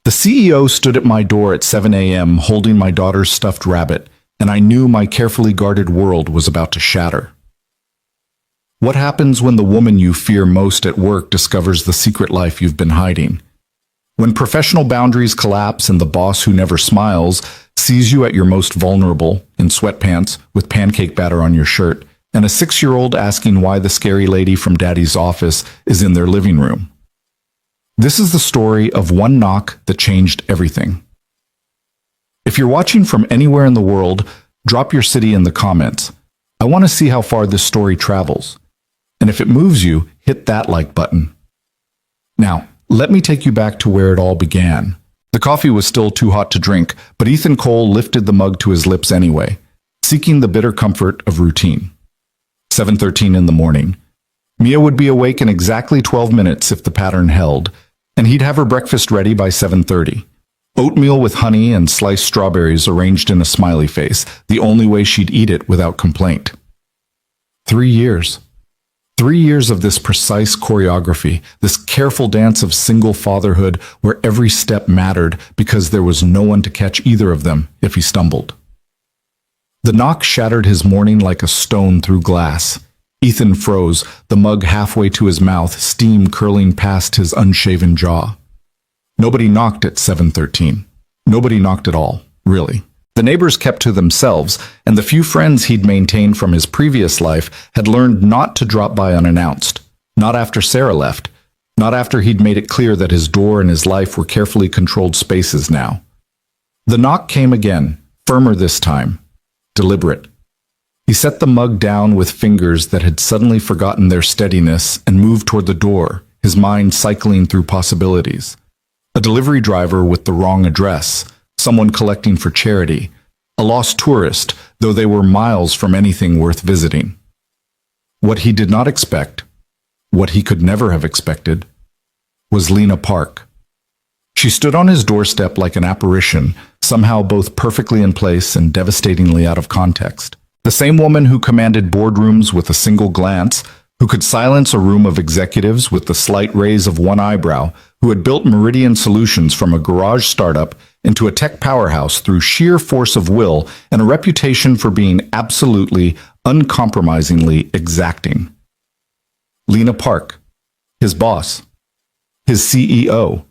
The CEO stood at my door at 7 a.m. holding my daughter's stuffed rabbit, and I knew my carefully guarded world was about to shatter. What happens when the woman you fear most at work discovers the secret life you've been hiding? When professional boundaries collapse and the boss who never smiles sees you at your most vulnerable, in sweatpants, with pancake batter on your shirt, and a 6-year-old asking why the scary lady from Daddy's office is in their living room. This is the story of one knock that changed everything. If you're watching from anywhere in the world, drop your city in the comments. I want to see how far this story travels. And if it moves you, hit that like button. Now, let me take you back to where it all began. The coffee was still too hot to drink, but Ethan Cole lifted the mug to his lips anyway, seeking the bitter comfort of routine. 7:13 in the morning. Mia would be awake in exactly 12 minutes if the pattern held, and he'd have her breakfast ready by 7:30. Oatmeal with honey and sliced strawberries arranged in a smiley face, the only way she'd eat it without complaint. 3 years. 3 years of this precise choreography, this careful dance of single fatherhood where every step mattered because there was no one to catch either of them if he stumbled. The knock shattered his morning like a stone through glass. Ethan froze, the mug halfway to his mouth, steam curling past his unshaven jaw. Nobody knocked at 7:13. Nobody knocked at all, really. The neighbors kept to themselves, and the few friends he'd maintained from his previous life had learned not to drop by unannounced. Not after Sarah left. Not after he'd made it clear that his door and his life were carefully controlled spaces now. The knock came again, firmer this time. Deliberate. He set the mug down with fingers that had suddenly forgotten their steadiness and moved toward the door, his mind cycling through possibilities. A delivery driver with the wrong address, someone collecting for charity, a lost tourist, though they were miles from anything worth visiting. What he did not expect, what he could never have expected, was Lena Park. She stood on his doorstep like an apparition, somehow both perfectly in place and devastatingly out of context. The same woman who commanded boardrooms with a single glance, who could silence a room of executives with the slight raise of one eyebrow, who had built Meridian Solutions from a garage startup into a tech powerhouse through sheer force of will and a reputation for being absolutely, uncompromisingly exacting. Lena Park, his boss, his CEO,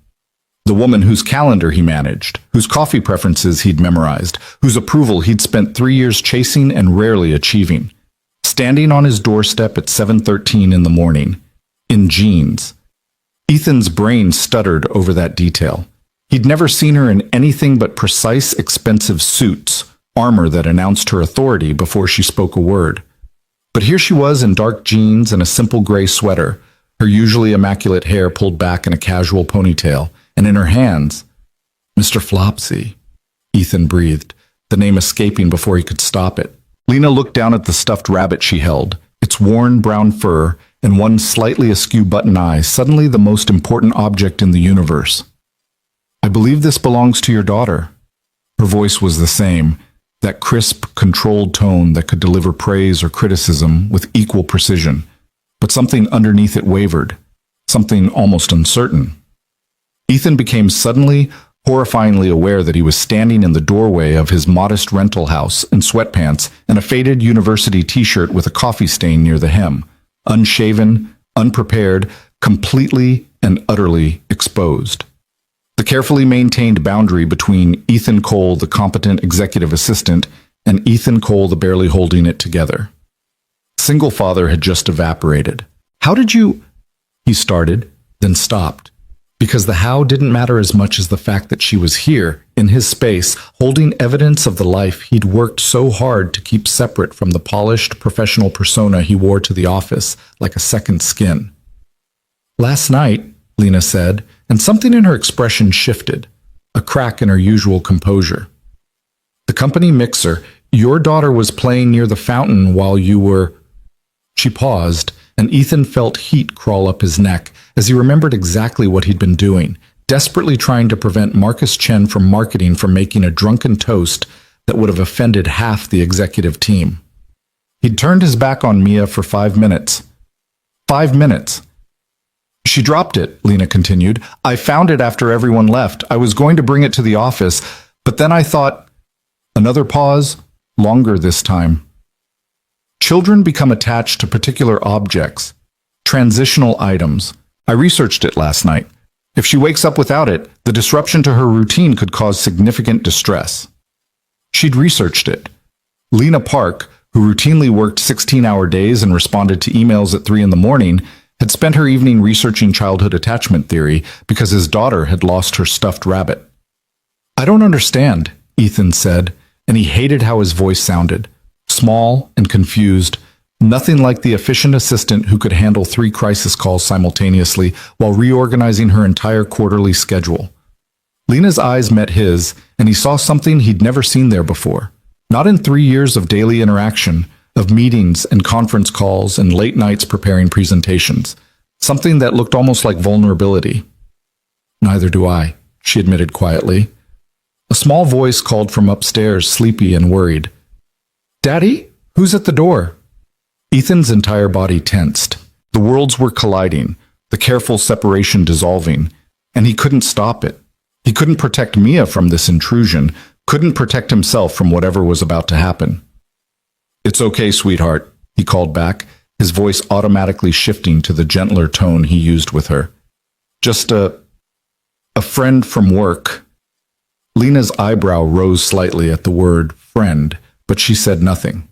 the woman whose calendar he managed, whose coffee preferences he'd memorized, whose approval he'd spent 3 years chasing and rarely achieving. Standing on his doorstep at 7:13 in the morning, in jeans. Ethan's brain stuttered over that detail. He'd never seen her in anything but precise, expensive suits, armor that announced her authority before she spoke a word. But here she was in dark jeans and a simple gray sweater, her usually immaculate hair pulled back in a casual ponytail, and in her hands, Mr. Flopsy, Ethan breathed, the name escaping before he could stop it. Lena looked down at the stuffed rabbit she held, its worn brown fur and one slightly askew button eye, suddenly the most important object in the universe. I believe this belongs to your daughter. Her voice was the same, that crisp, controlled tone that could deliver praise or criticism with equal precision. But something underneath it wavered, something almost uncertain. Ethan became suddenly, horrifyingly aware that he was standing in the doorway of his modest rental house in sweatpants and a faded university t-shirt with a coffee stain near the hem, unshaven, unprepared, completely and utterly exposed. The carefully maintained boundary between Ethan Cole, the competent executive assistant, and Ethan Cole, the barely holding it together. Single father had just evaporated. How did you... He started, then stopped. Because the how didn't matter as much as the fact that she was here, in his space, holding evidence of the life he'd worked so hard to keep separate from the polished, professional persona he wore to the office like a second skin. Last night, Lena said, and something in her expression shifted, a crack in her usual composure. The company mixer, your daughter was playing near the fountain while you were... She paused, and Ethan felt heat crawl up his neck as he remembered exactly what he'd been doing, desperately trying to prevent Marcus Chen from marketing from making a drunken toast that would have offended half the executive team. He'd turned his back on Mia for 5 minutes. 5 minutes. She dropped it, Lena continued. I found it after everyone left. I was going to bring it to the office, but then I thought... Another pause, longer this time. Children become attached to particular objects, transitional items. I researched it last night. If she wakes up without it, the disruption to her routine could cause significant distress. She'd researched it. Lena Park, who routinely worked 16-hour days and responded to emails at 3 in the morning, had spent her evening researching childhood attachment theory because his daughter had lost her stuffed rabbit. I don't understand, Ethan said, and he hated how his voice sounded. Small and confused, nothing like the efficient assistant who could handle 3 crisis calls simultaneously while reorganizing her entire quarterly schedule. Lena's eyes met his, and he saw something he'd never seen there before. Not in 3 years of daily interaction, of meetings and conference calls and late nights preparing presentations. Something that looked almost like vulnerability. Neither do I, she admitted quietly. A small voice called from upstairs, sleepy and worried. Daddy? Who's at the door? Ethan's entire body tensed. The worlds were colliding, the careful separation dissolving, and he couldn't stop it. He couldn't protect Mia from this intrusion, couldn't protect himself from whatever was about to happen. It's okay, sweetheart, he called back, his voice automatically shifting to the gentler tone he used with her. Just a friend from work. Lena's eyebrow rose slightly at the word friend, but she said nothing.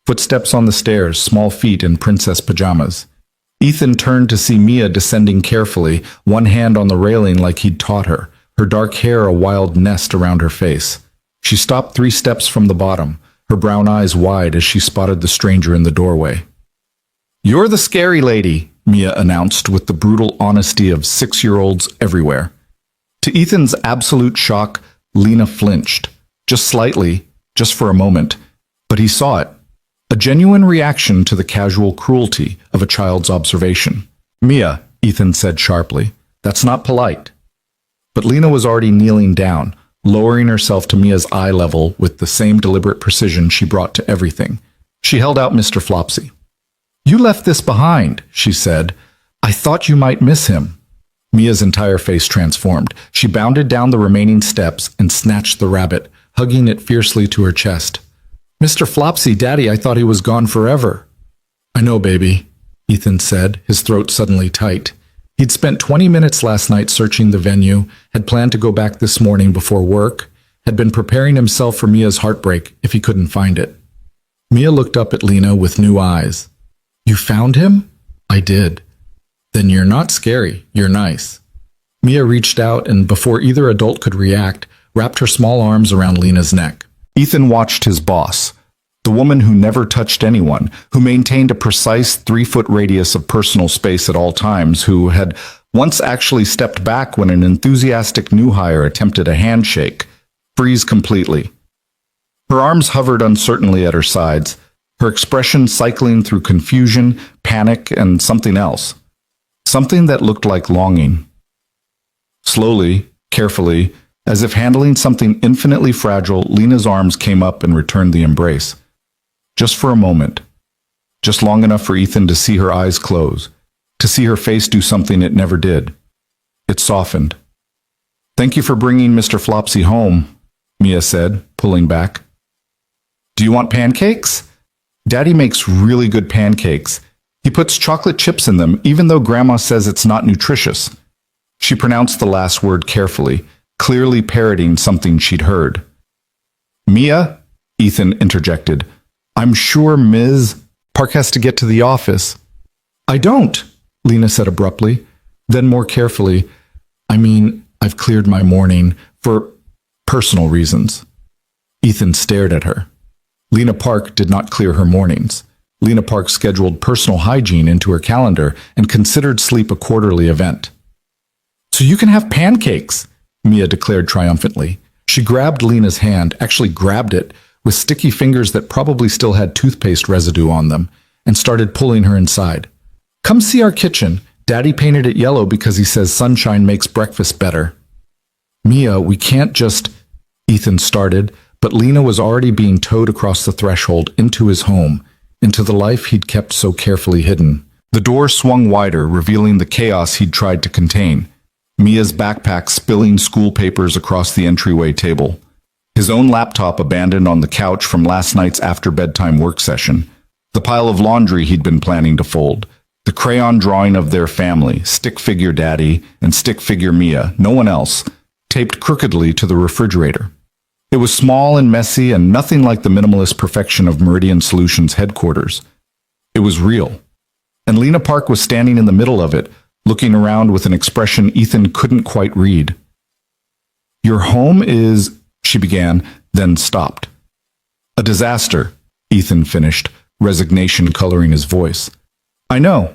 Footsteps on the stairs, small feet in princess pajamas. Ethan turned to see Mia descending carefully, one hand on the railing like he'd taught her, her dark hair a wild nest around her face. She stopped 3 steps from the bottom, her brown eyes wide as she spotted the stranger in the doorway. You're the scary lady, Mia announced with the brutal honesty of 6-year-olds everywhere. To Ethan's absolute shock, Lena flinched, just slightly, just for a moment, but he saw it. A genuine reaction to the casual cruelty of a child's observation. Mia, Ethan said sharply, that's not polite. But Lena was already kneeling down, lowering herself to Mia's eye level with the same deliberate precision she brought to everything. She held out Mr. Flopsy. You left this behind, she said. I thought you might miss him. Mia's entire face transformed. She bounded down the remaining steps and snatched the rabbit, hugging it fiercely to her chest. Mr. Flopsy, Daddy, I thought he was gone forever. I know, baby, Ethan said, his throat suddenly tight. He'd spent 20 minutes last night searching the venue, had planned to go back this morning before work, had been preparing himself for Mia's heartbreak if he couldn't find it. Mia looked up at Lena with new eyes. You found him? I did. Then you're not scary, you're nice. Mia reached out and, before either adult could react, wrapped her small arms around Lena's neck. Ethan watched his boss, the woman who never touched anyone, who maintained a precise 3-foot radius of personal space at all times, who had once actually stepped back when an enthusiastic new hire attempted a handshake, freeze completely. Her arms hovered uncertainly at her sides, her expression cycling through confusion, panic, and something else. Something that looked like longing. Slowly, carefully, as if handling something infinitely fragile, Lena's arms came up and returned the embrace. Just for a moment. Just long enough for Ethan to see her eyes close, to see her face do something it never did. It softened. Thank you for bringing Mr. Flopsy home, Mia said, pulling back. Do you want pancakes? Daddy makes really good pancakes. He puts chocolate chips in them, even though Grandma says it's not nutritious. She pronounced the last word carefully, clearly parroting something she'd heard. Mia, Ethan interjected. I'm sure Ms. Park has to get to the office. I don't, Lena said abruptly. Then more carefully, I've cleared my morning for personal reasons. Ethan stared at her. Lena Park did not clear her mornings. Lena Park scheduled personal hygiene into her calendar and considered sleep a quarterly event. So you can have pancakes, Mia declared triumphantly. She grabbed Lena's hand, actually grabbed it, with sticky fingers that probably still had toothpaste residue on them, and started pulling her inside. Come see our kitchen. Daddy painted it yellow because he says sunshine makes breakfast better. Mia, we can't just... Ethan started, but Lena was already being towed across the threshold into his home, into the life he'd kept so carefully hidden. The door swung wider, revealing the chaos he'd tried to contain. Mia's backpack spilling school papers across the entryway table. His own laptop abandoned on the couch from last night's after-bedtime work session. The pile of laundry he'd been planning to fold. The crayon drawing of their family, stick figure Daddy and stick figure Mia, no one else, taped crookedly to the refrigerator. It was small and messy and nothing like the minimalist perfection of Meridian Solutions headquarters. It was real. And Lena Park was standing in the middle of it, looking around with an expression Ethan couldn't quite read. "Your home is," she began, then stopped. "A disaster," Ethan finished, resignation coloring his voice. "I know.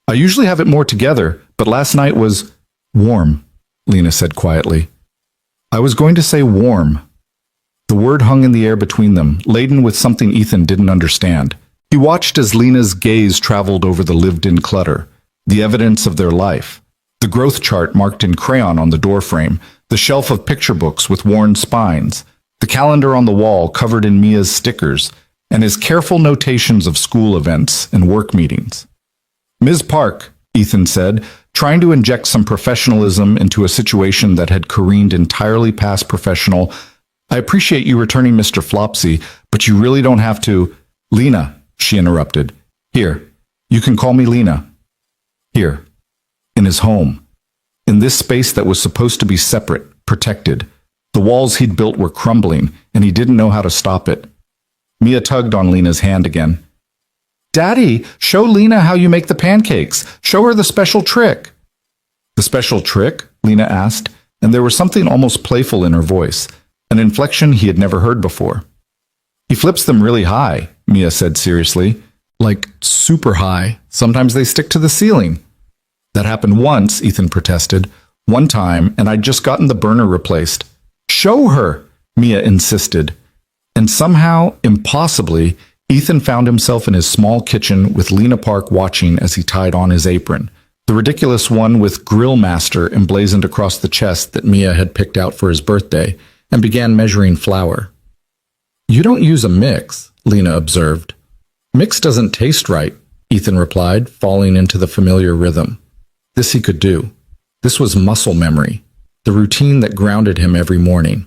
I usually have it more together, but last night was warm," Lena said quietly. "I was going to say warm." The word hung in the air between them, laden with something Ethan didn't understand. He watched as Lena's gaze traveled over the lived-in clutter, the evidence of their life, the growth chart marked in crayon on the doorframe, the shelf of picture books with worn spines, the calendar on the wall covered in Mia's stickers, and his careful notations of school events and work meetings. "Ms. Park," Ethan said, trying to inject some professionalism into a situation that had careened entirely past professional, "I appreciate you returning Mr. Flopsy, but you really don't have to—" "Lena," she interrupted. "Here, you can call me Lena." Here, in his home, in this space that was supposed to be separate, protected. The walls he'd built were crumbling, and he didn't know how to stop it. Mia tugged on Lena's hand again. "Daddy, show Lena how you make the pancakes. Show her the special trick." "The special trick?" Lena asked, and there was something almost playful in her voice, an inflection he had never heard before. "He flips them really high," Mia said seriously. "Like super high. Sometimes they stick to the ceiling." "That happened once," Ethan protested. "One time, and I'd just gotten the burner replaced." "Show her," Mia insisted. And somehow, impossibly, Ethan found himself in his small kitchen with Lena Park watching as he tied on his apron, the ridiculous one with Grill Master emblazoned across the chest that Mia had picked out for his birthday, and began measuring flour. "You don't use a mix," Lena observed. "Mix doesn't taste right," Ethan replied, falling into the familiar rhythm. This he could do. This was muscle memory, the routine that grounded him every morning.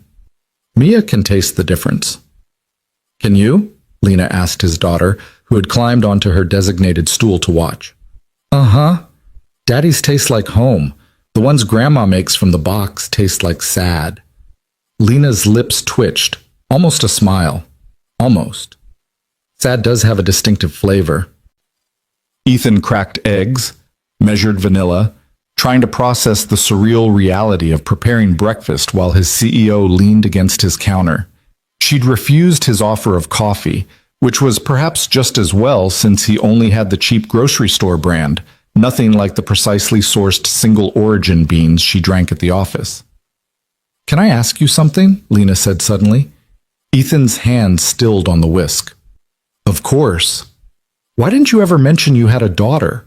"Mia can taste the difference." "Can you?" Lena asked his daughter, who had climbed onto her designated stool to watch. "Uh-huh. Daddy's taste like home. The ones Grandma makes from the box taste like sad." Lena's lips twitched, almost a smile. Almost. Sad does have a distinctive flavor. Ethan cracked eggs, measured vanilla, trying to process the surreal reality of preparing breakfast while his CEO leaned against his counter. She'd refused his offer of coffee, which was perhaps just as well since he only had the cheap grocery store brand, nothing like the precisely sourced single-origin beans she drank at the office. "Can I ask you something?" Lena said suddenly. Ethan's hand stilled on the whisk. "Of course. Why didn't you ever mention you had a daughter?"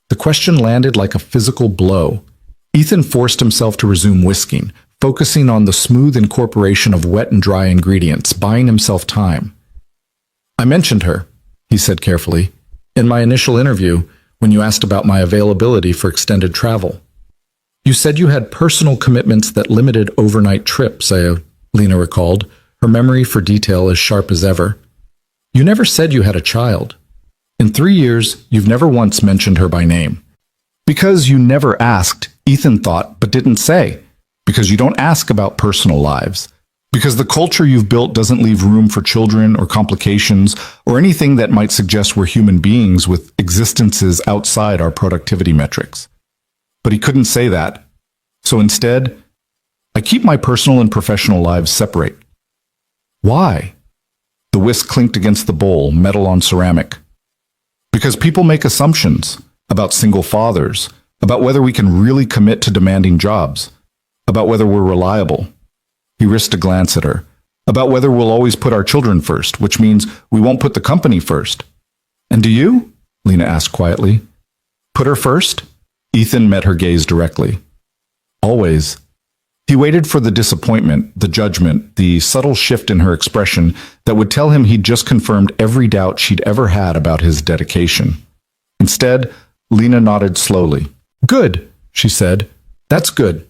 The question landed like a physical blow. Ethan forced himself to resume whisking, focusing on the smooth incorporation of wet and dry ingredients, buying himself time. "I mentioned her," he said carefully, "in my initial interview when you asked about my availability for extended travel. You said you had personal commitments that limited overnight trips," Lena recalled, her memory for detail as sharp as ever. "You never said you had a child. In 3 years, you've never once mentioned her by name. Because you never asked, Ethan thought, but didn't say. Because you don't ask about personal lives. Because the culture you've built doesn't leave room for children or complications or anything that might suggest we're human beings with existences outside our productivity metrics." But he couldn't say that. So instead, "I keep my personal and professional lives separate." "Why?" The whisk clinked against the bowl, metal on ceramic. "Because people make assumptions about single fathers, about whether we can really commit to demanding jobs, about whether we're reliable." He risked a glance at her. "About whether we'll always put our children first, which means we won't put the company first." "And do you?" Lena asked quietly. "Put her first?" Ethan met her gaze directly. "Always." He waited for the disappointment, the judgment, the subtle shift in her expression that would tell him he'd just confirmed every doubt she'd ever had about his dedication. Instead, Lena nodded slowly. Good, she said. That's good.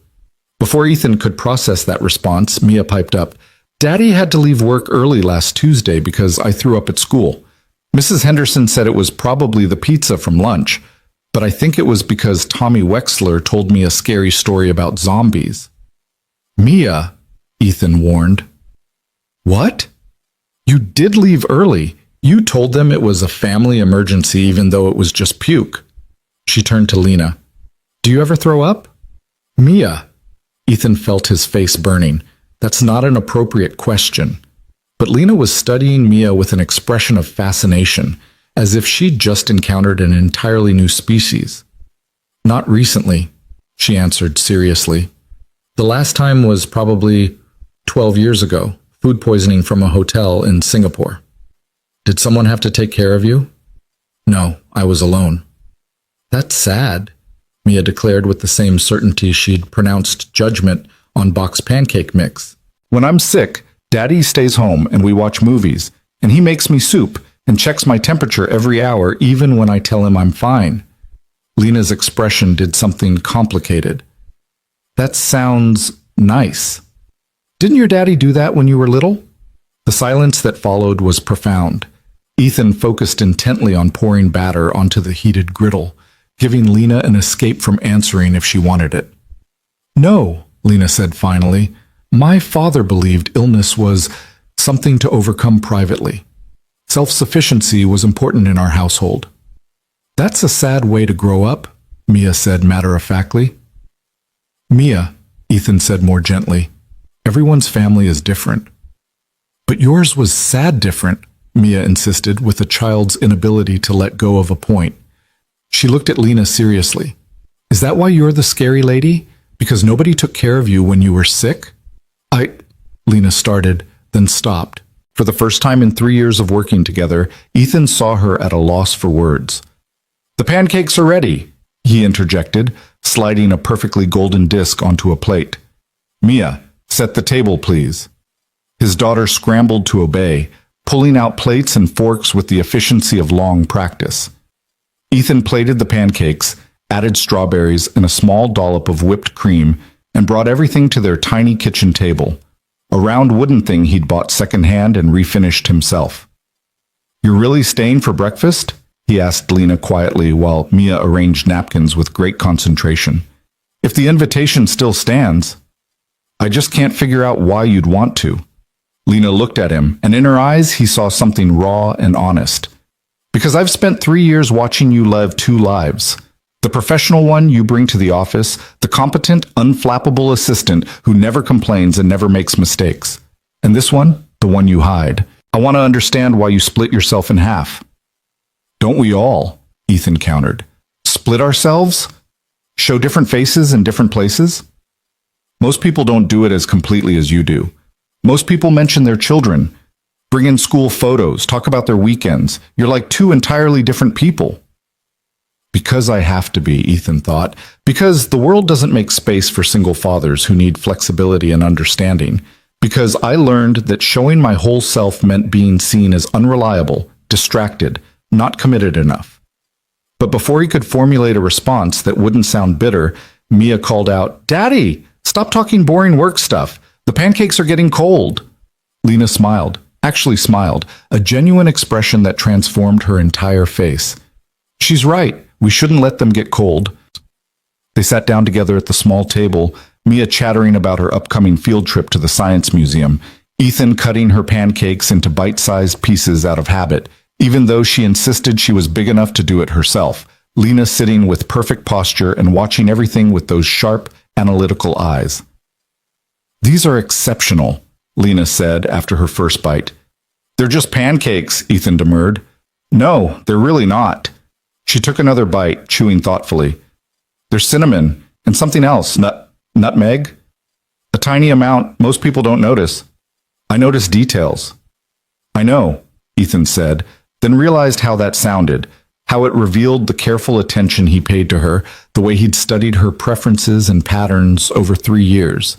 Before Ethan could process that response, Mia piped up. Daddy had to leave work early last Tuesday because I threw up at school. Mrs. Henderson said it was probably the pizza from lunch, but I think it was because Tommy Wexler told me a scary story about zombies. Mia, Ethan warned. What? You did leave early. You told them it was a family emergency even though it was just puke. She turned to Lena. Do you ever throw up? Mia. Ethan felt his face burning. That's not an appropriate question. But Lena was studying Mia with an expression of fascination, as if she'd just encountered an entirely new species. Not recently, she answered seriously. The last time was probably 12 years ago, food poisoning from a hotel in Singapore. Did someone have to take care of you? No, I was alone. That's sad, Mia declared with the same certainty she'd pronounced judgment on box pancake mix. When I'm sick, Daddy stays home and we watch movies, and he makes me soup and checks my temperature every hour even when I tell him I'm fine. Lena's expression did something complicated. That sounds nice. Didn't your daddy do that when you were little? The silence that followed was profound. Ethan focused intently on pouring batter onto the heated griddle, giving Lena an escape from answering if she wanted it. No, Lena said finally. My father believed illness was something to overcome privately. Self-sufficiency was important in our household. That's a sad way to grow up, Mia said matter-of-factly. Mia, Ethan said more gently, everyone's family is different. But yours was sad different, Mia insisted with a child's inability to let go of a point. She looked at Lena seriously. Is that why you're the scary lady? Because nobody took care of you when you were sick? Lena started, then stopped. For the first time in 3 years of working together, Ethan saw her at a loss for words. The pancakes are ready, he interjected, sliding a perfectly golden disc onto a plate. Mia, set the table, please. His daughter scrambled to obey, pulling out plates and forks with the efficiency of long practice. Ethan plated the pancakes, added strawberries and a small dollop of whipped cream, and brought everything to their tiny kitchen table, a round wooden thing he'd bought secondhand and refinished himself. You're really staying for breakfast? He asked Lena quietly while Mia arranged napkins with great concentration. If the invitation still stands. I just can't figure out why you'd want to. Lena looked at him, and in her eyes he saw something raw and honest. Because I've spent 3 years watching you live 2 lives. The professional one you bring to the office, the competent, unflappable assistant who never complains and never makes mistakes. And this one, the one you hide. I want to understand why you split yourself in half. Don't we all? Ethan countered. Split ourselves? Show different faces in different places? Most people don't do it as completely as you do. Most people mention their children, bring in school photos, talk about their weekends. You're like 2 entirely different people. Because I have to be, Ethan thought. Because the world doesn't make space for single fathers who need flexibility and understanding. Because I learned that showing my whole self meant being seen as unreliable, distracted, not committed enough. But before he could formulate a response that wouldn't sound bitter, Mia called out, Daddy, stop talking boring work stuff. The pancakes are getting cold. Lena smiled, actually smiled, a genuine expression that transformed her entire face. She's right. We shouldn't let them get cold. They sat down together at the small table, Mia chattering about her upcoming field trip to the Science Museum, Ethan cutting her pancakes into bite-sized pieces out of habit, even though she insisted she was big enough to do it herself, Lena sitting with perfect posture and watching everything with those sharp, analytical eyes. These are exceptional, Lena said after her first bite. They're just pancakes, Ethan demurred. No, they're really not. She took another bite, chewing thoughtfully. There's cinnamon and something else, nutmeg? A tiny amount most people don't notice. I notice details. I know, Ethan said, then realized how that sounded, how it revealed the careful attention he paid to her, the way he'd studied her preferences and patterns over 3 years.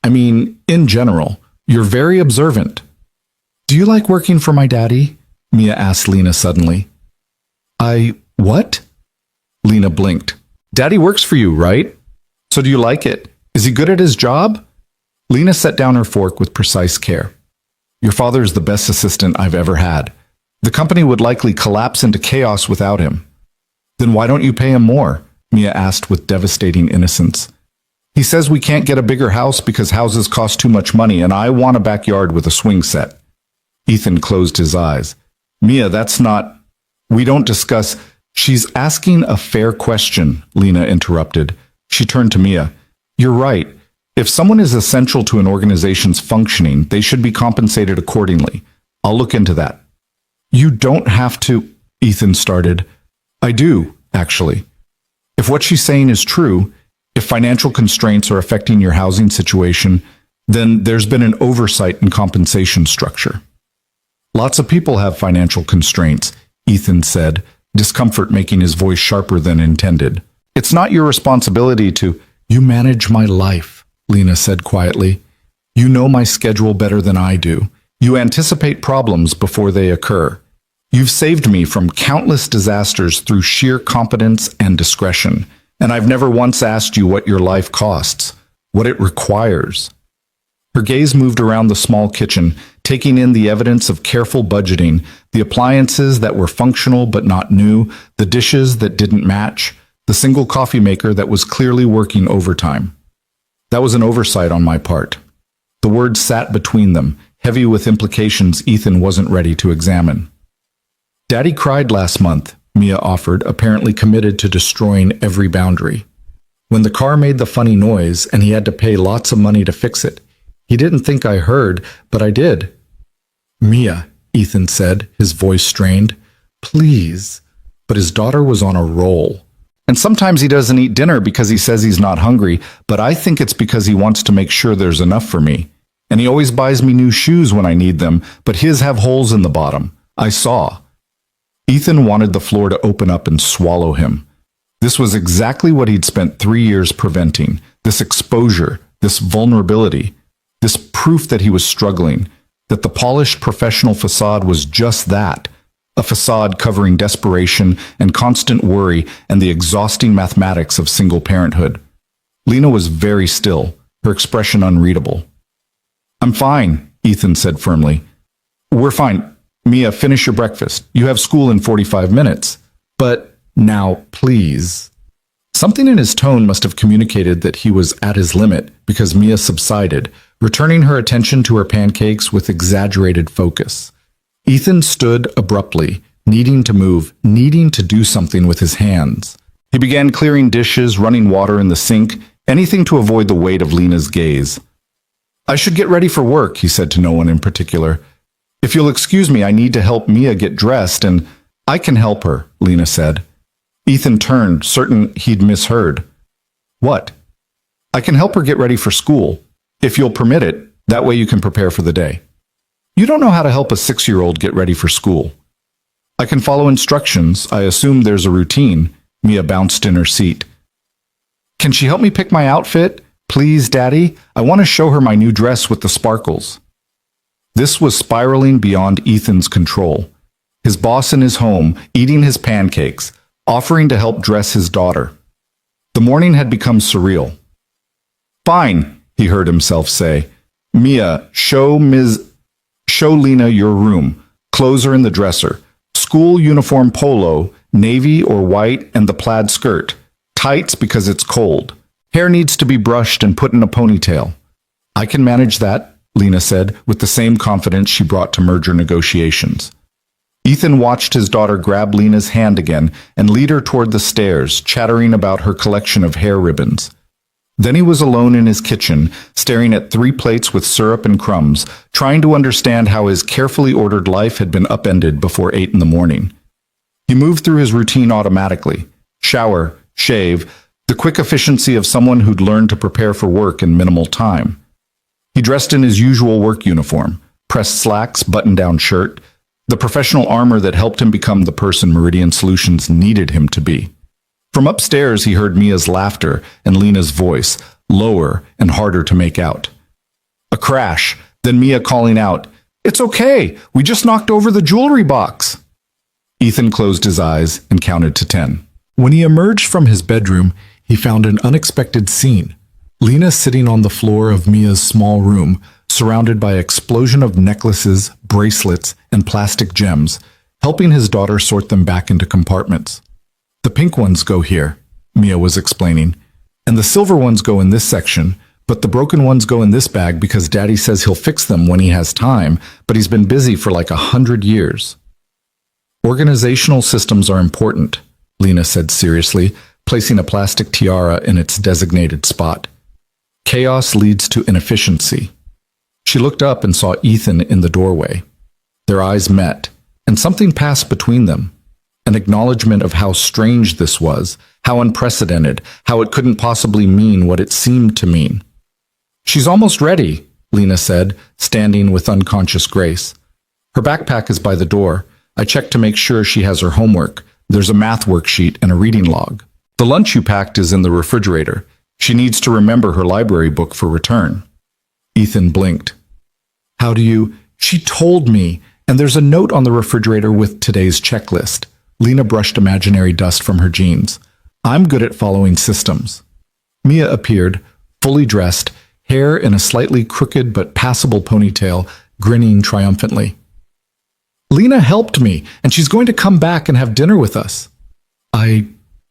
I mean, in general, you're very observant. Do you like working for my daddy? Mia asked Lena suddenly. What? Lena blinked. Daddy works for you, right? So do you like it? Is he good at his job? Lena set down her fork with precise care. Your father is the best assistant I've ever had. The company would likely collapse into chaos without him. Then why don't you pay him more? Mia asked with devastating innocence. He says we can't get a bigger house because houses cost too much money and I want a backyard with a swing set. Ethan closed his eyes. Mia, that's not... We don't discuss... She's asking a fair question, Lena interrupted. She turned to Mia. You're right. If someone is essential to an organization's functioning, they should be compensated accordingly. I'll look into that. You don't have to... Ethan started. I do, actually. If what she's saying is true, if financial constraints are affecting your housing situation, then there's been an oversight in compensation structure. Lots of people have financial constraints, Ethan said, discomfort making his voice sharper than intended. It's not your responsibility to... You manage my life, Lena said quietly. You know my schedule better than I do. You anticipate problems before they occur. You've saved me from countless disasters through sheer competence and discretion, and I've never once asked you what your life costs, what it requires. Her gaze moved around the small kitchen, taking in the evidence of careful budgeting, the appliances that were functional but not new, the dishes that didn't match, the single coffee maker that was clearly working overtime. That was an oversight on my part. The words sat between them, heavy with implications Ethan wasn't ready to examine. Daddy cried last month, Mia offered, apparently committed to destroying every boundary. When the car made the funny noise and he had to pay lots of money to fix it, he didn't think I heard, but I did. Mia, Ethan said, his voice strained. Please. But his daughter was on a roll. And sometimes he doesn't eat dinner because he says he's not hungry, but I think it's because he wants to make sure there's enough for me. And he always buys me new shoes when I need them, but his have holes in the bottom. I saw. Ethan wanted the floor to open up and swallow him. This was exactly what he'd spent 3 years preventing. This exposure, this vulnerability, this proof that he was struggling, that the polished professional facade was just that, a facade covering desperation and constant worry and the exhausting mathematics of single parenthood. Lena was very still, her expression unreadable. I'm fine, Ethan said firmly. We're fine. Mia, finish your breakfast. You have school in 45 minutes. But now, please. Something in his tone must have communicated that he was at his limit because Mia subsided, returning her attention to her pancakes with exaggerated focus. Ethan stood abruptly, needing to move, needing to do something with his hands. He began clearing dishes, running water in the sink, anything to avoid the weight of Lena's gaze. I should get ready for work, he said to no one in particular. If you'll excuse me, I need to help Mia get dressed, and I can help her, Lena said. Ethan turned, certain he'd misheard. What? I can help her get ready for school. If you'll permit it, that way you can prepare for the day. You don't know how to help a 6-year-old get ready for school. I can follow instructions. I assume there's a routine. Mia bounced in her seat. Can she help me pick my outfit? Please, Daddy. I want to show her my new dress with the sparkles. This was spiraling beyond Ethan's control. His boss in his home, eating his pancakes, offering to help dress his daughter. The morning had become surreal. Fine, he heard himself say. Mia, show Lena your room. Clothes are in the dresser. School uniform polo, navy or white, and the plaid skirt. Tights because it's cold. Hair needs to be brushed and put in a ponytail. I can manage that, Lena said, with the same confidence she brought to merger negotiations. Ethan watched his daughter grab Lena's hand again and lead her toward the stairs, chattering about her collection of hair ribbons. Then he was alone in his kitchen, staring at 3 plates with syrup and crumbs, trying to understand how his carefully ordered life had been upended before 8 in the morning. He moved through his routine automatically. Shower, shave, the quick efficiency of someone who'd learned to prepare for work in minimal time. He dressed in his usual work uniform, pressed slacks, button-down shirt, the professional armor that helped him become the person Meridian Solutions needed him to be. From upstairs, he heard Mia's laughter and Lena's voice, lower and harder to make out. A crash, then Mia calling out, "It's okay, we just knocked over the jewelry box." Ethan closed his eyes and counted to 10. When he emerged from his bedroom, he found an unexpected scene. Lena sitting on the floor of Mia's small room, surrounded by an explosion of necklaces, bracelets, and plastic gems, helping his daughter sort them back into compartments. The pink ones go here, Mia was explaining, and the silver ones go in this section, but the broken ones go in this bag because Daddy says he'll fix them when he has time, but he's been busy for like 100 years. Organizational systems are important, Lena said seriously, placing a plastic tiara in its designated spot. Chaos leads to inefficiency. She looked up and saw Ethan in the doorway. Their eyes met, and something passed between them. An acknowledgement of how strange this was, how unprecedented, how it couldn't possibly mean what it seemed to mean. "She's almost ready," Lena said, standing with unconscious grace. "Her backpack is by the door. I checked to make sure she has her homework. There's a math worksheet and a reading log. The lunch you packed is in the refrigerator. She needs to remember her library book for return." Ethan blinked. "How do you—" "She told me, and there's a note on the refrigerator with today's checklist." Lena brushed imaginary dust from her jeans. "I'm good at following systems." Mia appeared, fully dressed, hair in a slightly crooked but passable ponytail, grinning triumphantly. "Lena helped me, and she's going to come back and have dinner with us."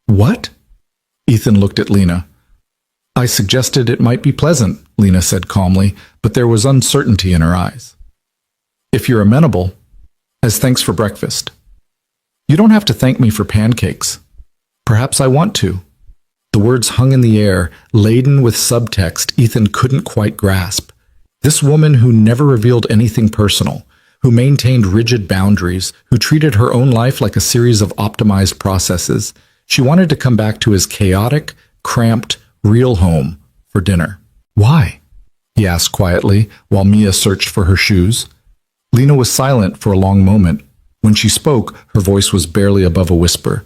What?" Ethan looked at Lena. "I suggested it might be pleasant," Lena said calmly, but there was uncertainty in her eyes. "If you're amenable, as thanks for breakfast." "You don't have to thank me for pancakes." "Perhaps I want to." The words hung in the air, laden with subtext Ethan couldn't quite grasp. This woman who never revealed anything personal, who maintained rigid boundaries, who treated her own life like a series of optimized processes, she wanted to come back to his chaotic, cramped, real home for dinner. "Why?" he asked quietly, while Mia searched for her shoes. Lena was silent for a long moment. When she spoke, her voice was barely above a whisper.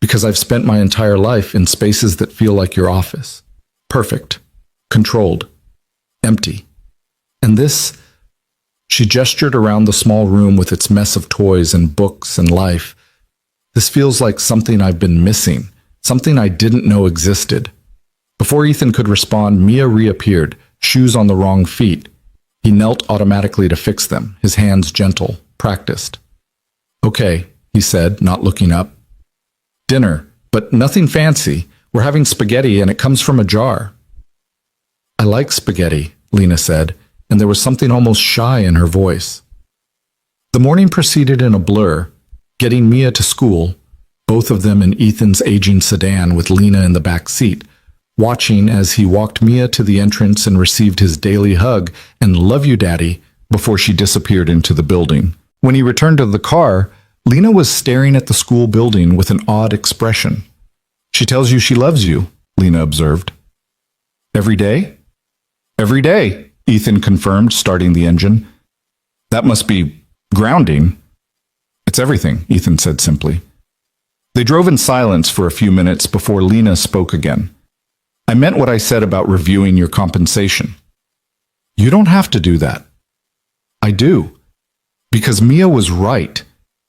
"Because I've spent my entire life in spaces that feel like your office. Perfect. Controlled. Empty. And this—" She gestured around the small room with its mess of toys and books and life. "This feels like something I've been missing, something I didn't know existed." Before Ethan could respond, Mia reappeared, shoes on the wrong feet. He knelt automatically to fix them, his hands gentle, practiced. "Okay," he said, not looking up. "Dinner, but nothing fancy. We're having spaghetti and it comes from a jar." "I like spaghetti," Lena said, and there was something almost shy in her voice. The morning proceeded in a blur, getting Mia to school, both of them in Ethan's aging sedan with Lena in the back seat, watching as he walked Mia to the entrance and received his daily hug and "love you, Daddy," before she disappeared into the building. When he returned to the car, Lena was staring at the school building with an odd expression. "She tells you she loves you," Lena observed. "Every day?" "Every day," Ethan confirmed, starting the engine. "That must be grounding." "It's everything," Ethan said simply. They drove in silence for a few minutes before Lena spoke again. "I meant what I said about reviewing your compensation." "You don't have to do that." "I do. Because Mia was right.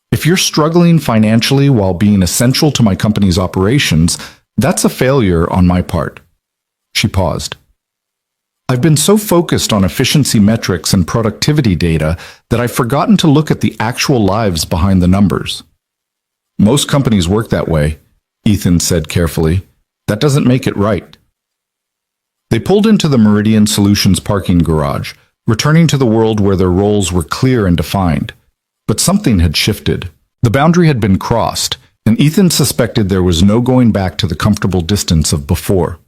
If you're struggling financially while being essential to my company's operations, that's a failure on my part." She paused. "I've been so focused on efficiency metrics and productivity data that I've forgotten to look at the actual lives behind the numbers." "Most companies work that way," Ethan said carefully. "That doesn't make it right." They pulled into the Meridian Solutions parking garage, returning to the world where their roles were clear and defined. But something had shifted. The boundary had been crossed, and Ethan suspected there was no going back to the comfortable distance of before.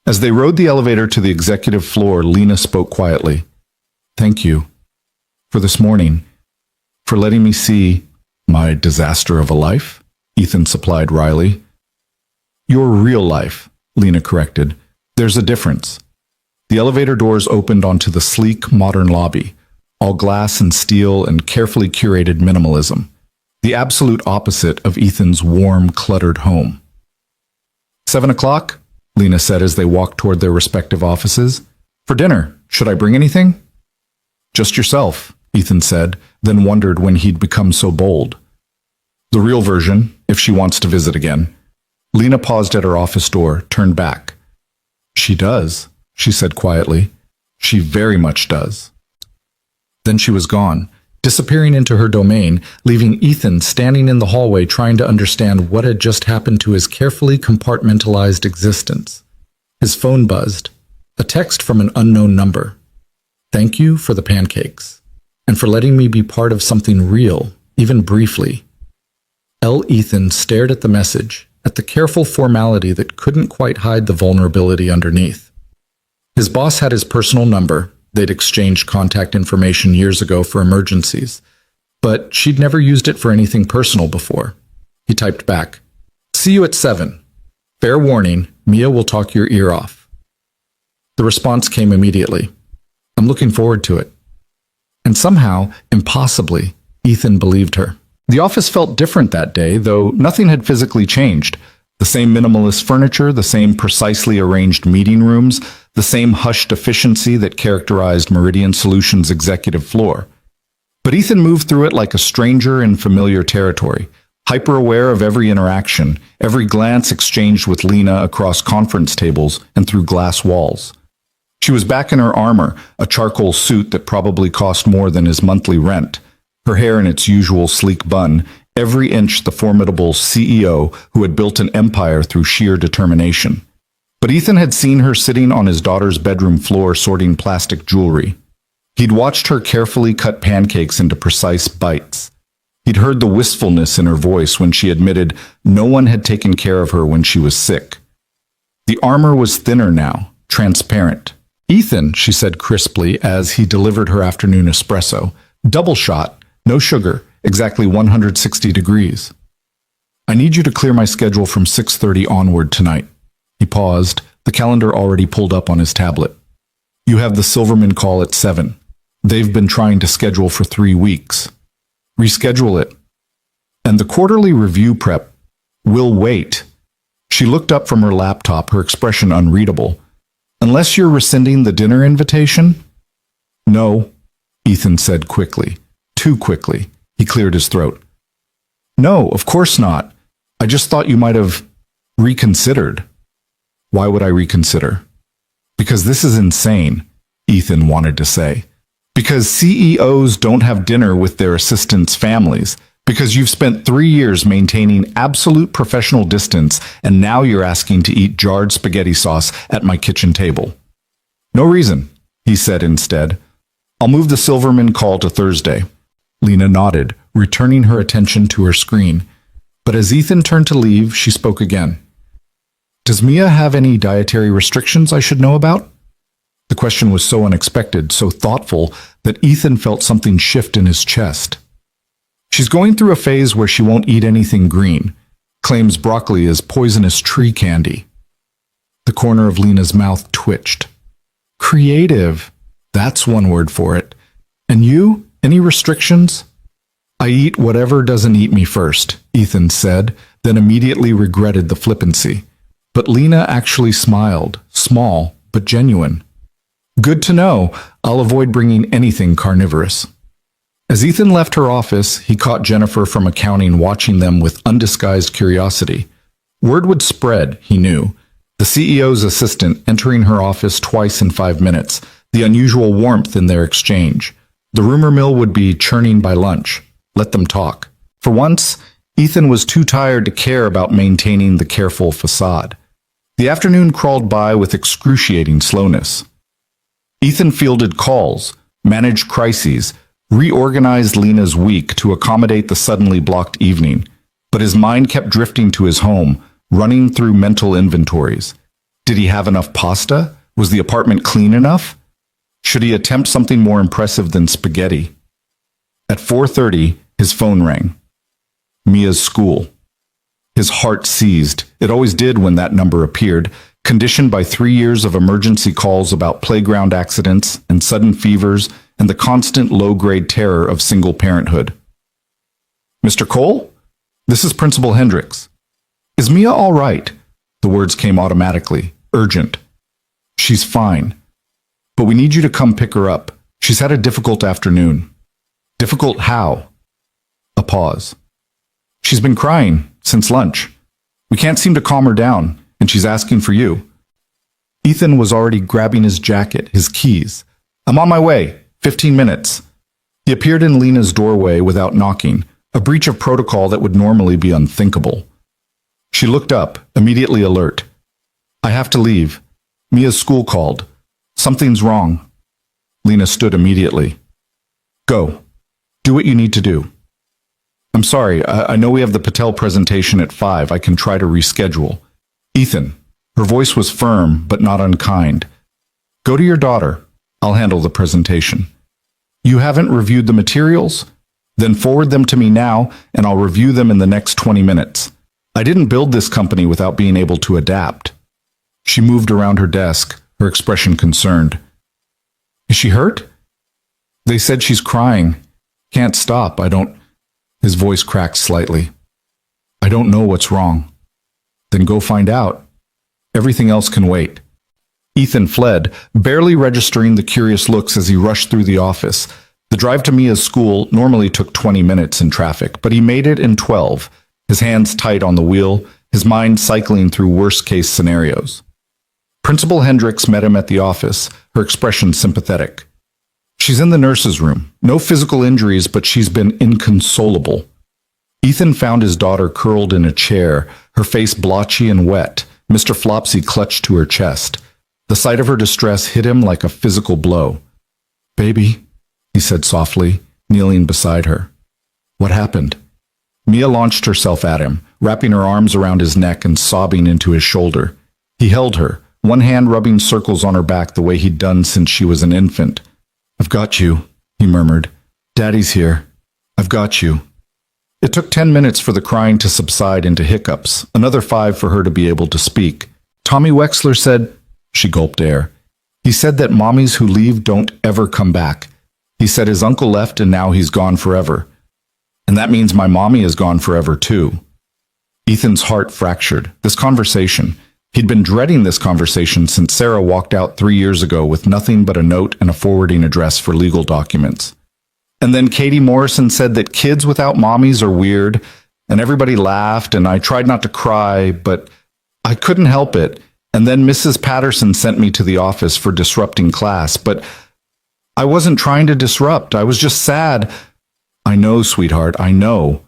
As they rode the elevator to the executive floor, Lena spoke quietly. "Thank you for this morning, for letting me see my disaster of a life," Ethan supplied wryly. "Your real life," Lena corrected. "There's a difference." The elevator doors opened onto the sleek, modern lobby, all glass and steel and carefully curated minimalism, the absolute opposite of Ethan's warm, cluttered home. 7 o'clock, Lena said as they walked toward their respective offices. "For dinner, should I bring anything?" "Just yourself," Ethan said, then wondered when he'd become so bold. "The real version, if she wants to visit again." Lena paused at her office door, turned back. She does, she said quietly. She very much does. Then she was gone, disappearing into her domain, leaving Ethan standing in the hallway trying to understand what had just happened to his carefully compartmentalized existence. His phone buzzed. A text from an unknown number. Thank you for the pancakes, and for letting me be part of something real, even briefly. Ethan stared at the message, at the careful formality that couldn't quite hide the vulnerability underneath. His boss had his personal number. They'd exchanged contact information years ago for emergencies, but she'd never used it for anything personal before. He typed back, "See you at 7. Fair warning, Mia will talk your ear off." The response came immediately. "I'm looking forward to it." And somehow, impossibly, Ethan believed her. The office felt different that day, though nothing had physically changed. The same minimalist furniture, the same precisely arranged meeting rooms, the same hushed efficiency that characterized Meridian Solutions' executive floor. But Ethan moved through it like a stranger in familiar territory, hyper-aware of every interaction, every glance exchanged with Lena across conference tables and through glass walls. She was back in her armor, a charcoal suit that probably cost more than his monthly rent, her hair in its usual sleek bun, every inch the formidable CEO who had built an empire through sheer determination. But Ethan had seen her sitting on his daughter's bedroom floor sorting plastic jewelry. He'd watched her carefully cut pancakes into precise bites. He'd heard the wistfulness in her voice when she admitted no one had taken care of her when she was sick. The armor was thinner now, transparent. "Ethan," she said crisply as he delivered her afternoon espresso, "double shot, no sugar, exactly 160 degrees. I need you to clear my schedule from 6:30 onward tonight." He paused, the calendar already pulled up on his tablet. "You have the Silverman call at 7. They've been trying to schedule for 3 weeks. Reschedule it. And the quarterly review prep will wait." She looked up from her laptop, her expression unreadable. "Unless you're rescinding the dinner invitation?" "No," Ethan said quickly. Too quickly. He cleared his throat. "No, of course not. I just thought you might have reconsidered." "Why would I reconsider?" "Because this is insane," Ethan wanted to say. "Because CEOs don't have dinner with their assistants' families. Because you've spent 3 years maintaining absolute professional distance, and now you're asking to eat jarred spaghetti sauce at my kitchen table." "No reason," he said instead. "I'll move the Silverman call to Thursday." Lena nodded, returning her attention to her screen. But as Ethan turned to leave, she spoke again. "Does Mia have any dietary restrictions I should know about?" The question was so unexpected, so thoughtful, that Ethan felt something shift in his chest. "She's going through a phase where she won't eat anything green. Claims broccoli is poisonous tree candy." The corner of Lena's mouth twitched. "Creative. That's one word for it. And you? Any restrictions?" "I eat whatever doesn't eat me first," Ethan said, then immediately regretted the flippancy. But Lena actually smiled, small but genuine. "Good to know. I'll avoid bringing anything carnivorous." As Ethan left her office, he caught Jennifer from accounting watching them with undisguised curiosity. Word would spread, he knew. The CEO's assistant entering her office twice in 5 minutes, the unusual warmth in their exchange. The rumor mill would be churning by lunch. Let them talk. For once, Ethan was too tired to care about maintaining the careful facade. The afternoon crawled by with excruciating slowness. Ethan fielded calls, managed crises, reorganized Lena's week to accommodate the suddenly blocked evening, but his mind kept drifting to his home, running through mental inventories. Did he have enough pasta? Was the apartment clean enough? Should he attempt something more impressive than spaghetti? At 4:30, his phone rang. Mia's school. His heart seized. It always did when that number appeared, conditioned by 3 years of emergency calls about playground accidents and sudden fevers and the constant low-grade terror of single parenthood. "Mr. Cole? This is Principal Hendricks. Is Mia all right?" The words came automatically, urgent. "She's fine. But we need you to come pick her up. She's had a difficult afternoon." "Difficult how?" A pause. "She's been crying since lunch. We can't seem to calm her down, and she's asking for you." Ethan was already grabbing his jacket, his keys. "I'm on my way. 15 minutes." He appeared in Lena's doorway without knocking, a breach of protocol that would normally be unthinkable. She looked up, immediately alert. "I have to leave. Mia's school called. Something's wrong." Lena stood immediately. "Go. Do what you need to do." "I'm sorry, I know we have the Patel presentation at 5. I can try to reschedule." "Ethan." Her voice was firm, but not unkind. "Go to your daughter. I'll handle the presentation." "You haven't reviewed the materials? Then forward them to me now, and I'll review them in the next 20 minutes. I didn't build this company without being able to adapt." She moved around her desk, her expression concerned. "Is she hurt?" "They said she's crying. Can't stop. I don't—" His voice cracked slightly. "I don't know what's wrong." "Then go find out. Everything else can wait." Ethan fled, barely registering the curious looks as he rushed through the office. The drive to Mia's school normally took 20 minutes in traffic, but he made it in 12, his hands tight on the wheel, his mind cycling through worst-case scenarios. Principal Hendricks met him at the office, her expression sympathetic. "She's in the nurse's room. No physical injuries, but she's been inconsolable." Ethan found his daughter curled in a chair, her face blotchy and wet, Mr. Flopsy clutched to her chest. The sight of her distress hit him like a physical blow. "Baby," he said softly, kneeling beside her. "What happened?" Mia launched herself at him, wrapping her arms around his neck and sobbing into his shoulder. He held her, one hand rubbing circles on her back the way he'd done since she was an infant. "I've got you," he murmured. "Daddy's here. I've got you." It took 10 minutes for the crying to subside into hiccups, another 5 for her to be able to speak. "Tommy Wexler said—" She gulped air. "He said that mommies who leave don't ever come back. He said his uncle left and now he's gone forever. And that means my mommy is gone forever too." Ethan's heart fractured. This conversation. He'd been dreading this conversation since Sarah walked out 3 years ago with nothing but a note and a forwarding address for legal documents. And then Katie Morrison said that kids without mommies are weird, and everybody laughed, and I tried not to cry, but I couldn't help it. And then Mrs. Patterson sent me to the office for disrupting class, but I wasn't trying to disrupt. I was just sad. "I know, sweetheart, I know."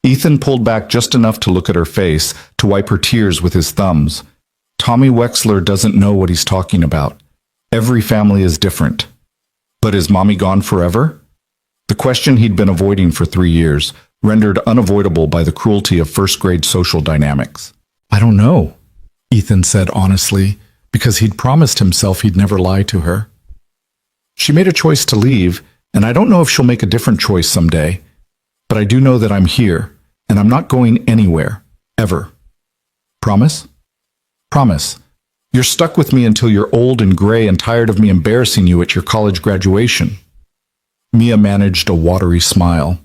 Ethan pulled back just enough to look at her face, to wipe her tears with his thumbs. "Tommy Wexler doesn't know what he's talking about. Every family is different." "But is mommy gone forever?" The question he'd been avoiding for 3 years, rendered unavoidable by the cruelty of first-grade social dynamics. "I don't know," Ethan said honestly, because he'd promised himself he'd never lie to her. "She made a choice to leave, and I don't know if she'll make a different choice someday. But I do know that I'm here, and I'm not going anywhere, ever. Promise?" "Promise. You're stuck with me until you're old and gray and tired of me embarrassing you at your college graduation." Mia managed a watery smile.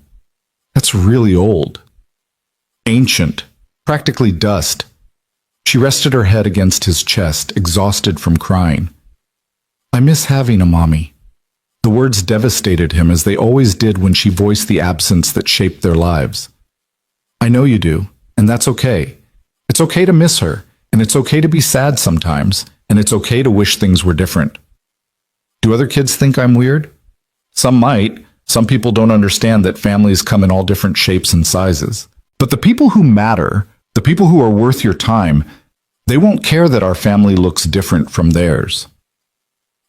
"That's really old. Ancient. Practically dust." She rested her head against his chest, exhausted from crying. "I miss having a mommy." The words devastated him as they always did when she voiced the absence that shaped their lives. "I know you do, and that's okay. It's okay to miss her, and it's okay to be sad sometimes, and it's okay to wish things were different." "Do other kids think I'm weird?" "Some might. Some people don't understand that families come in all different shapes and sizes. But the people who matter, the people who are worth your time, they won't care that our family looks different from theirs."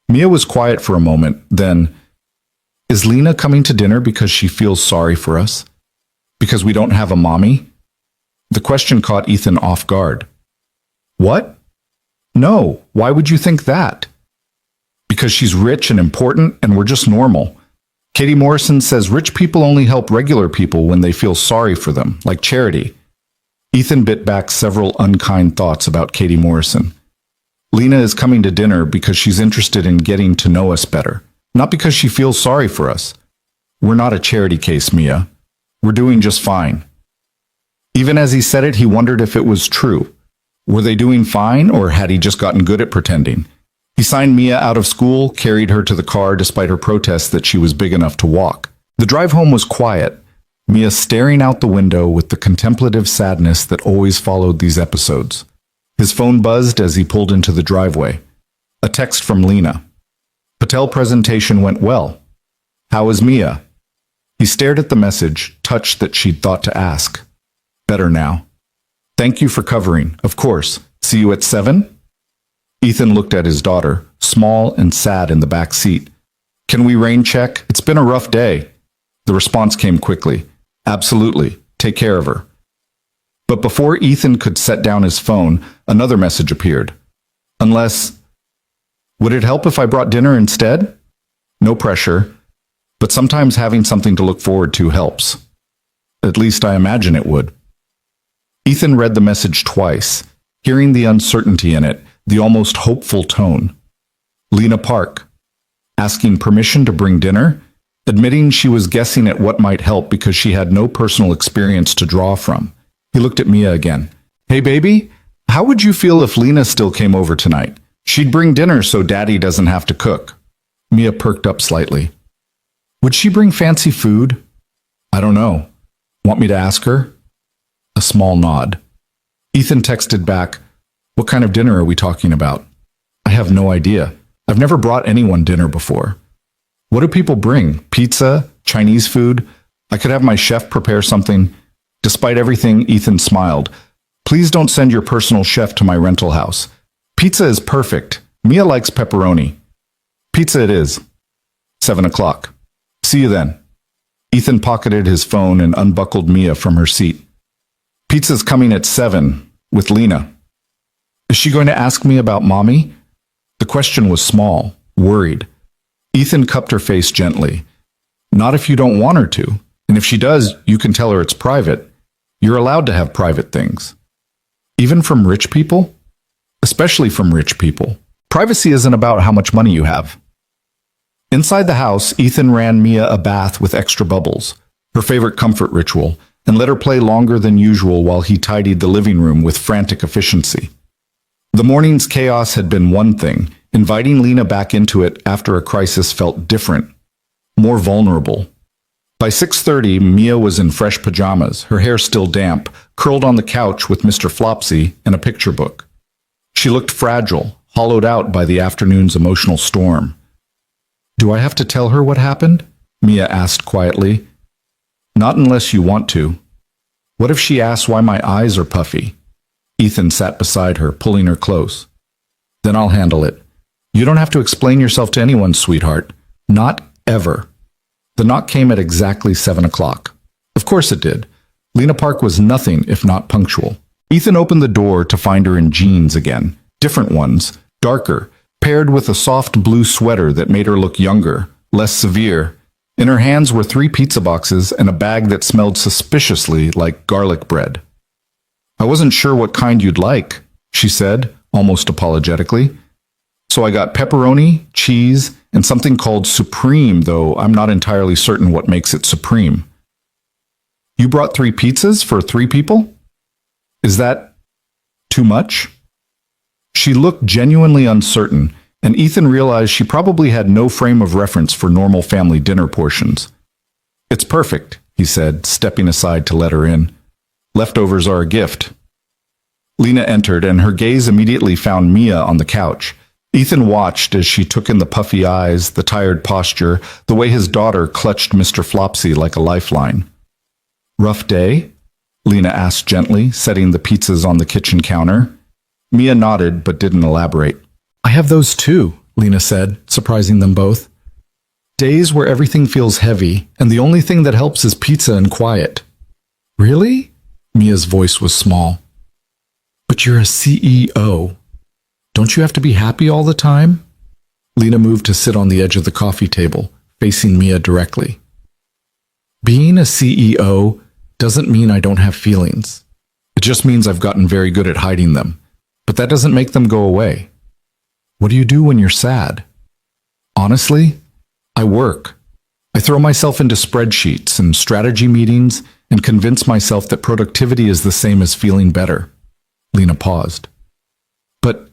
Mia was quiet for a moment, then, "Is Lena coming to dinner because she feels sorry for us? Because we don't have a mommy?" The question caught Ethan off guard. "What? No, why would you think that?" "Because she's rich and important and we're just normal. Katie Morrison says rich people only help regular people when they feel sorry for them, like charity." Ethan bit back several unkind thoughts about Katie Morrison. "Lena is coming to dinner because she's interested in getting to know us better, not because she feels sorry for us. We're not a charity case, Mia. We're doing just fine." Even as he said it, he wondered if it was true. Were they doing fine, or had he just gotten good at pretending? He signed Mia out of school, carried her to the car despite her protests that she was big enough to walk. The drive home was quiet. Mia staring out the window with the contemplative sadness that always followed these episodes. His phone buzzed as he pulled into the driveway. A text from Lena. Patel presentation went well. How is Mia? He stared at the message, touched that she'd thought to ask. Better now. Thank you for covering, of course. See you at 7? Ethan looked at his daughter, small and sad in the back seat. Can we rain check? It's been a rough day. The response came quickly. Absolutely. Take care of her. But before Ethan could set down his phone, another message appeared. Unless... Would it help if I brought dinner instead? No pressure, but sometimes having something to look forward to helps. At least I imagine it would. Ethan read the message twice, hearing the uncertainty in it, the almost hopeful tone. Lena Park, asking permission to bring dinner, admitting she was guessing at what might help because she had no personal experience to draw from. He looked at Mia again. Hey baby, how would you feel if Lena still came over tonight? She'd bring dinner so Daddy doesn't have to cook. Mia perked up slightly. Would she bring fancy food? I don't know. Want me to ask her? A small nod. Ethan texted back, what kind of dinner are we talking about? I have no idea. I've never brought anyone dinner before. What do people bring? Pizza? Chinese food? I could have my chef prepare something. Despite everything, Ethan smiled. Please don't send your personal chef to my rental house. Pizza is perfect. Mia likes pepperoni. Pizza it is. 7 o'clock. See you then. Ethan pocketed his phone and unbuckled Mia from her seat. Pizza's coming at 7, with Lena. Is she going to ask me about Mommy? The question was small, worried. Ethan cupped her face gently. Not if you don't want her to, and if she does, you can tell her it's private. You're allowed to have private things. Even from rich people? Especially from rich people. Privacy isn't about how much money you have. Inside the house, Ethan ran Mia a bath with extra bubbles, her favorite comfort ritual, and let her play longer than usual while he tidied the living room with frantic efficiency. The morning's chaos had been one thing. Inviting Lena back into it after a crisis felt different, more vulnerable. By 6:30, Mia was in fresh pajamas, her hair still damp, curled on the couch with Mr. Flopsy and a picture book. She looked fragile, hollowed out by the afternoon's emotional storm. Do I have to tell her what happened? Mia asked quietly. Not unless you want to. What if she asks why my eyes are puffy? Ethan sat beside her, pulling her close. Then I'll handle it. You don't have to explain yourself to anyone, sweetheart. Not ever. The knock came at exactly 7 o'clock. Of course it did. Lena Park was nothing if not punctual. Ethan opened the door to find her in jeans again, different ones, darker, paired with a soft blue sweater that made her look younger, less severe. In her hands were 3 pizza boxes and a bag that smelled suspiciously like garlic bread. I wasn't sure what kind you'd like, she said, almost apologetically. So I got pepperoni, cheese, and something called Supreme, though I'm not entirely certain what makes it Supreme. You brought 3 pizzas for 3 people? Is that too much? She looked genuinely uncertain, and Ethan realized she probably had no frame of reference for normal family dinner portions. It's perfect, he said, stepping aside to let her in. Leftovers are a gift. Lena entered, and her gaze immediately found Mia on the couch. Ethan watched as she took in the puffy eyes, the tired posture, the way his daughter clutched Mr. Flopsy like a lifeline. Rough day? Lena asked gently, setting the pizzas on the kitchen counter. Mia nodded but didn't elaborate. I have those too, Lena said, surprising them both. Days where everything feels heavy, and the only thing that helps is pizza and quiet. Really? Mia's voice was small. But you're a CEO. Don't you have to be happy all the time? Lena moved to sit on the edge of the coffee table, facing Mia directly. Being a CEO doesn't mean I don't have feelings. It just means I've gotten very good at hiding them. But that doesn't make them go away. What do you do when you're sad? Honestly, I work. I throw myself into spreadsheets and strategy meetings and convince myself that productivity is the same as feeling better. Lena paused. But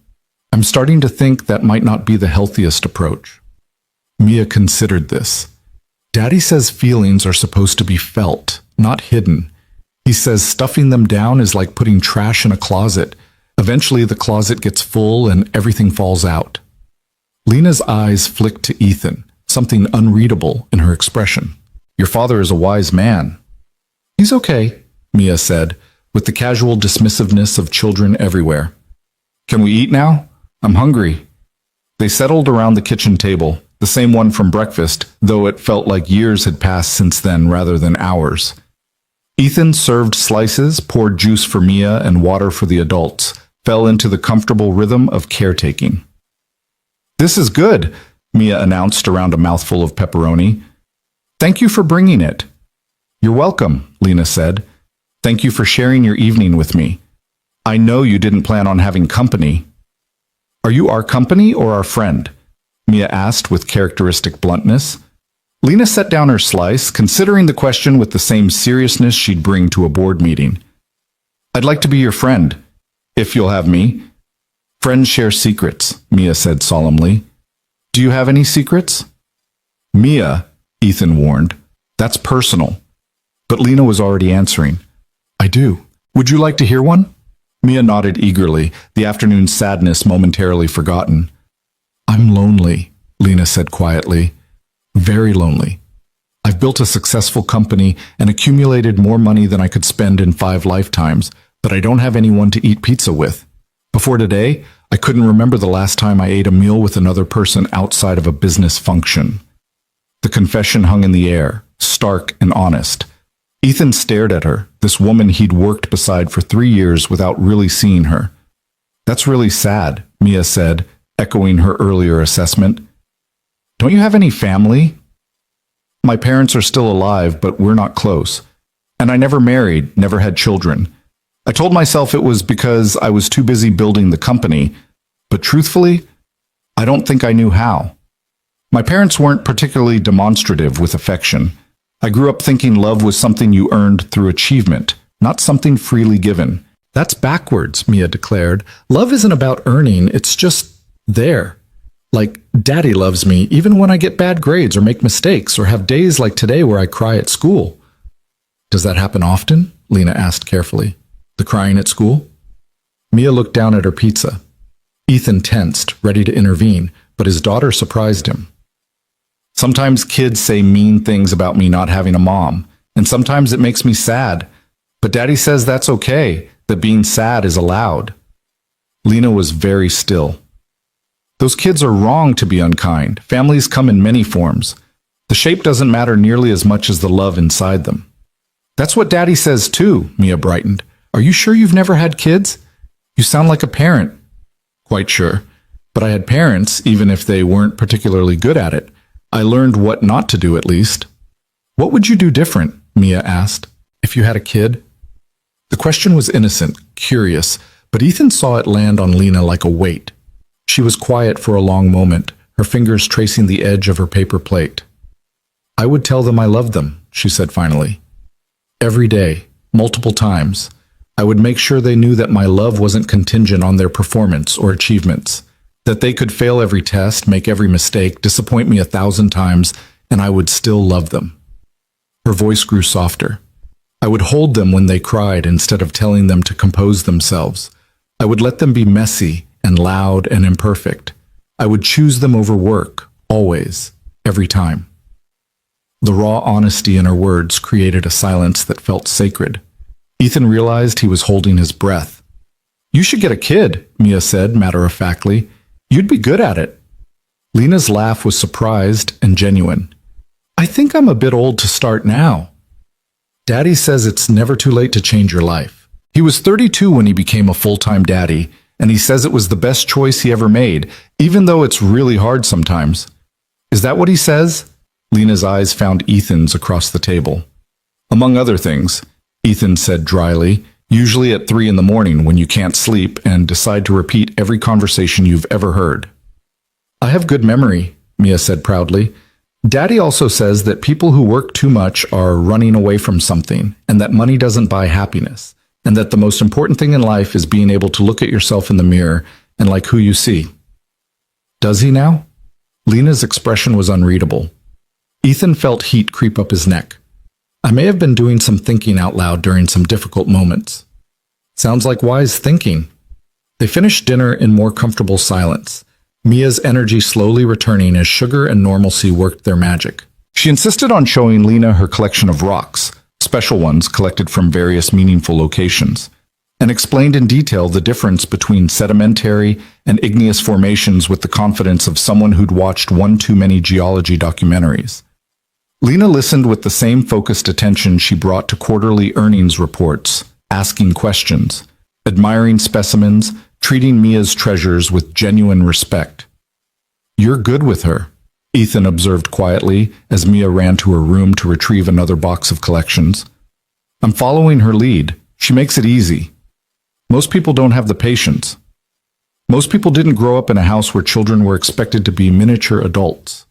I'm starting to think that might not be the healthiest approach. Mia considered this. Daddy says feelings are supposed to be felt, not hidden. He says stuffing them down is like putting trash in a closet. Eventually the closet gets full and everything falls out. Lena's eyes flicked to Ethan, something unreadable in her expression. Your father is a wise man. He's okay, Mia said, with the casual dismissiveness of children everywhere. Can we eat now? I'm hungry. They settled around the kitchen table, the same one from breakfast, though it felt like years had passed since then rather than hours. Ethan served slices, poured juice for Mia and water for the adults, fell into the comfortable rhythm of caretaking. This is good, Mia announced around a mouthful of pepperoni. Thank you for bringing it. You're welcome, Lena said. Thank you for sharing your evening with me. I know you didn't plan on having company. Are you our company or our friend? Mia asked with characteristic bluntness. Lena set down her slice, considering the question with the same seriousness she'd bring to a board meeting. I'd like to be your friend, if you'll have me. Friends share secrets, Mia said solemnly. Do you have any secrets? Mia, Ethan warned. That's personal. But Lena was already answering. I do. Would you like to hear one? Mia nodded eagerly, the afternoon's sadness momentarily forgotten. I'm lonely, Lena said quietly. Very lonely. I've built a successful company and accumulated more money than I could spend in 5 lifetimes, but I don't have anyone to eat pizza with. Before today, I couldn't remember the last time I ate a meal with another person outside of a business function. The confession hung in the air, stark and honest. Ethan stared at her, this woman he'd worked beside for 3 years without really seeing her. That's really sad, Mia said, echoing her earlier assessment. Don't you have any family? My parents are still alive, but we're not close. And I never married, never had children. I told myself it was because I was too busy building the company, but truthfully, I don't think I knew how. My parents weren't particularly demonstrative with affection. I grew up thinking love was something you earned through achievement, not something freely given. That's backwards, Mia declared. Love isn't about earning, it's just there. Like, Daddy loves me even when I get bad grades or make mistakes or have days like today where I cry at school. Does that happen often? Lena asked carefully. The crying at school? Mia looked down at her pizza. Ethan tensed, ready to intervene, but his daughter surprised him. Sometimes kids say mean things about me not having a mom, and sometimes it makes me sad. But Daddy says that's okay, that being sad is allowed. Lena was very still. Those kids are wrong to be unkind. Families come in many forms. The shape doesn't matter nearly as much as the love inside them. That's what Daddy says too, Mia brightened. Are you sure you've never had kids? You sound like a parent. Quite sure. But I had parents, even if they weren't particularly good at it. I learned what not to do at least. What would you do different? Mia asked. If you had a kid? The question was innocent, curious, but Ethan saw it land on Lena like a weight. She was quiet for a long moment, her fingers tracing the edge of her paper plate. I would tell them I loved them, she said finally. Every day, multiple times. I would make sure they knew that my love wasn't contingent on their performance or achievements, that they could fail every test, make every mistake, disappoint me 1,000 times, and I would still love them. Her voice grew softer. I would hold them when they cried instead of telling them to compose themselves. I would let them be messy and loud and imperfect. I would choose them over work, always, every time. The raw honesty in her words created a silence that felt sacred. Ethan realized he was holding his breath. You should get a kid, Mia said matter-of-factly. You'd be good at it. Lena's laugh was surprised and genuine. I think I'm a bit old to start now. Daddy says it's never too late to change your life. He was 32 when he became a full-time daddy, and he says it was the best choice he ever made, even though it's really hard sometimes. Is that what he says? Lena's eyes found Ethan's across the table. Among other things, Ethan said dryly, usually at 3 in the morning when you can't sleep and decide to repeat every conversation you've ever heard. I have good memory, Mia said proudly. Daddy also says that people who work too much are running away from something, and that money doesn't buy happiness, and that the most important thing in life is being able to look at yourself in the mirror and like who you see. Does he now? Lena's expression was unreadable. Ethan felt heat creep up his neck. I may have been doing some thinking out loud during some difficult moments. Sounds like wise thinking. They finished dinner in more comfortable silence, Mia's energy slowly returning as sugar and normalcy worked their magic. She insisted on showing Lena her collection of rocks, special ones collected from various meaningful locations, and explained in detail the difference between sedimentary and igneous formations with the confidence of someone who'd watched one too many geology documentaries. Lena listened with the same focused attention she brought to quarterly earnings reports, asking questions, admiring specimens, treating Mia's treasures with genuine respect. "You're good with her," Ethan observed quietly as Mia ran to her room to retrieve another box of collections. "I'm following her lead. She makes it easy. Most people don't have the patience. Most people didn't grow up in a house where children were expected to be miniature adults."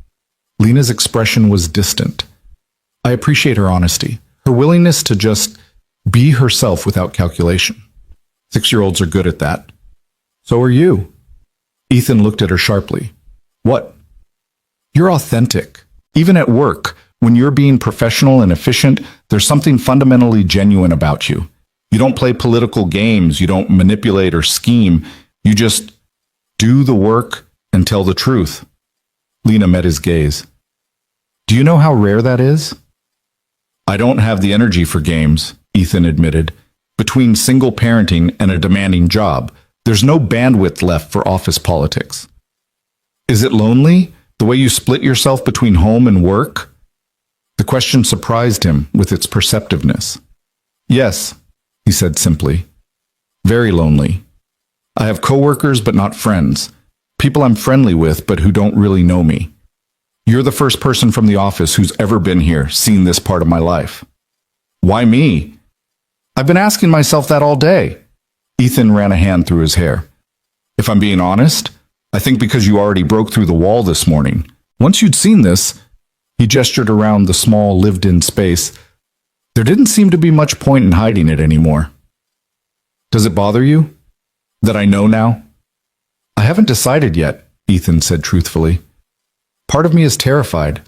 Lena's expression was distant. "I appreciate her honesty, her willingness to just be herself without calculation. 6-year-olds are good at that." "So are you." Ethan looked at her sharply. "What?" "You're authentic. Even at work, when you're being professional and efficient, there's something fundamentally genuine about you. You don't play political games, you don't manipulate or scheme, you just do the work and tell the truth." Lena met his gaze. "Do you know how rare that is?" "I don't have the energy for games," Ethan admitted. "Between single parenting and a demanding job, there's no bandwidth left for office politics." "Is it lonely, the way you split yourself between home and work?" The question surprised him with its perceptiveness. "Yes," he said simply. "Very lonely. I have coworkers but not friends. People I'm friendly with but who don't really know me. You're the first person from the office who's ever been here, seen this part of my life." "Why me?" "I've been asking myself that all day." Ethan ran a hand through his hair. "If I'm being honest, I think because you already broke through the wall this morning. Once you'd seen this," he gestured around the small lived-in space, "there didn't seem to be much point in hiding it anymore." "Does it bother you? That I know now?" "I haven't decided yet," Ethan said truthfully. "Part of me is terrified.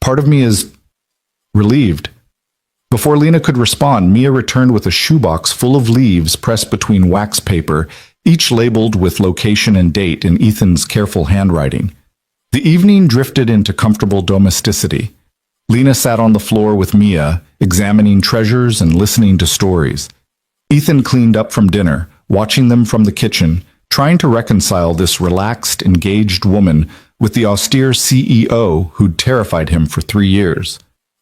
Part of me is relieved." Before Lena could respond, Mia returned with a shoebox full of leaves pressed between wax paper, each labeled with location and date in Ethan's careful handwriting. The evening drifted into comfortable domesticity. Lena sat on the floor with Mia, examining treasures and listening to stories. Ethan cleaned up from dinner, watching them from the kitchen, trying to reconcile this relaxed, engaged woman with the austere CEO who'd terrified him for 3 years.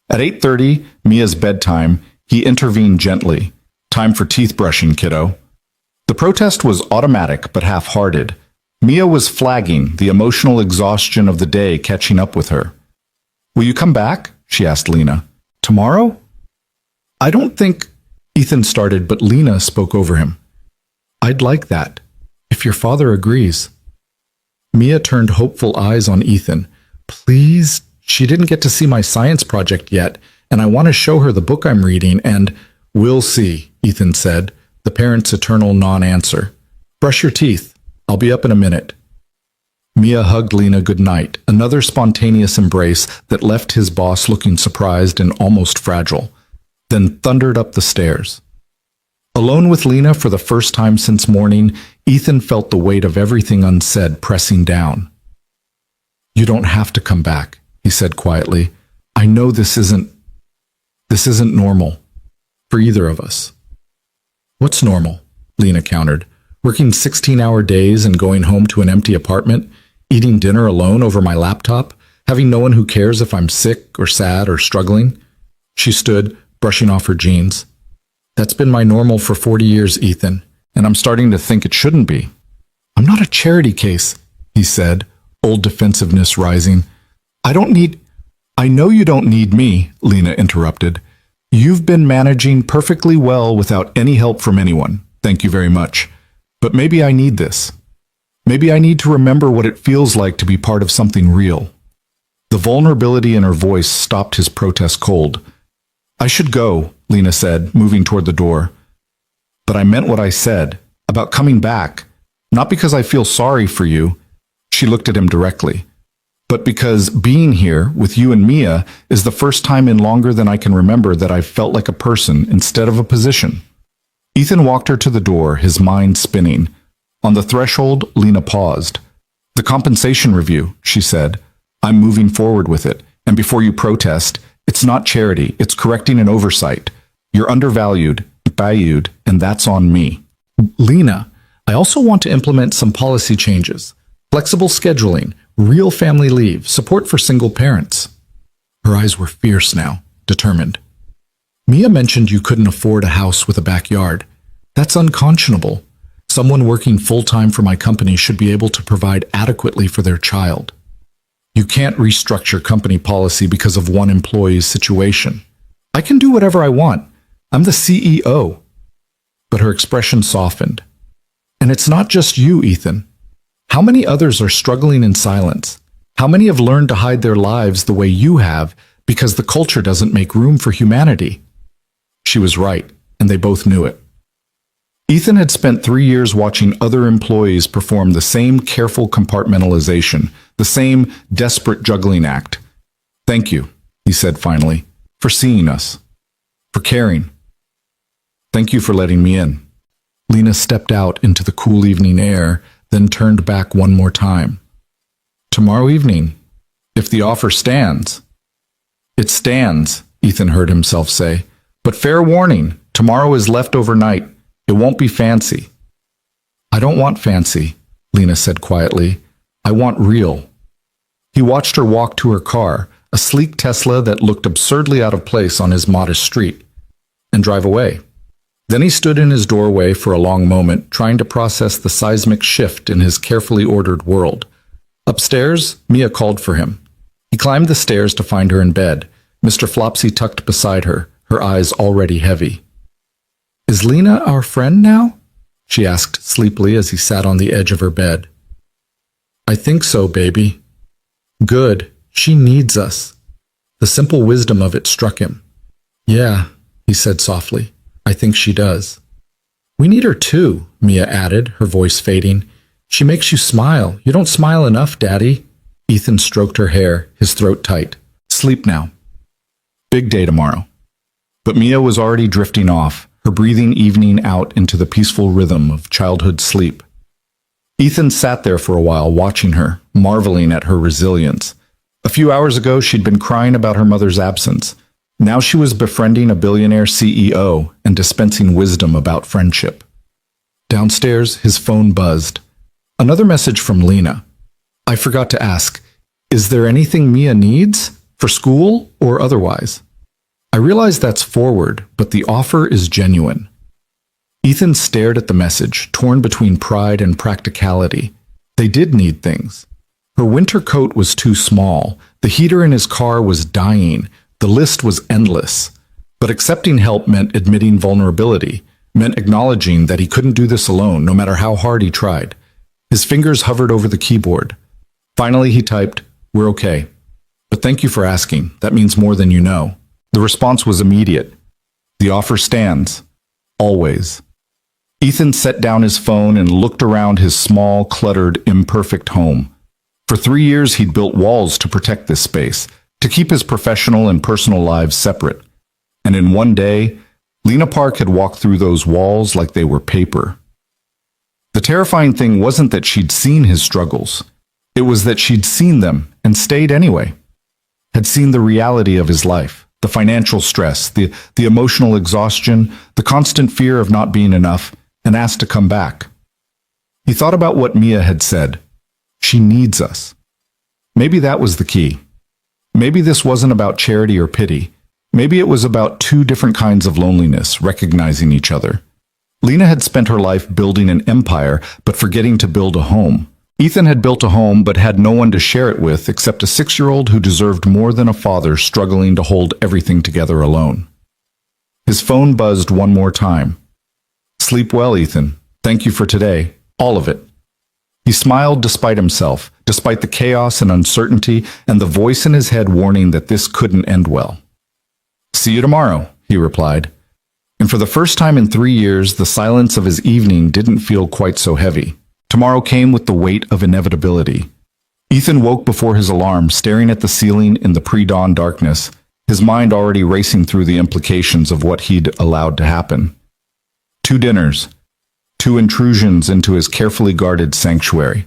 At 8:30, Mia's bedtime, he intervened gently. "Time for teeth brushing, kiddo." The protest was automatic but half-hearted. Mia was flagging, the emotional exhaustion of the day catching up with her. "Will you come back?" she asked Lena. "Tomorrow?" "I don't think—" Ethan started, but Lena spoke over him. "I'd like that, if your father agrees." Mia turned hopeful eyes on Ethan. "Please? She didn't get to see my science project yet, and I want to show her the book I'm reading, and—" "We'll see," Ethan said, the parent's eternal non-answer. "Brush your teeth. I'll be up in a minute." Mia hugged Lena goodnight, another spontaneous embrace that left his boss looking surprised and almost fragile, then thundered up the stairs. Alone with Lena for the first time since morning, Ethan felt the weight of everything unsaid pressing down. "You don't have to come back," he said quietly. "I know this isn't normal for either of us." "What's normal?" Lena countered. "Working 16-hour days and going home to an empty apartment, eating dinner alone over my laptop, having no one who cares if I'm sick or sad or struggling?" She stood, brushing off her jeans. "That's been my normal for 40 years, Ethan, and I'm starting to think it shouldn't be." "I'm not a charity case," he said, old defensiveness rising. "I know you don't need me," Lena interrupted. "You've been managing perfectly well without any help from anyone. Thank you very much. But maybe I need this. Maybe I need to remember what it feels like to be part of something real." The vulnerability in her voice stopped his protest cold. "I should go," Lena said, moving toward the door. "But I meant what I said, about coming back, not because I feel sorry for you." She looked at him directly. but because being here with you and Mia is the first time in longer than I can remember that I've felt like a person instead of a position. Ethan walked her to the door, his mind spinning. On the threshold, Lena paused. The compensation review, she said. I'm moving forward with it. And before you protest, it's not charity, it's correcting an oversight. You're undervalued, valued, and that's on me. Lena, I also want to implement some policy changes. Flexible scheduling, real family leave, support for single parents. Her eyes were fierce now, determined. Mia mentioned you couldn't afford a house with a backyard. That's unconscionable. Someone working full-time for my company should be able to provide adequately for their child. You can't restructure company policy because of one employee's situation. I can do whatever I want. I'm the CEO. But her expression softened. And it's not just you, Ethan. How many others are struggling in silence? How many have learned to hide their lives the way you have because the culture doesn't make room for humanity? She was right, and they both knew it. Ethan had spent 3 years watching other employees perform the same careful compartmentalization, the same desperate juggling act. Thank you, he said finally, for seeing us, for caring. Thank you for letting me in. Lena stepped out into the cool evening air, then turned back one more time. Tomorrow evening, if the offer stands. It stands, Ethan heard himself say. But fair warning, tomorrow is leftover night. It won't be fancy. I don't want fancy, Lena said quietly. I want real. He watched her walk to her car, a sleek Tesla that looked absurdly out of place on his modest street, and drive away. Then he stood in his doorway for a long moment, trying to process the seismic shift in his carefully ordered world. Upstairs, Mia called for him. He climbed the stairs to find her in bed, Mr. Flopsy tucked beside her, her eyes already heavy. Is Lena our friend now? She asked sleepily as he sat on the edge of her bed. I think so, baby. Good. She needs us. The simple wisdom of it struck him. Yeah, he said softly. I think she does. We need her too, Mia added, her voice fading. She makes you smile. You don't smile enough, Daddy. Ethan stroked her hair, his throat tight. Sleep now. Big day tomorrow. But Mia was already drifting off, her breathing evening out into the peaceful rhythm of childhood sleep. Ethan sat there for a while, watching her, marveling at her resilience. A few hours ago, she'd been crying about her mother's absence. Now she was befriending a billionaire CEO and dispensing wisdom about friendship. Downstairs, his phone buzzed. Another message from Lena. I forgot to ask, is there anything Mia needs? For school or otherwise? I realize that's forward, but the offer is genuine. Ethan stared at the message, torn between pride and practicality. They did need things. Her winter coat was too small, the heater in his car was dying, the list was endless. But accepting help meant admitting vulnerability, meant acknowledging that he couldn't do this alone, no matter how hard he tried. His fingers hovered over the keyboard. Finally he typed, "We're okay. But thank you for asking. That means more than you know." The response was immediate. The offer stands. Always. Ethan set down his phone and looked around his small, cluttered, imperfect home. For 3 years he'd built walls to protect this space, to keep his professional and personal lives separate. And in one day, Lena Park had walked through those walls like they were paper. The terrifying thing wasn't that she'd seen his struggles. It was that she'd seen them and stayed anyway. Had seen the reality of his life, the financial stress, the emotional exhaustion, the constant fear of not being enough, and asked to come back. He thought about what Mia had said. She needs us. Maybe that was the key. Maybe this wasn't about charity or pity. Maybe it was about two different kinds of loneliness, recognizing each other. Lena had spent her life building an empire, but forgetting to build a home. Ethan had built a home, but had no one to share it with except a 6-year-old who deserved more than a father struggling to hold everything together alone. His phone buzzed one more time. Sleep well, Ethan. Thank you for today. All of it. He smiled despite himself, despite the chaos and uncertainty and the voice in his head warning that this couldn't end well. See you tomorrow, he replied. And for the first time in 3 years, the silence of his evening didn't feel quite so heavy. Tomorrow came with the weight of inevitability. Ethan woke before his alarm, staring at the ceiling in the pre-dawn darkness, his mind already racing through the implications of what he'd allowed to happen. 2 dinners, 2 intrusions into his carefully guarded sanctuary.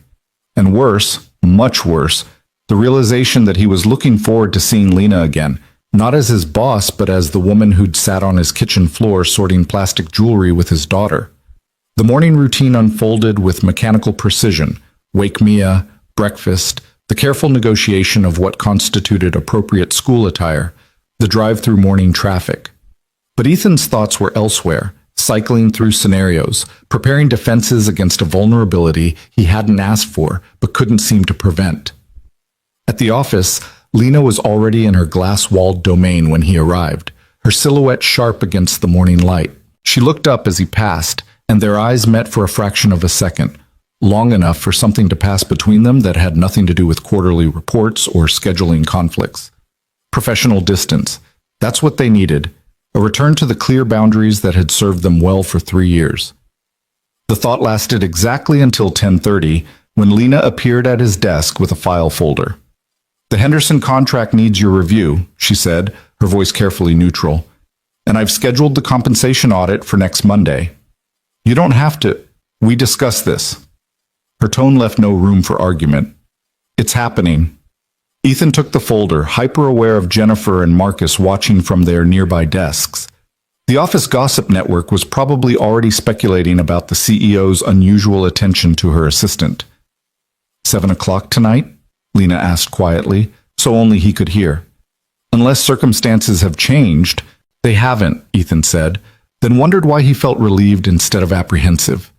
And worse, much worse, the realization that he was looking forward to seeing Lena again, not as his boss, but as the woman who'd sat on his kitchen floor sorting plastic jewelry with his daughter. The morning routine unfolded with mechanical precision: wake Mia, breakfast, the careful negotiation of what constituted appropriate school attire, the drive through morning traffic. But Ethan's thoughts were elsewhere, cycling through scenarios, preparing defenses against a vulnerability he hadn't asked for but couldn't seem to prevent. At the office, Lena was already in her glass-walled domain when he arrived, her silhouette sharp against the morning light. She looked up as he passed, and their eyes met for a fraction of a second, long enough for something to pass between them that had nothing to do with quarterly reports or scheduling conflicts. Professional distance. That's what they needed. A return to the clear boundaries that had served them well for 3 years. The thought lasted exactly until 10:30, when Lena appeared at his desk with a file folder. "The Henderson contract needs your review," she said, her voice carefully neutral. "And I've scheduled the compensation audit for next Monday. You don't have to. We discussed this." Her tone left no room for argument. "It's happening." Ethan took the folder, hyper-aware of Jennifer and Marcus watching from their nearby desks. The office gossip network was probably already speculating about the CEO's unusual attention to her assistant. 7 o'clock tonight? Lena asked quietly, so only he could hear. "Unless circumstances have changed." "They haven't," Ethan said, then wondered why he felt relieved instead of apprehensive.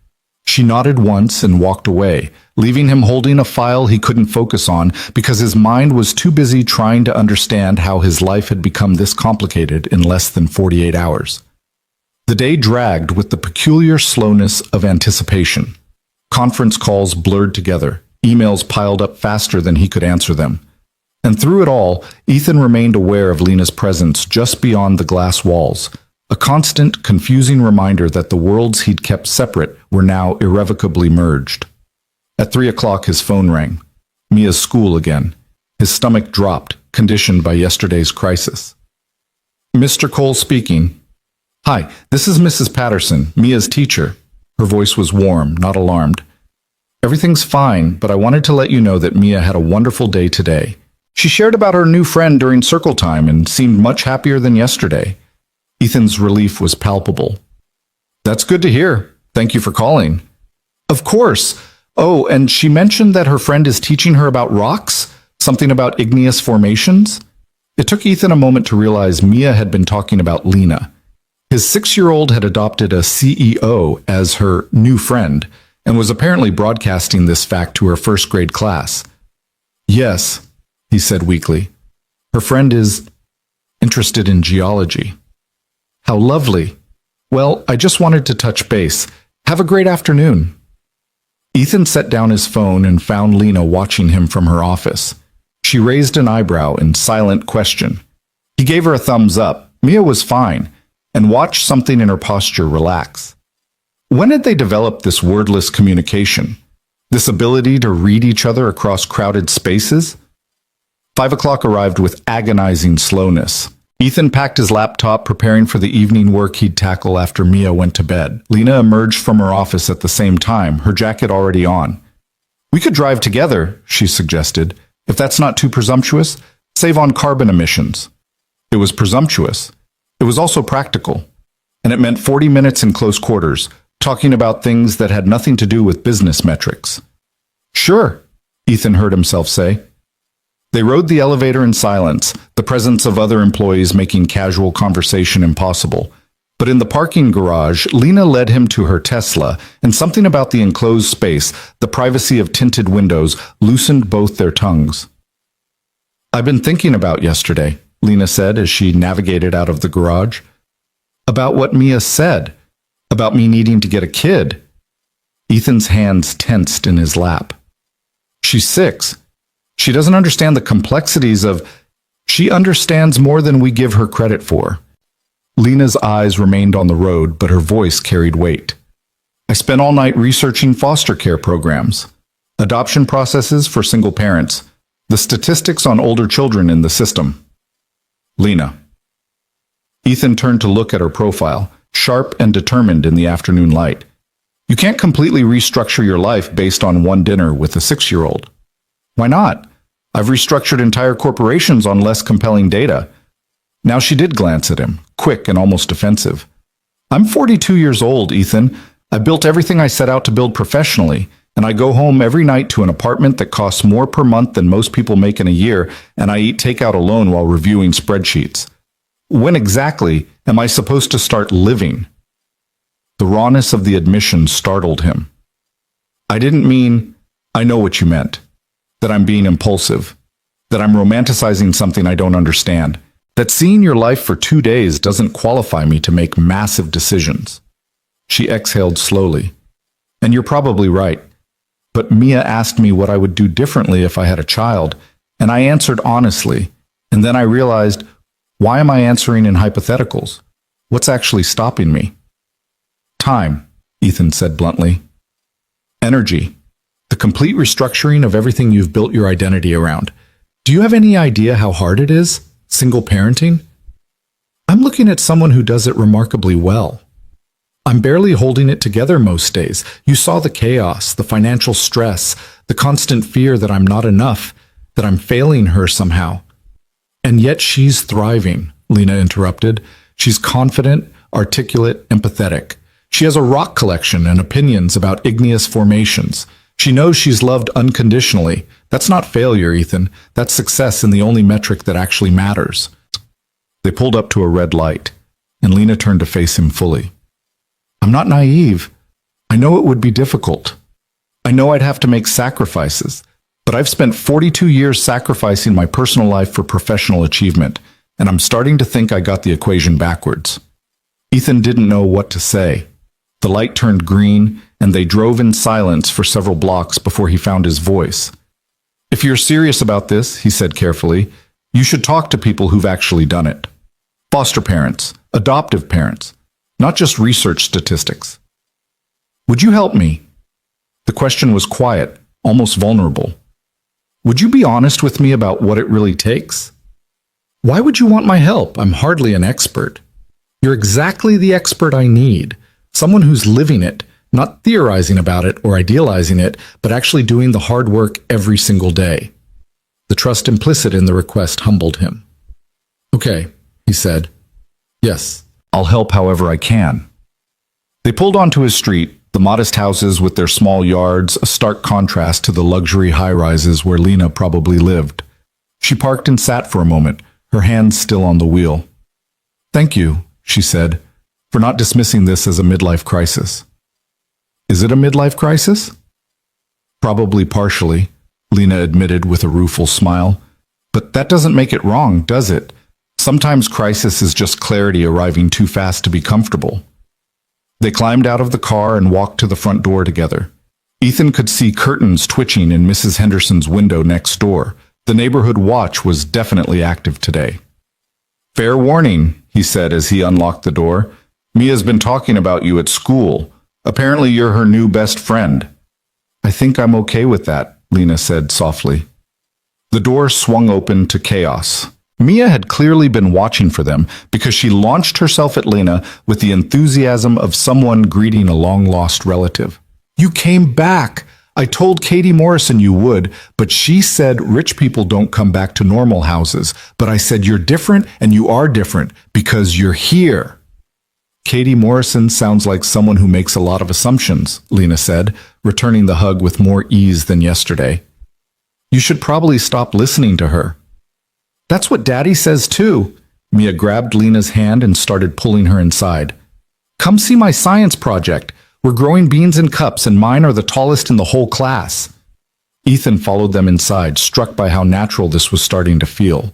She nodded once and walked away, leaving him holding a file he couldn't focus on because his mind was too busy trying to understand how his life had become this complicated in less than 48 hours. The day dragged with the peculiar slowness of anticipation. Conference calls blurred together, emails piled up faster than he could answer them. And through it all, Ethan remained aware of Lena's presence just beyond the glass walls, a constant, confusing reminder that the worlds he'd kept separate were now irrevocably merged. At 3 o'clock his phone rang. Mia's school again. His stomach dropped, conditioned by yesterday's crisis. "Mr. Cole speaking." "Hi, this is Mrs. Patterson, Mia's teacher." Her voice was warm, not alarmed. "Everything's fine, but I wanted to let you know that Mia had a wonderful day today. She shared about her new friend during circle time and seemed much happier than yesterday." Ethan's relief was palpable. "That's good to hear. Thank you for calling." "Of course. Oh, and she mentioned that her friend is teaching her about rocks? Something about igneous formations?" It took Ethan a moment to realize Mia had been talking about Lena. His 6-year-old had adopted a CEO as her new friend and was apparently broadcasting this fact to her first-grade class. "Yes," he said weakly. "Her friend is interested in geology." "How lovely. Well, I just wanted to touch base. Have a great afternoon." Ethan set down his phone and found Lena watching him from her office. She raised an eyebrow in silent question. He gave her a thumbs up. Mia was fine, and watched something in her posture relax. When had they developed this wordless communication? This ability to read each other across crowded spaces? 5 o'clock arrived with agonizing slowness. Ethan packed his laptop, preparing for the evening work he'd tackle after Mia went to bed. Lena emerged from her office at the same time, her jacket already on. "We could drive together," she suggested. "If that's not too presumptuous, save on carbon emissions." It was presumptuous. It was also practical. And it meant 40 minutes in close quarters, talking about things that had nothing to do with business metrics. "Sure," Ethan heard himself say. They rode the elevator in silence, the presence of other employees making casual conversation impossible. But in the parking garage, Lena led him to her Tesla, and something about the enclosed space, the privacy of tinted windows, loosened both their tongues. "I've been thinking about yesterday," Lena said as she navigated out of the garage. "About what Mia said. About me needing to get a kid." Ethan's hands tensed in his lap. "She's 6. She doesn't understand the complexities of... She understands more than we give her credit for." Lena's eyes remained on the road, but her voice carried weight. "I spent all night researching foster care programs. Adoption processes for single parents. The statistics on older children in the system. Lena. Ethan turned to look at her profile, sharp and determined in the afternoon light. You can't completely restructure your life based on one dinner with a 6-year-old. Why not? I've restructured entire corporations on less compelling data. Now she did glance at him, quick and almost defensive. I'm 42 years old, Ethan. I built everything I set out to build professionally, and I go home every night to an apartment that costs more per month than most people make in a year, and I eat takeout alone while reviewing spreadsheets. When exactly am I supposed to start living? The rawness of the admission startled him. I didn't mean, I know what you meant, that I'm being impulsive, that I'm romanticizing something I don't understand, that seeing your life for 2 days doesn't qualify me to make massive decisions. She exhaled slowly. And you're probably right. But Mia asked me what I would do differently if I had a child, and I answered honestly, and then I realized, why am I answering in hypotheticals? What's actually stopping me? Time, Ethan said bluntly. Energy. The complete restructuring of everything you've built your identity around. Do you have any idea how hard it is? Single parenting? I'm looking at someone who does it remarkably well. I'm barely holding it together most days. You saw the chaos, the financial stress, the constant fear that I'm not enough, that I'm failing her somehow. And yet she's thriving, Lena interrupted. She's confident, articulate, empathetic. She has a rock collection and opinions about igneous formations. She knows she's loved unconditionally. That's not failure, Ethan. That's success in the only metric that actually matters. They pulled up to a red light, and Lena turned to face him fully. I'm not naive. I know it would be difficult. I know I'd have to make sacrifices, but I've spent 42 years sacrificing my personal life for professional achievement, and I'm starting to think I got the equation backwards. Ethan didn't know what to say. The light turned green, and they drove in silence for several blocks before he found his voice. If you're serious about this, he said carefully, you should talk to people who've actually done it. Foster parents, adoptive parents, not just research statistics. Would you help me? The question was quiet, almost vulnerable. Would you be honest with me about what it really takes? Why would you want my help? I'm hardly an expert. You're exactly the expert I need. Someone who's living it, not theorizing about it or idealizing it, but actually doing the hard work every single day. The trust implicit in the request humbled him. Okay, he said. Yes, I'll help however I can. They pulled onto his street, the modest houses with their small yards, a stark contrast to the luxury high-rises where Lena probably lived. She parked and sat for a moment, her hands still on the wheel. Thank you, she said, for not dismissing this as a midlife crisis. Is it a midlife crisis? Probably partially, Lena admitted with a rueful smile. But that doesn't make it wrong, does it? Sometimes crisis is just clarity arriving too fast to be comfortable. They climbed out of the car and walked to the front door together. Ethan could see curtains twitching in Mrs. Henderson's window next door. The neighborhood watch was definitely active today. Fair warning, he said as he unlocked the door. Mia's been talking about you at school. Apparently you're her new best friend. I think I'm okay with that, Lena said softly. The door swung open to chaos. Mia had clearly been watching for them because she launched herself at Lena with the enthusiasm of someone greeting a long-lost relative. You came back! I told Katie Morrison you would, but she said rich people don't come back to normal houses. But I said you're different and you are different because you're here. Katie Morrison sounds like someone who makes a lot of assumptions, Lena said, returning the hug with more ease than yesterday. You should probably stop listening to her. That's what Daddy says too. Mia grabbed Lena's hand and started pulling her inside. Come see my science project. We're growing beans in cups and mine are the tallest in the whole class. Ethan followed them inside, struck by how natural this was starting to feel.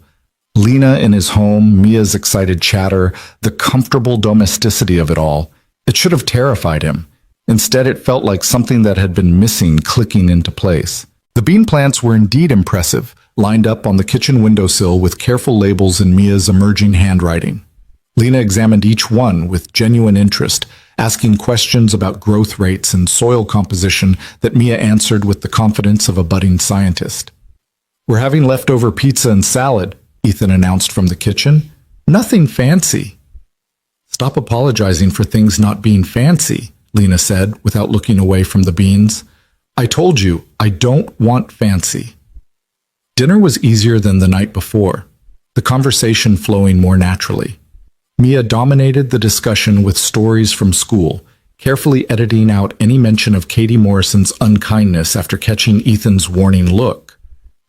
Lena in his home, Mia's excited chatter, the comfortable domesticity of it all. It should have terrified him. Instead, it felt like something that had been missing clicking into place. The bean plants were indeed impressive, lined up on the kitchen windowsill with careful labels in Mia's emerging handwriting. Lena examined each one with genuine interest, asking questions about growth rates and soil composition that Mia answered with the confidence of a budding scientist. "We're having leftover pizza and salad," Ethan announced from the kitchen. "Nothing fancy." "Stop apologizing for things not being fancy," Lena said without looking away from the beans. "I told you, I don't want fancy." Dinner was easier than the night before, the conversation flowing more naturally. Mia dominated the discussion with stories from school, carefully editing out any mention of Katie Morrison's unkindness after catching Ethan's warning look.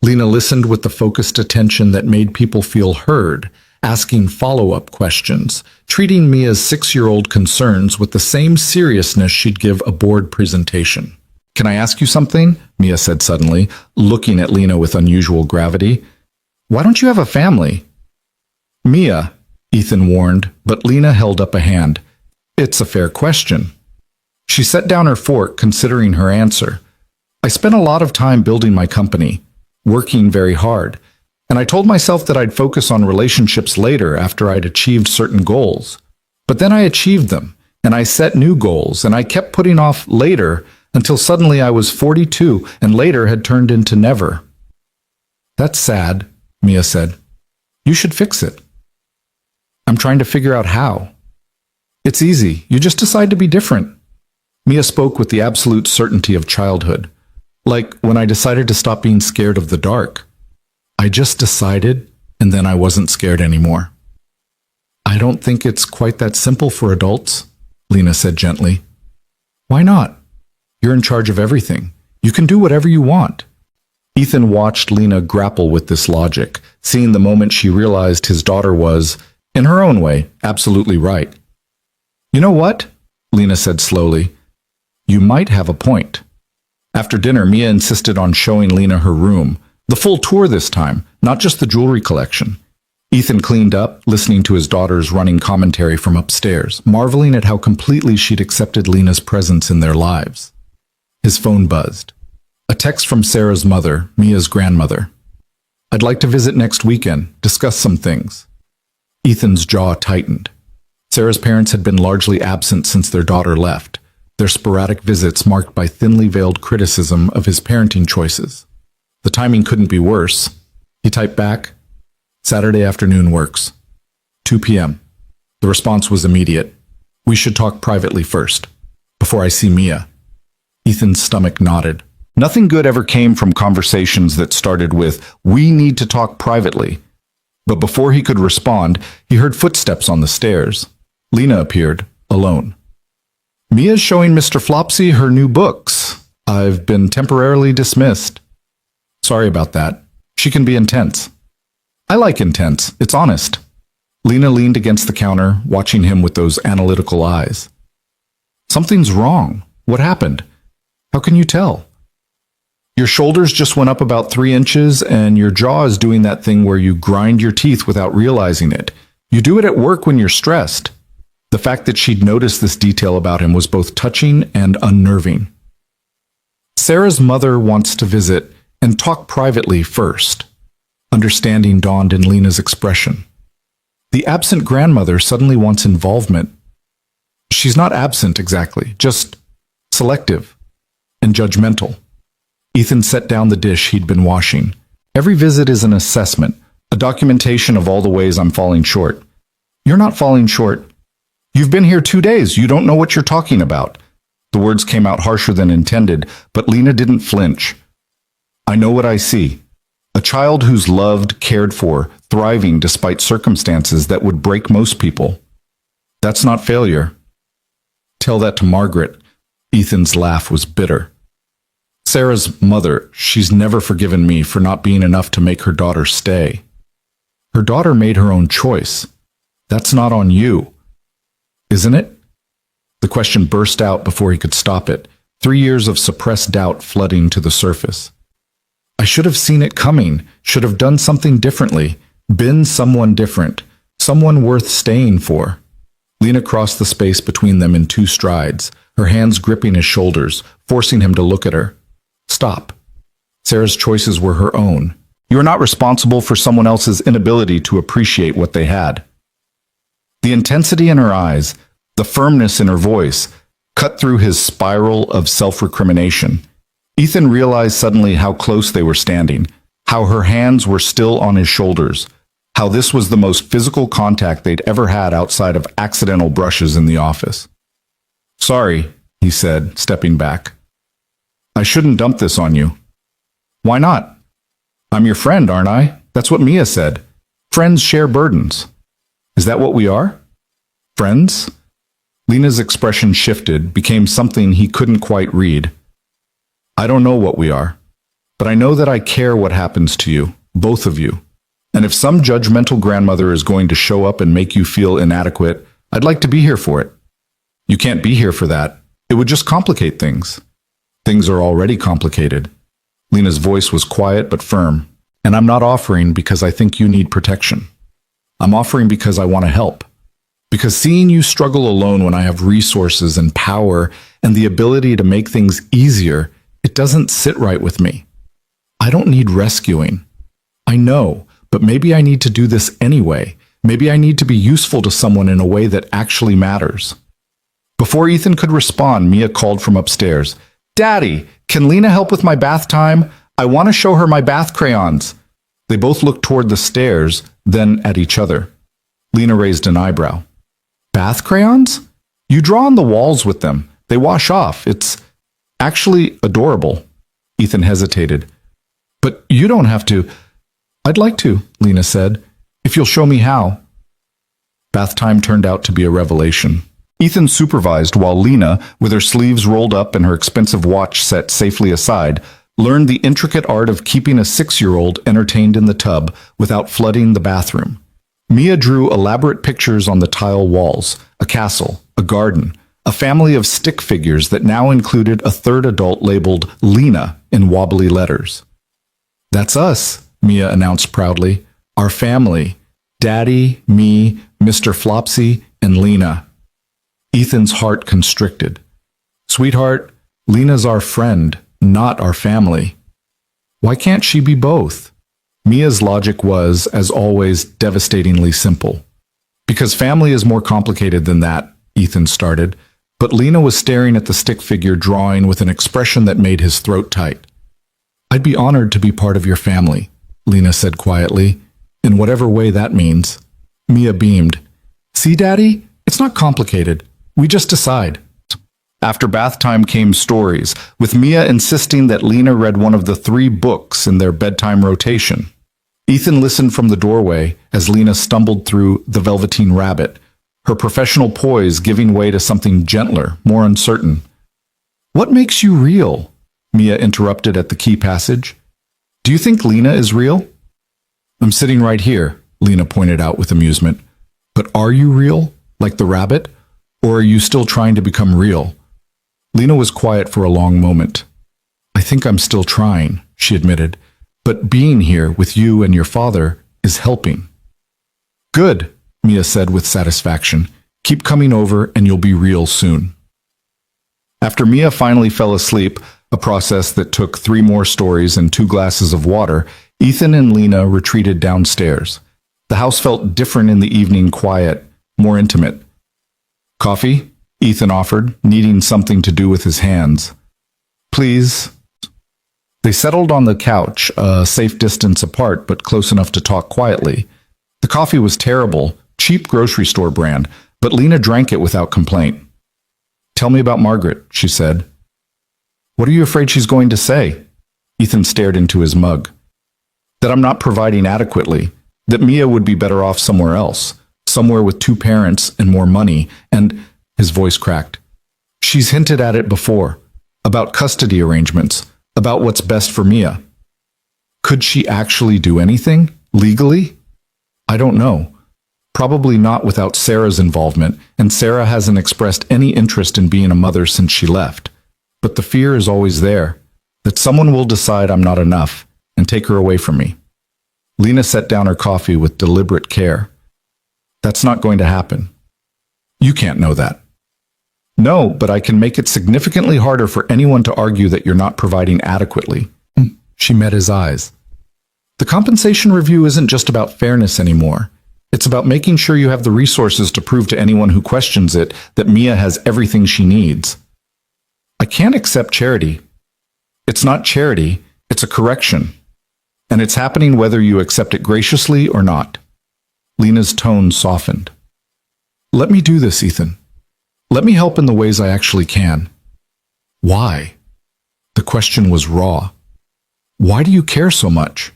Lena listened with the focused attention that made people feel heard, asking follow-up questions, treating Mia's 6-year-old concerns with the same seriousness she'd give a board presentation. "Can I ask you something?" Mia said suddenly, looking at Lena with unusual gravity. "Why don't you have a family?" "Mia," Ethan warned, but Lena held up a hand. "It's a fair question." She set down her fork, considering her answer. "I spent a lot of time building my company, working very hard, and I told myself that I'd focus on relationships later after I'd achieved certain goals. But then I achieved them, and I set new goals, and I kept putting off later until suddenly I was 42, and later had turned into never." "That's sad," Mia said. "You should fix it." "I'm trying to figure out how." "It's easy. You just decide to be different." Mia spoke with the absolute certainty of childhood. "Like when I decided to stop being scared of the dark. I just decided, and then I wasn't scared anymore." "I don't think it's quite that simple for adults," Lena said gently. "Why not? You're in charge of everything. You can do whatever you want." Ethan watched Lena grapple with this logic, seeing the moment she realized his daughter was, in her own way, absolutely right. "You know what?" Lena said slowly. "You might have a point." After dinner, Mia insisted on showing Lena her room, the full tour this time, not just the jewelry collection. Ethan cleaned up, listening to his daughter's running commentary from upstairs, marveling at how completely she'd accepted Lena's presence in their lives. His phone buzzed. A text from Sarah's mother, Mia's grandmother. "I'd like to visit next weekend, discuss some things." Ethan's jaw tightened. Sarah's parents had been largely absent since their daughter left, their sporadic visits marked by thinly veiled criticism of his parenting choices. The timing couldn't be worse. He typed back, "Saturday afternoon works. 2 p.m. The response was immediate. "We should talk privately first, before I see Mia." Ethan's stomach knotted. Nothing good ever came from conversations that started with, "We need to talk privately." But before he could respond, he heard footsteps on the stairs. Lena appeared, alone. "Mia's showing Mr. Flopsy her new books. I've been temporarily dismissed." "Sorry about that. She can be intense." "I like intense. It's honest." Lena leaned against the counter, watching him with those analytical eyes. "Something's wrong. What happened? How can you tell?" "Your shoulders just went up about 3 inches, and your jaw is doing that thing where you grind your teeth without realizing it. You do it at work when you're stressed." The fact that she'd noticed this detail about him was both touching and unnerving. "Sarah's mother wants to visit and talk privately first." Understanding dawned in Lena's expression. The absent grandmother suddenly wants involvement. She's not absent exactly, just selective and judgmental. Ethan set down the dish he'd been washing. "Every visit is an assessment, a documentation of all the ways I'm falling short." "You're not falling short. You've been here 2 days. You don't know what you're talking about." The words came out harsher than intended, but Lena didn't flinch. "I know what I see. A child who's loved, cared for, thriving despite circumstances that would break most people. That's not failure." "Tell that to Margaret." Ethan's laugh was bitter. "Sarah's mother, she's never forgiven me for not being enough to make her daughter stay." "Her daughter made her own choice. That's not on you. Isn't it?" The question burst out before he could stop it, 3 years of suppressed doubt flooding to the surface. "I should have seen it coming, should have done something differently, been someone different, someone worth staying for." Lena crossed the space between them in 2 strides, her hands gripping his shoulders, forcing him to look at her. "Stop. Sarah's choices were her own. You are not responsible for someone else's inability to appreciate what they had." The intensity in her eyes, The firmness in her voice cut through his spiral of self-recrimination. Ethan realized suddenly how close they were standing, how her hands were still on his shoulders, how this was the most physical contact they'd ever had outside of accidental brushes in the office. "Sorry," he said, stepping back. "I shouldn't dump this on you." "Why not?" "I'm your friend, aren't I? That's what Mia said. Friends share burdens." "Is that what we are? Friends?" Lena's expression shifted, became something he couldn't quite read. "I don't know what we are, but I know that I care what happens to you, both of you. And if some judgmental grandmother is going to show up and make you feel inadequate, I'd like to be here for it." "You can't be here for that. It would just complicate things." "Things are already complicated." Lena's voice was quiet but firm. "And I'm not offering because I think you need protection. I'm offering because I want to help. Because seeing you struggle alone when I have resources and power and the ability to make things easier, it doesn't sit right with me. I don't need rescuing. I know, but maybe I need to do this anyway. Maybe I need to be useful to someone in a way that actually matters." Before Ethan could respond, Mia called from upstairs. "Daddy, can Lena help with my bath time? I want to show her my bath crayons." They both looked toward the stairs, then at each other. Lena raised an eyebrow. "Bath crayons? You draw on the walls with them. They wash off. It's actually adorable." Ethan hesitated. "But you don't have to." "I'd like to," Lena said, "if you'll show me how." Bath time turned out to be a revelation. Ethan supervised while Lena, with her sleeves rolled up and her expensive watch set safely aside, learned the intricate art of keeping a 6-year-old entertained in the tub without flooding the bathroom. Mia drew elaborate pictures on the tile walls, a castle, a garden, a family of stick figures that now included a third adult labeled Lena in wobbly letters. "That's us," Mia announced proudly. "Our family. Daddy, me, Mr. Flopsy, and Lena." Ethan's heart constricted. "Sweetheart, Lena's our friend, not our family." "Why can't she be both?" Mia's logic was, as always, devastatingly simple. "Because family is more complicated than that," Ethan started, but Lena was staring at the stick figure drawing with an expression that made his throat tight. "I'd be honored to be part of your family," Lena said quietly, "in whatever way that means." Mia beamed. "See, Daddy? It's not complicated. We just decide." After bath time came stories, with Mia insisting that Lena read one of the 3 books in their bedtime rotation. Ethan listened from the doorway as Lena stumbled through The Velveteen Rabbit, her professional poise giving way to something gentler, more uncertain. "What makes you real?" Mia interrupted at the key passage. "Do you think Lena is real?" "I'm sitting right here," Lena pointed out with amusement. "But are you real, like the rabbit? Or are you still trying to become real?" Lena was quiet for a long moment. "I think I'm still trying," she admitted. "But being here with you and your father is helping." "Good," Mia said with satisfaction. "Keep coming over and you'll be real soon." After Mia finally fell asleep, a process that took 3 more stories and 2 glasses of water, Ethan and Lena retreated downstairs. The house felt different in the evening quiet, more intimate. "Coffee?" Ethan offered, needing something to do with his hands. "Please." They settled on the couch, a safe distance apart but close enough to talk quietly. The coffee was terrible, cheap grocery store brand, but Lena drank it without complaint. "Tell me about Margaret," she said. "What are you afraid she's going to say?" Ethan stared into his mug. "That I'm not providing adequately, that Mia would be better off somewhere else, somewhere with 2 parents and more money, and..." His voice cracked. "She's hinted at it before, about custody arrangements, about what's best for Mia." "Could she actually do anything, legally?" "I don't know. Probably not without Sarah's involvement, and Sarah hasn't expressed any interest in being a mother since she left. But the fear is always there, that someone will decide I'm not enough and take her away from me." Lena set down her coffee with deliberate care. "That's not going to happen." "You can't know that." "No, but I can make it significantly harder for anyone to argue that you're not providing adequately." She met his eyes. "The compensation review isn't just about fairness anymore. It's about making sure you have the resources to prove to anyone who questions it that Mia has everything she needs. I can't accept charity. It's not charity, it's a correction. And it's happening whether you accept it graciously or not. Lena's tone softened. Let me do this, Ethan. Let me help in the ways I actually can. Why? The question was raw. Why do you care so much?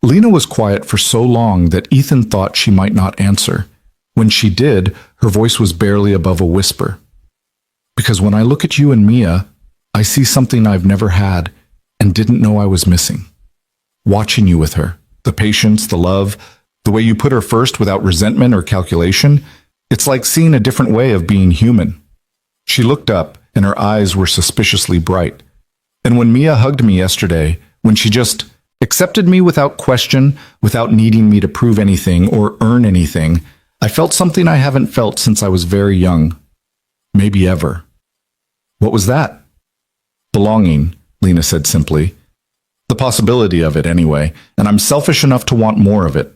Lena was quiet for so long that Ethan thought she might not answer. When she did, her voice was barely above a whisper. Because when I look at you and Mia, I see something I've never had and didn't know I was missing. Watching you with her, the patience, the love, the way you put her first without resentment or calculation, it's like seeing a different way of being human. She looked up, and her eyes were suspiciously bright. And when Mia hugged me yesterday, when she just accepted me without question, without needing me to prove anything or earn anything, I felt something I haven't felt since I was very young. Maybe ever. What was that? Belonging, Lena said simply. The possibility of it, anyway, and I'm selfish enough to want more of it.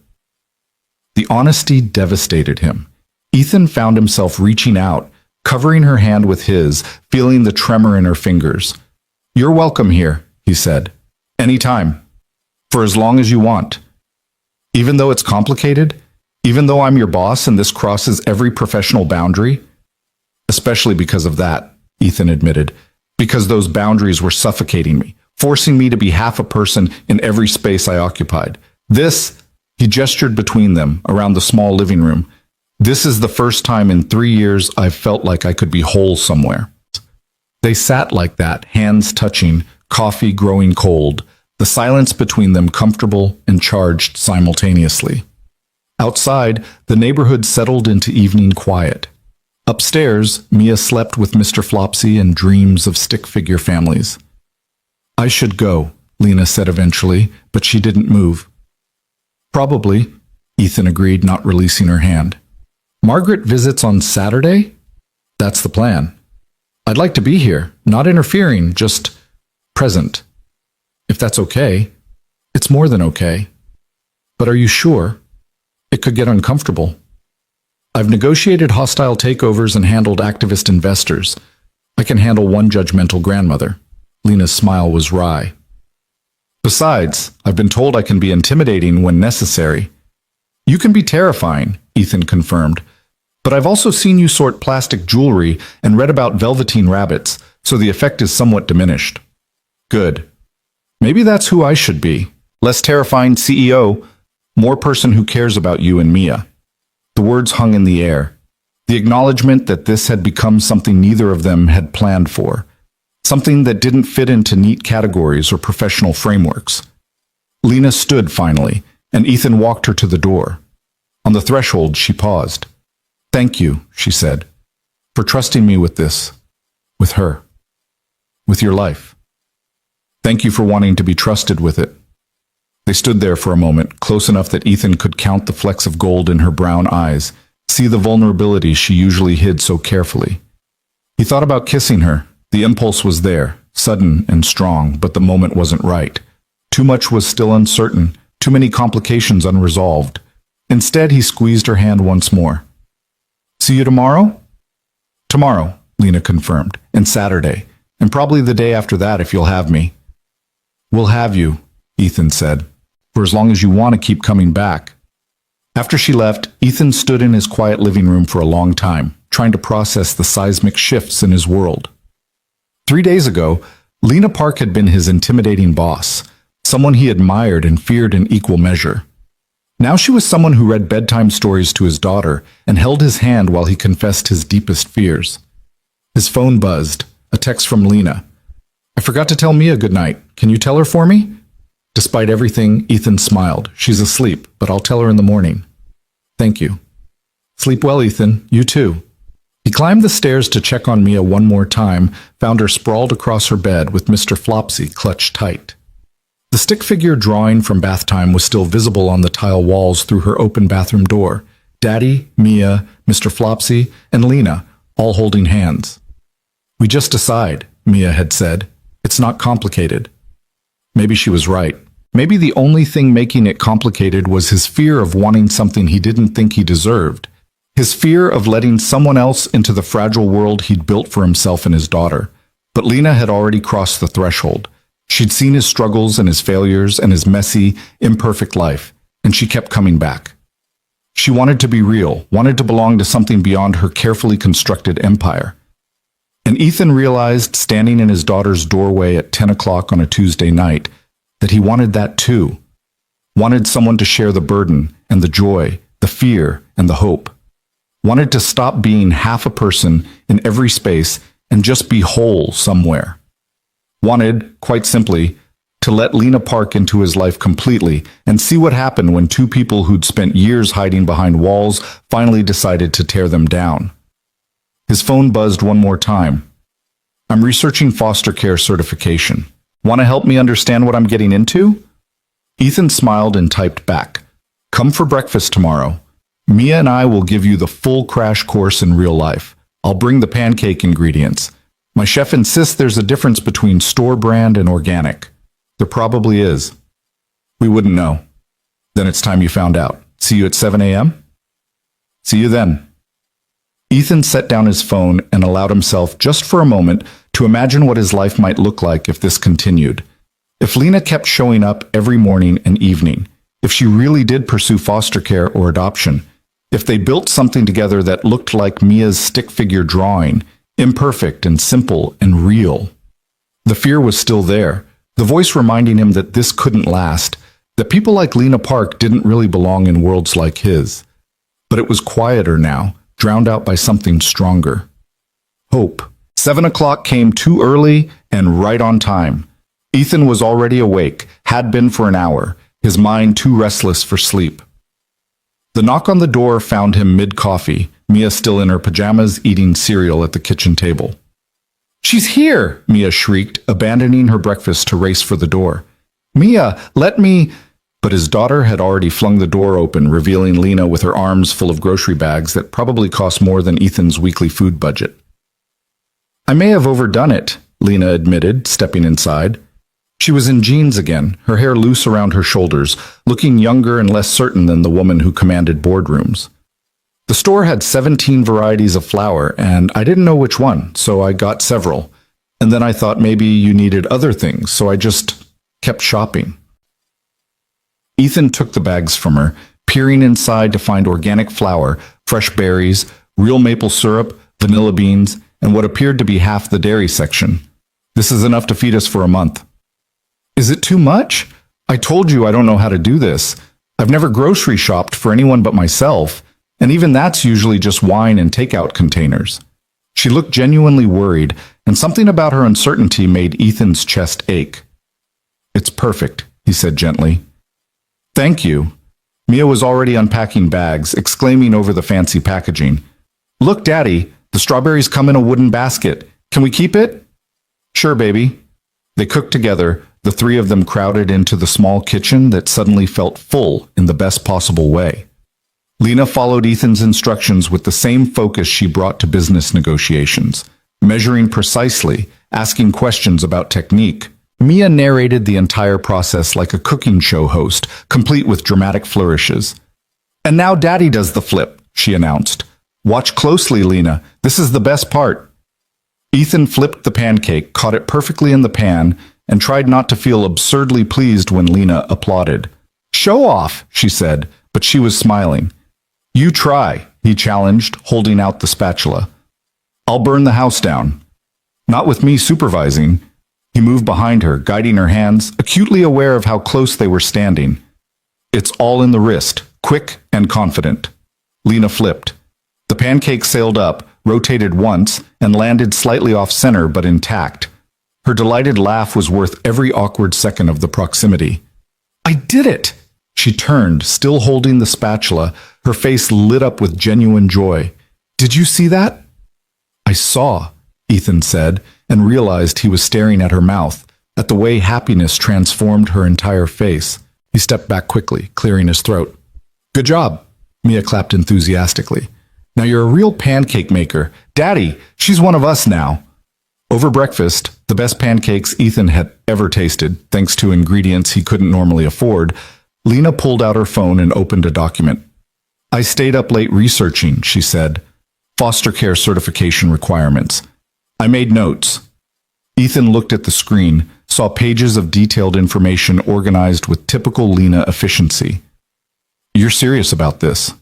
The honesty devastated him. Ethan found himself reaching out, covering her hand with his, feeling the tremor in her fingers. You're welcome here, he said. Anytime. For as long as you want. Even though it's complicated, even though I'm your boss and this crosses every professional boundary, especially because of that, Ethan admitted, because those boundaries were suffocating me, forcing me to be half a person in every space I occupied. This, he gestured between them, around the small living room. This is the first time in 3 years I've felt like I could be whole somewhere. They sat like that, hands touching, coffee growing cold, the silence between them comfortable and charged simultaneously. Outside, the neighborhood settled into evening quiet. Upstairs, Mia slept with Mr. Flopsy and dreams of stick-figure families. I should go, Lena said eventually, but she didn't move. Probably, Ethan agreed, not releasing her hand. Margaret visits on Saturday? That's the plan. I'd like to be here, not interfering, just present. If that's okay, it's more than okay. But are you sure? It could get uncomfortable. I've negotiated hostile takeovers and handled activist investors. I can handle one judgmental grandmother. Lena's smile was wry. Besides, I've been told I can be intimidating when necessary. You can be terrifying, Ethan confirmed. But I've also seen you sort plastic jewelry and read about velveteen rabbits, so the effect is somewhat diminished. Good. Maybe that's who I should be. Less terrifying CEO, more person who cares about you and Mia. The words hung in the air. The acknowledgement that this had become something neither of them had planned for. Something that didn't fit into neat categories or professional frameworks. Lena stood finally, and Ethan walked her to the door. On the threshold, she paused. Thank you, she said, for trusting me with this, with her, with your life. Thank you for wanting to be trusted with it. They stood there for a moment, close enough that Ethan could count the flecks of gold in her brown eyes, see the vulnerability she usually hid so carefully. He thought about kissing her. The impulse was there, sudden and strong, but the moment wasn't right. Too much was still uncertain, too many complications unresolved. Instead, he squeezed her hand once more. See you tomorrow? Tomorrow, Lena confirmed, and Saturday, and probably the day after that if you'll have me. We'll have you, Ethan said, for as long as you want to keep coming back. After she left, Ethan stood in his quiet living room for a long time, trying to process the seismic shifts in his world. 3 days ago, Lena Park had been his intimidating boss, someone he admired and feared in equal measure. Now she was someone who read bedtime stories to his daughter and held his hand while he confessed his deepest fears. His phone buzzed, a text from Lena. I forgot to tell Mia good night. Can you tell her for me? Despite everything, Ethan smiled. She's asleep, but I'll tell her in the morning. Thank you. Sleep well, Ethan. You too. He climbed the stairs to check on Mia one more time, found her sprawled across her bed with Mr. Flopsy clutched tight. The stick figure drawing from bath time was still visible on the tile walls through her open bathroom door. Daddy, Mia, Mr. Flopsy, and Lena, all holding hands. We just decide, Mia had said. It's not complicated. Maybe she was right. Maybe the only thing making it complicated was his fear of wanting something he didn't think he deserved. His fear of letting someone else into the fragile world he'd built for himself and his daughter. But Lena had already crossed the threshold. She'd seen his struggles and his failures and his messy, imperfect life, and she kept coming back. She wanted to be real, wanted to belong to something beyond her carefully constructed empire. And Ethan realized, standing in his daughter's doorway at 10 o'clock on a Tuesday night, that he wanted that too. Wanted someone to share the burden and the joy, the fear and the hope. Wanted to stop being half a person in every space and just be whole somewhere. Wanted, quite simply, to let Lena Park into his life completely and see what happened when two people who'd spent years hiding behind walls finally decided to tear them down. His phone buzzed one more time. I'm researching foster care certification. Want to help me understand what I'm getting into? Ethan smiled and typed back. Come for breakfast tomorrow. Mia and I will give you the full crash course in real life. I'll bring the pancake ingredients. My chef insists there's a difference between store brand and organic. There probably is. We wouldn't know. Then it's time you found out. See you at 7 a.m.? See you then. Ethan set down his phone and allowed himself, just for a moment, to imagine what his life might look like if this continued. If Lena kept showing up every morning and evening, if she really did pursue foster care or adoption, if they built something together that looked like Mia's stick figure drawing, imperfect and simple and real. The fear was still there, the voice reminding him that this couldn't last, that people like Lena Park didn't really belong in worlds like his. But it was quieter now, drowned out by something stronger. Hope. 7 o'clock came too early and right on time. Ethan was already awake, had been for an hour, his mind too restless for sleep. The knock on the door found him mid-coffee, Mia still in her pajamas eating cereal at the kitchen table. She's here, Mia shrieked, abandoning her breakfast to race for the door. Mia, let me... But his daughter had already flung the door open, revealing Lena with her arms full of grocery bags that probably cost more than Ethan's weekly food budget. I may have overdone it, Lena admitted, stepping inside. She was in jeans again, her hair loose around her shoulders, looking younger and less certain than the woman who commanded boardrooms. The store had 17 varieties of flour, and I didn't know which one, so I got several. And then I thought maybe you needed other things, so I just kept shopping. Ethan took the bags from her, peering inside to find organic flour, fresh berries, real maple syrup, vanilla beans, and what appeared to be half the dairy section. This is enough to feed us for a month. Is it too much? I told you I don't know how to do this. I've never grocery shopped for anyone but myself, and even that's usually just wine and takeout containers. She looked genuinely worried, and something about her uncertainty made Ethan's chest ache. It's perfect, he said gently. Thank you. Mia was already unpacking bags, exclaiming over the fancy packaging. Look, Daddy, the strawberries come in a wooden basket. Can we keep it? Sure, baby. They cooked together, the three of them crowded into the small kitchen that suddenly felt full in the best possible way. Lena followed Ethan's instructions with the same focus she brought to business negotiations, measuring precisely, asking questions about technique. Mia narrated the entire process like a cooking show host, complete with dramatic flourishes. And now Daddy does the flip, she announced. Watch closely, Lena. This is the best part. Ethan flipped the pancake, caught it perfectly in the pan, and tried not to feel absurdly pleased when Lena applauded. Show off, she said, but she was smiling. You try, he challenged, holding out the spatula. I'll burn the house down. Not with me supervising. He moved behind her, guiding her hands, acutely aware of how close they were standing. It's all in the wrist, quick and confident. Lena flipped. The pancake sailed up, rotated once, and landed slightly off-center but intact. Her delighted laugh was worth every awkward second of the proximity. I did it! She turned, still holding the spatula, her face lit up with genuine joy. Did you see that? I saw, Ethan said, and realized he was staring at her mouth, at the way happiness transformed her entire face. He stepped back quickly, clearing his throat. Good job, Mia clapped enthusiastically. Now you're a real pancake maker. Daddy, she's one of us now. Over breakfast, the best pancakes Ethan had ever tasted, thanks to ingredients he couldn't normally afford, Lena pulled out her phone and opened a document. I stayed up late researching, she said. Foster care certification requirements. I made notes. Ethan looked at the screen, saw pages of detailed information organized with typical Lena efficiency. You're serious about this?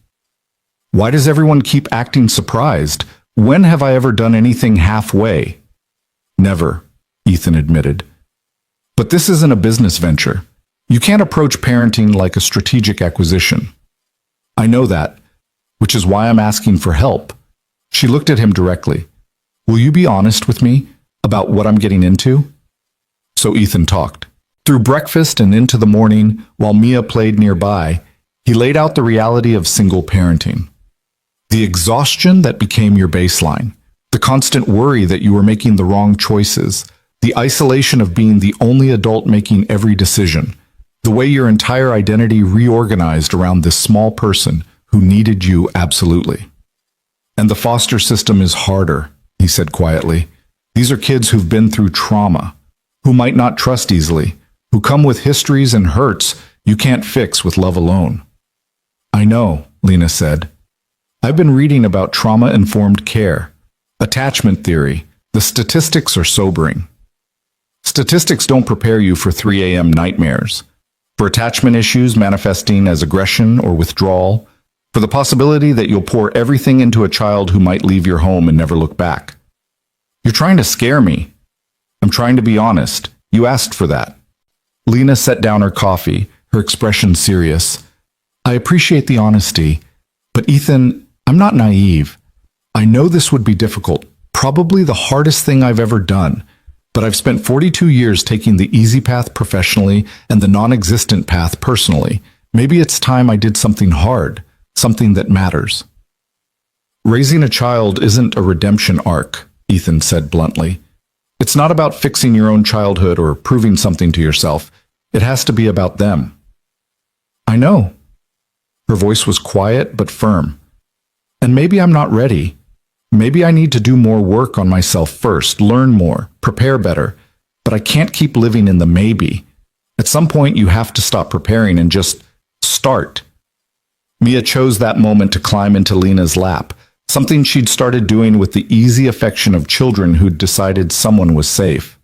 Why does everyone keep acting surprised? When have I ever done anything halfway? Never, Ethan admitted. But this isn't a business venture. You can't approach parenting like a strategic acquisition. I know that, which is why I'm asking for help. She looked at him directly. Will you be honest with me about what I'm getting into? So Ethan talked. Through breakfast and into the morning, while Mia played nearby, he laid out the reality of single parenting. The exhaustion that became your baseline, the constant worry that you were making the wrong choices, the isolation of being the only adult making every decision, the way your entire identity reorganized around this small person who needed you absolutely. And the foster system is harder, he said quietly. These are kids who've been through trauma, who might not trust easily, who come with histories and hurts you can't fix with love alone. I know, Lena said. I've been reading about trauma-informed care, attachment theory. The statistics are sobering. Statistics don't prepare you for 3 a.m. nightmares, for attachment issues manifesting as aggression or withdrawal, for the possibility that you'll pour everything into a child who might leave your home and never look back. You're trying to scare me. I'm trying to be honest. You asked for that. Lena set down her coffee, her expression serious. I appreciate the honesty, but Ethan, I'm not naive. I know this would be difficult, probably the hardest thing I've ever done, but I've spent 42 years taking the easy path professionally and the non-existent path personally. Maybe it's time I did something hard, something that matters. Raising a child isn't a redemption arc, Ethan said bluntly. It's not about fixing your own childhood or proving something to yourself. It has to be about them. I know. Her voice was quiet but firm. And maybe I'm not ready. Maybe I need to do more work on myself first, learn more, prepare better. But I can't keep living in the maybe. At some point, you have to stop preparing and just start. Mia chose that moment to climb into Lena's lap, something she'd started doing with the easy affection of children who'd decided someone was safe.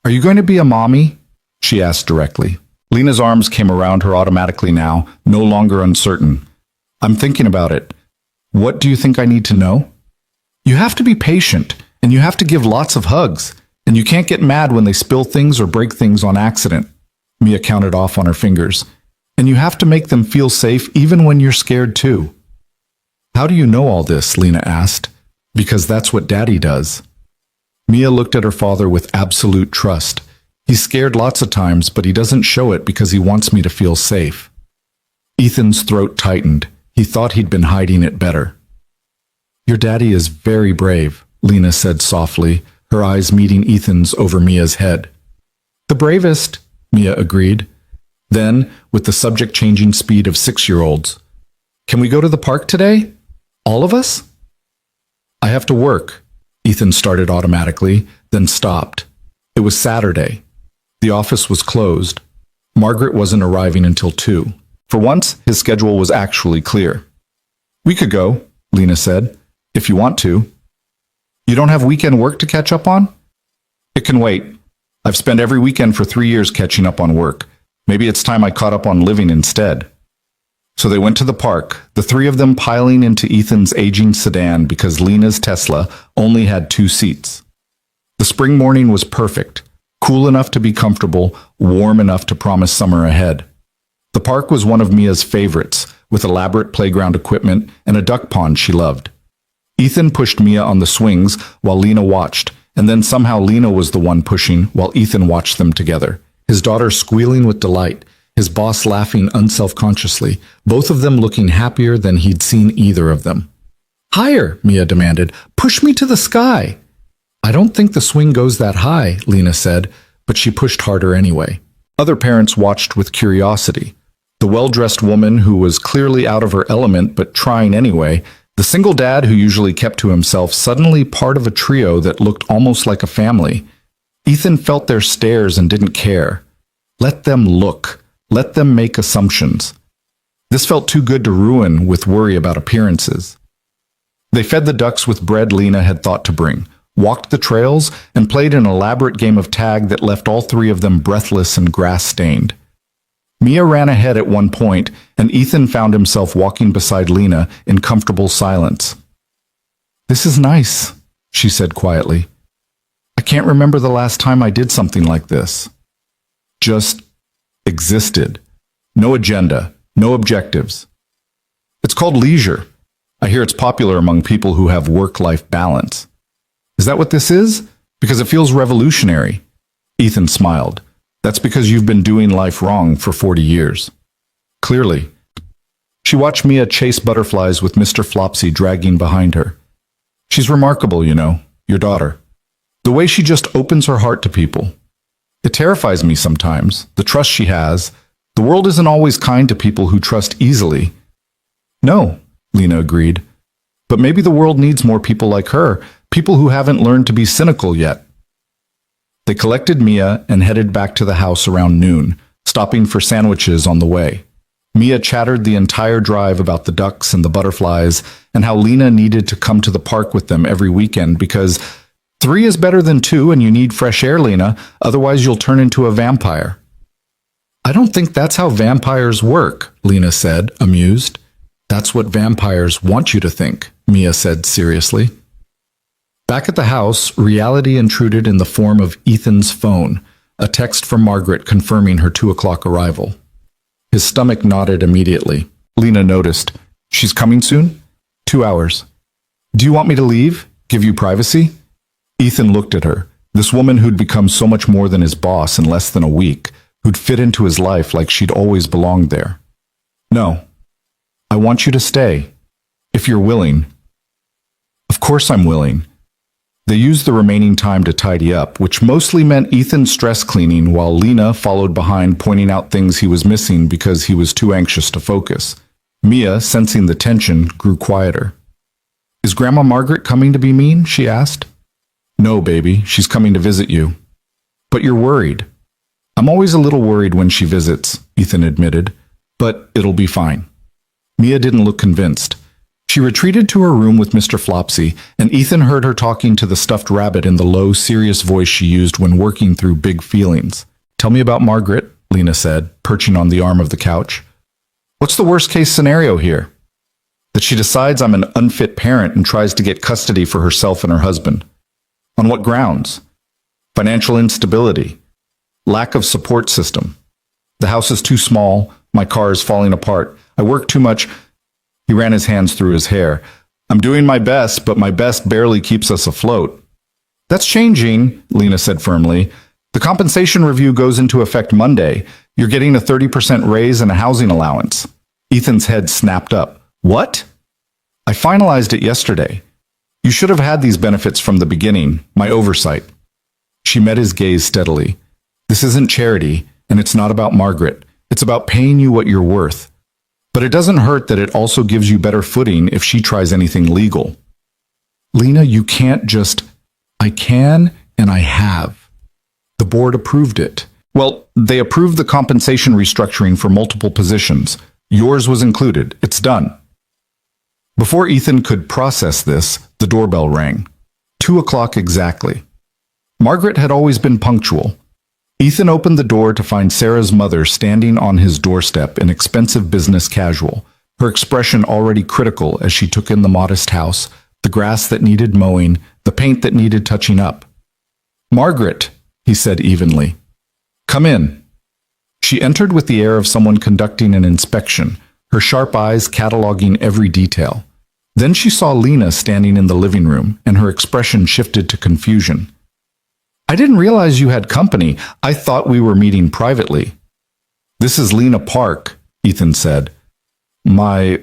Are you going to be a mommy? She asked directly. Lena's arms came around her automatically now, no longer uncertain. I'm thinking about it. What do you think I need to know? You have to be patient, and you have to give lots of hugs, and you can't get mad when they spill things or break things on accident. Mia counted off on her fingers. And you have to make them feel safe even when you're scared too. How do you know all this? Lena asked. Because that's what Daddy does. Mia looked at her father with absolute trust. He's scared lots of times, but he doesn't show it because he wants me to feel safe. Ethan's throat tightened. He thought he'd been hiding it better. Your daddy is very brave, Lena said softly, her eyes meeting Ethan's over Mia's head. The bravest, Mia agreed. Then, with the subject changing speed of 6-year-olds, can we go to the park today? All of us? I have to work, Ethan started automatically, then stopped. It was Saturday. The office was closed. Margaret wasn't arriving until 2. For once, his schedule was actually clear. We could go, Lena said, if you want to. You don't have weekend work to catch up on? It can wait. I've spent every weekend for 3 years catching up on work. Maybe it's time I caught up on living instead. So they went to the park, the 3 of them piling into Ethan's aging sedan because Lena's Tesla only had 2 seats. The spring morning was perfect, cool enough to be comfortable, warm enough to promise summer ahead. The park was one of Mia's favorites, with elaborate playground equipment and a duck pond she loved. Ethan pushed Mia on the swings while Lena watched, and then somehow Lena was the one pushing while Ethan watched them together. His daughter squealing with delight, his boss laughing unselfconsciously, both of them looking happier than he'd seen either of them. Higher, Mia demanded. Push me to the sky. I don't think the swing goes that high, Lena said, but she pushed harder anyway. Other parents watched with curiosity. The well-dressed woman, who was clearly out of her element but trying anyway, The single dad who usually kept to himself suddenly part of a trio that looked almost like a family. Ethan felt their stares and didn't care. Let them look. Let them make assumptions. This felt too good to ruin with worry about appearances. They fed the ducks with bread Lena had thought to bring, walked the trails, and played an elaborate game of tag that left all three of them breathless and grass-stained. Mia ran ahead at one point, and Ethan found himself walking beside Lena in comfortable silence. "This is nice," she said quietly. "I can't remember the last time I did something like this. Just existed. No agenda, no objectives. It's called leisure. I hear it's popular among people who have work-life balance. Is that what this is? Because it feels revolutionary." Ethan smiled. "That's because you've been doing life wrong for 40 years. Clearly." She watched Mia chase butterflies with Mr. Flopsy dragging behind her. "She's remarkable, you know, your daughter. The way she just opens her heart to people. It terrifies me sometimes, the trust she has. The world isn't always kind to people who trust easily." "No," Lena agreed. "But maybe the world needs more people like her, people who haven't learned to be cynical yet." They collected Mia and headed back to the house around noon, stopping for sandwiches on the way. Mia chattered the entire drive about the ducks and the butterflies and how Lena needed to come to the park with them every weekend because 3 is better than 2 and you need fresh air, Lena, otherwise you'll turn into a vampire. "I don't think that's how vampires work," Lena said, amused. "That's what vampires want you to think," Mia said seriously. Back at the house, reality intruded in the form of Ethan's phone, a text from Margaret confirming her 2 o'clock arrival. His stomach knotted immediately. Lena noticed. "She's coming soon?" 2 hours. "Do you want me to leave? Give you privacy?" Ethan looked at her, this woman who'd become so much more than his boss in less than a week, who'd fit into his life like she'd always belonged there. "No. I want you to stay. If you're willing." "Of course I'm willing." They used the remaining time to tidy up, which mostly meant Ethan stress cleaning while Lena followed behind pointing out things he was missing because he was too anxious to focus. Mia, sensing the tension, grew quieter. "Is Grandma Margaret coming to be mean?" she asked. "No, baby, she's coming to visit you." "But you're worried." "I'm always a little worried when she visits," Ethan admitted, "but it'll be fine." Mia didn't look convinced. She retreated to her room with Mr. Flopsy, and Ethan heard her talking to the stuffed rabbit in the low, serious voice she used when working through big feelings. "Tell me about Margaret," Lena said, perching on the arm of the couch. "What's the worst-case scenario here?" "That she decides I'm an unfit parent and tries to get custody for herself and her husband." "On what grounds?" "Financial instability. Lack of support system. The house is too small. My car is falling apart. I work too much." He ran his hands through his hair. "I'm doing my best, but my best barely keeps us afloat." "That's changing," Lena said firmly. "The compensation review goes into effect Monday. You're getting a 30% raise and a housing allowance." Ethan's head snapped up. "What?" "I finalized it yesterday. You should have had these benefits from the beginning, my oversight." She met his gaze steadily. "This isn't charity, and it's not about Margaret. It's about paying you what you're worth. But it doesn't hurt that it also gives you better footing if she tries anything legal." "Lena, you can't just—" "I can, and I have. The board approved it." "Well, they approved the compensation restructuring for multiple positions. Yours was included. It's done." Before Ethan could process this, the doorbell rang. 2 o'clock exactly. Margaret had always been punctual. Ethan opened the door to find Sarah's mother standing on his doorstep in expensive business casual, her expression already critical as she took in the modest house, the grass that needed mowing, the paint that needed touching up. "Margaret," he said evenly. "Come in." She entered with the air of someone conducting an inspection, her sharp eyes cataloging every detail. Then she saw Lena standing in the living room, and her expression shifted to confusion. "I didn't realize you had company. I thought we were meeting privately." "This is Lena Park," Ethan said. "My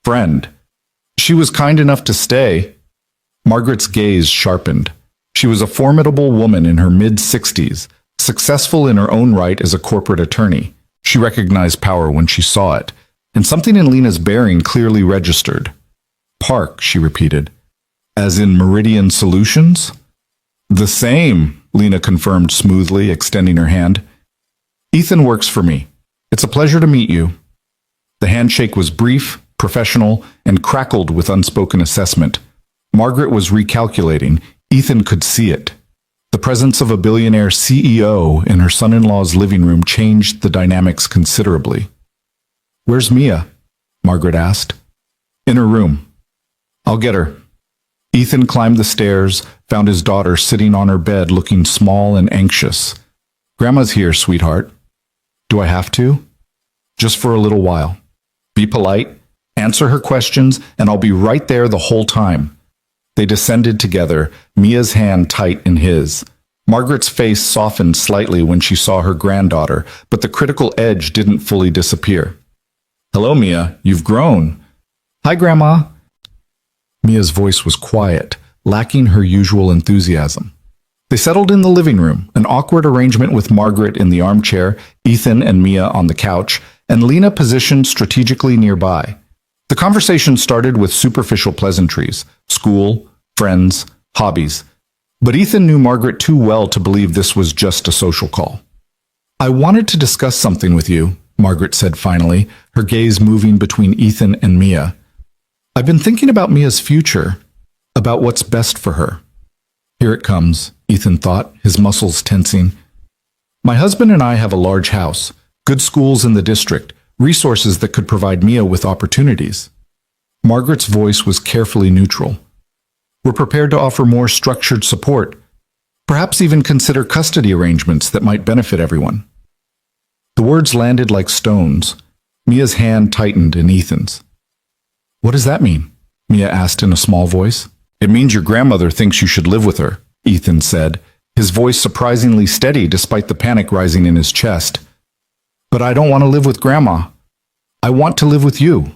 friend. She was kind enough to stay." Margaret's gaze sharpened. She was a formidable woman in her mid-60s, successful in her own right as a corporate attorney. She recognized power when she saw it, and something in Lena's bearing clearly registered. Park, she repeated. As in Meridian Solutions? The same, Lena confirmed smoothly, extending her hand. Ethan works for me. It's a pleasure to meet you. The handshake was brief, professional, and crackled with unspoken assessment. Margaret was recalculating. Ethan could see it. The presence of a billionaire CEO in her son-in-law's living room changed the dynamics considerably. Where's Mia? Margaret asked. In her room. I'll get her. Ethan climbed the stairs, found his daughter sitting on her bed looking small and anxious. Grandma's here, sweetheart. Do I have to? Just for a little while. Be polite, answer her questions, and I'll be right there the whole time. They descended together, Mia's hand tight in his. Margaret's face softened slightly when she saw her granddaughter, but the critical edge didn't fully disappear. Hello, Mia. You've grown. Hi, Grandma. Mia's voice was quiet, lacking her usual enthusiasm. They settled in the living room, an awkward arrangement with Margaret in the armchair, Ethan and Mia on the couch, and Lena positioned strategically nearby. The conversation started with superficial pleasantries, school, friends, hobbies. But Ethan knew Margaret too well to believe this was just a social call. I wanted to discuss something with you, Margaret said finally, her gaze moving between Ethan and Mia. I've been thinking about Mia's future, about what's best for her. Here it comes, Ethan thought, his muscles tensing. My husband and I have a large house, good schools in the district, resources that could provide Mia with opportunities. Margaret's voice was carefully neutral. We're prepared to offer more structured support, perhaps even consider custody arrangements that might benefit everyone. The words landed like stones. Mia's hand tightened in Ethan's. What does that mean? Mia asked in a small voice. It means your grandmother thinks you should live with her, Ethan said, his voice surprisingly steady despite the panic rising in his chest. But I don't want to live with Grandma. I want to live with you.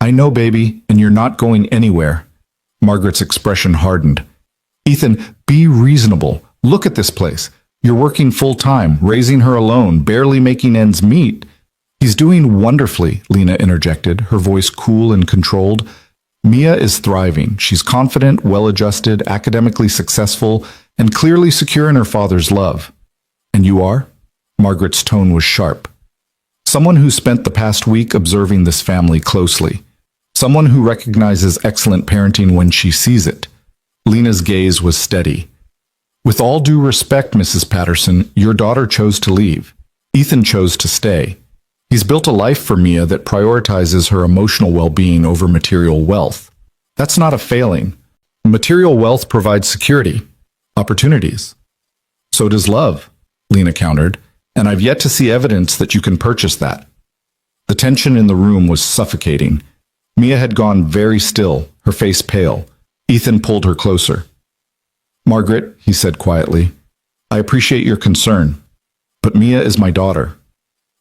I know, baby, and you're not going anywhere. Margaret's expression hardened. Ethan, be reasonable. Look at this place. You're working full-time, raising her alone, barely making ends meet. He's doing wonderfully, Lena interjected, her voice cool and controlled. Mia is thriving. She's confident, well-adjusted, academically successful, and clearly secure in her father's love. And you are? Margaret's tone was sharp. Someone who spent the past week observing this family closely. Someone who recognizes excellent parenting when she sees it. Lena's gaze was steady. With all due respect, Mrs. Patterson, your daughter chose to leave. Ethan chose to stay. He's built a life for Mia that prioritizes her emotional well-being over material wealth. That's not a failing. Material wealth provides security, opportunities. So does love, Lena countered, and I've yet to see evidence that you can purchase that. The tension in the room was suffocating. Mia had gone very still, her face pale. Ethan pulled her closer. Margaret, he said quietly, I appreciate your concern, but Mia is my daughter.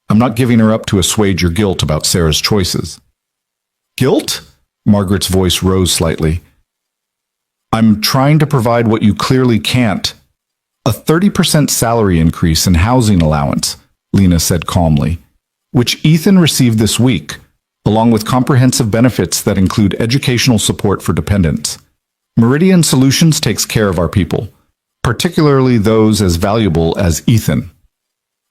I'm not giving her up to assuage your guilt about Sarah's choices. Guilt? Margaret's voice rose slightly. I'm trying to provide what you clearly can't. A 30% salary increase and housing allowance, Lena said calmly, which Ethan received this week, along with comprehensive benefits that include educational support for dependents. Meridian Solutions takes care of our people, particularly those as valuable as Ethan.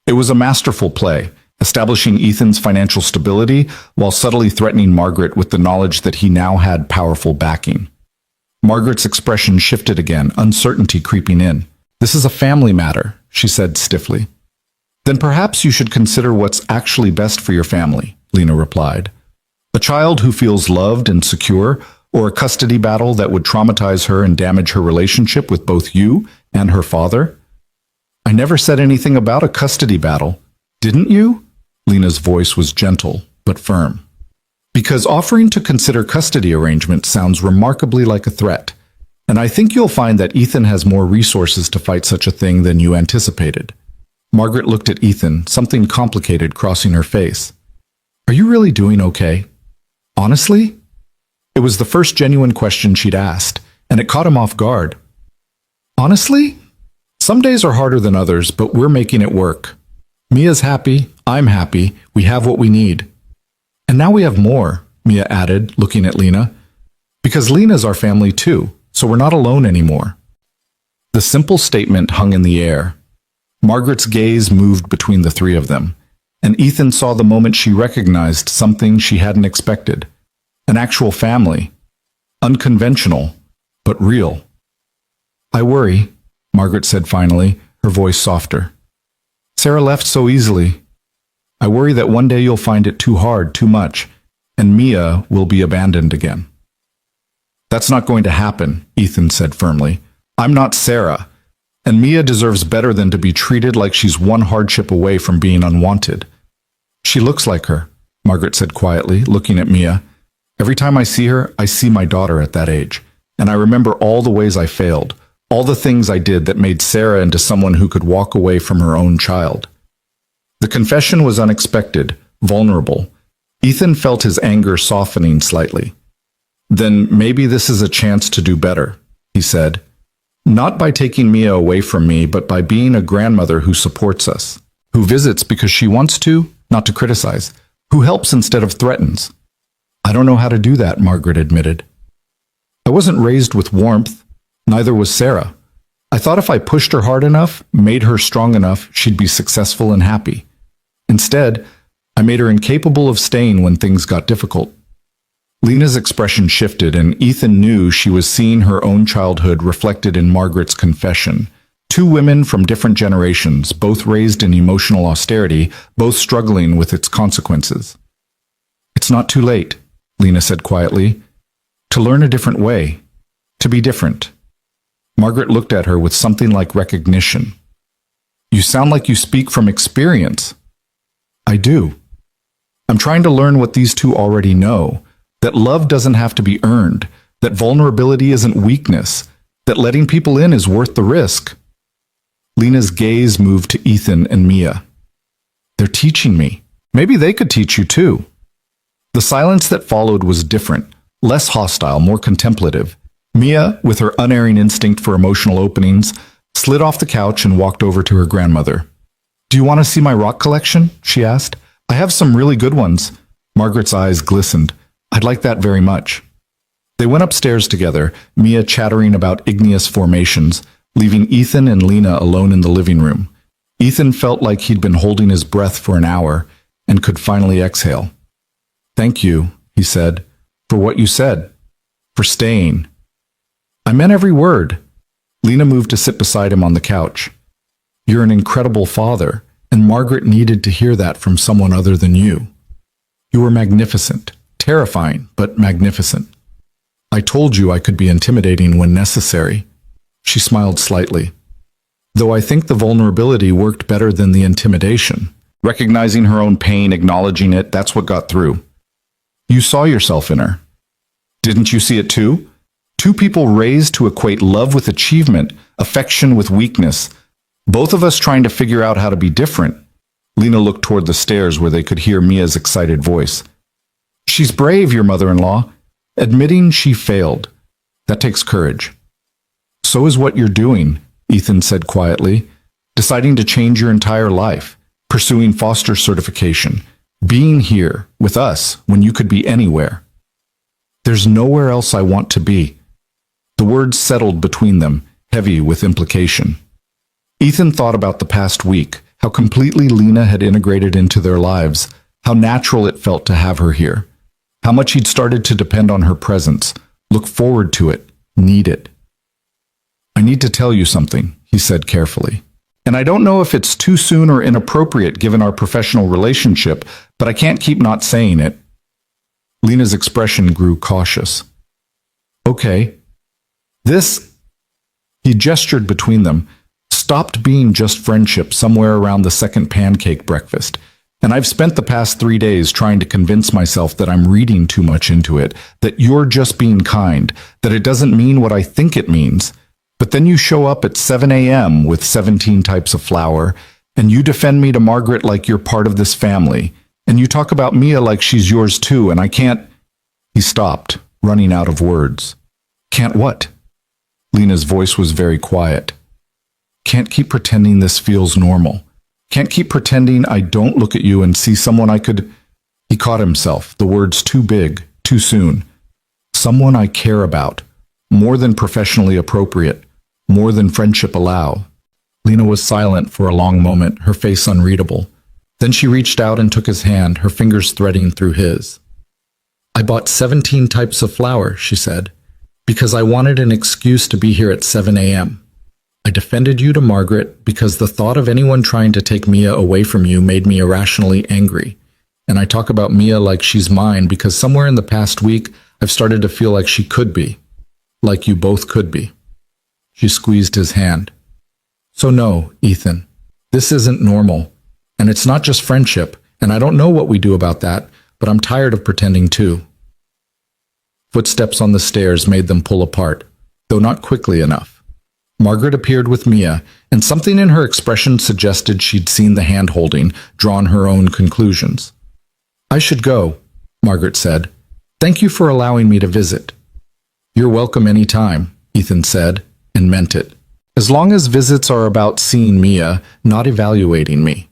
It was a masterful play, establishing Ethan's financial stability while subtly threatening Margaret with the knowledge that he now had powerful backing. Margaret's expression shifted again, uncertainty creeping in. This is a family matter, she said stiffly. Then perhaps you should consider what's actually best for your family, Lena replied. A child who feels loved and secure, or a custody battle that would traumatize her and damage her relationship with both you and her father? I never said anything about a custody battle. Didn't you? Lena's voice was gentle, but firm. Because offering to consider custody arrangements sounds remarkably like a threat, and I think you'll find that Ethan has more resources to fight such a thing than you anticipated. Margaret looked at Ethan, something complicated crossing her face. Are you really doing okay? Honestly? It was the first genuine question she'd asked, and it caught him off guard. Honestly? Some days are harder than others, but we're making it work. Mia's happy, I'm happy, we have what we need. And now we have more, Mia added, looking at Lena. Because Lena's our family too, so we're not alone anymore. The simple statement hung in the air. Margaret's gaze moved between the three of them, and Ethan saw the moment she recognized something she hadn't expected. An actual family. Unconventional, but real. I worry, Margaret said finally, her voice softer. Sarah left so easily. I worry that one day you'll find it too hard, too much, and Mia will be abandoned again. That's not going to happen, Ethan said firmly. I'm not Sarah, and Mia deserves better than to be treated like she's one hardship away from being unwanted. She looks like her, Margaret said quietly, looking at Mia. Every time I see her, I see my daughter at that age, and I remember all the ways I failed, all the things I did that made Sarah into someone who could walk away from her own child. The confession was unexpected, vulnerable. Ethan felt his anger softening slightly. Then maybe this is a chance to do better, he said. Not by taking Mia away from me, but by being a grandmother who supports us, who visits because she wants to, not to criticize, who helps instead of threatens. I don't know how to do that, Margaret admitted. I wasn't raised with warmth, neither was Sarah. I thought if I pushed her hard enough, made her strong enough, she'd be successful and happy. Instead, I made her incapable of staying when things got difficult. Lena's expression shifted, and Ethan knew she was seeing her own childhood reflected in Margaret's confession. Two women from different generations, both raised in emotional austerity, both struggling with its consequences. It's not too late, Lena said quietly, to learn a different way, to be different. Margaret looked at her with something like recognition. You sound like you speak from experience. I do. I'm trying to learn what these two already know, that love doesn't have to be earned, that vulnerability isn't weakness, that letting people in is worth the risk. Lena's gaze moved to Ethan and Mia. They're teaching me. Maybe they could teach you too. The silence that followed was different, less hostile, more contemplative. Mia, with her unerring instinct for emotional openings, slid off the couch and walked over to her grandmother. Do you want to see my rock collection? She asked. I have some really good ones. Margaret's eyes glistened. I'd like that very much. They went upstairs together, Mia chattering about igneous formations, leaving Ethan and Lena alone in the living room. Ethan felt like he'd been holding his breath for an hour and could finally exhale. Thank you, he said, for what you said, for staying. I meant every word. Lena moved to sit beside him on the couch. You're an incredible father, and Margaret needed to hear that from someone other than you. You were magnificent. Terrifying, but magnificent. I told you I could be intimidating when necessary. She smiled slightly. Though I think the vulnerability worked better than the intimidation. Recognizing her own pain, acknowledging it, that's what got through. You saw yourself in her. Didn't you see it too? Two people raised to equate love with achievement, affection with weakness. Both of us trying to figure out how to be different. Lena looked toward the stairs where they could hear Mia's excited voice. She's brave, your mother-in-law. Admitting she failed. That takes courage. So is what you're doing, Ethan said quietly. Deciding to change your entire life. Pursuing foster certification. Being here, with us, when you could be anywhere. There's nowhere else I want to be. The words settled between them, heavy with implication. Ethan thought about the past week, how completely Lena had integrated into their lives, how natural it felt to have her here. How much he'd started to depend on her presence, look forward to it, need it. I need to tell you something, he said carefully. And I don't know if it's too soon or inappropriate given our professional relationship, but I can't keep not saying it. Lena's expression grew cautious. Okay. He gestured between them, stopped being just friendship somewhere around the second pancake breakfast. And I've spent the past 3 days trying to convince myself that I'm reading too much into it, that you're just being kind, that it doesn't mean what I think it means. But then you show up at 7 a.m. with 17 types of flour, and you defend me to Margaret like you're part of this family, and you talk about Mia like she's yours too, and I can't... He stopped, running out of words. Can't what? Lena's voice was very quiet. Can't keep pretending this feels normal. Can't keep pretending I don't look at you and see someone I could... He caught himself, the words too big, too soon. Someone I care about. More than professionally appropriate. More than friendship allow. Lena was silent for a long moment, her face unreadable. Then she reached out and took his hand, her fingers threading through his. I bought 17 types of flour, she said, because I wanted an excuse to be here at 7 a.m. I defended you to Margaret because the thought of anyone trying to take Mia away from you made me irrationally angry. And I talk about Mia like she's mine because somewhere in the past week, I've started to feel like she could be. Like you both could be. She squeezed his hand. So no, Ethan, this isn't normal. And it's not just friendship, and I don't know what we do about that, but I'm tired of pretending too. Footsteps on the stairs made them pull apart, though not quickly enough. Margaret appeared with Mia, and something in her expression suggested she'd seen the hand-holding, drawn her own conclusions. I should go, Margaret said. Thank you for allowing me to visit. You're welcome any time, Ethan said, and meant it. As long as visits are about seeing Mia, not evaluating me.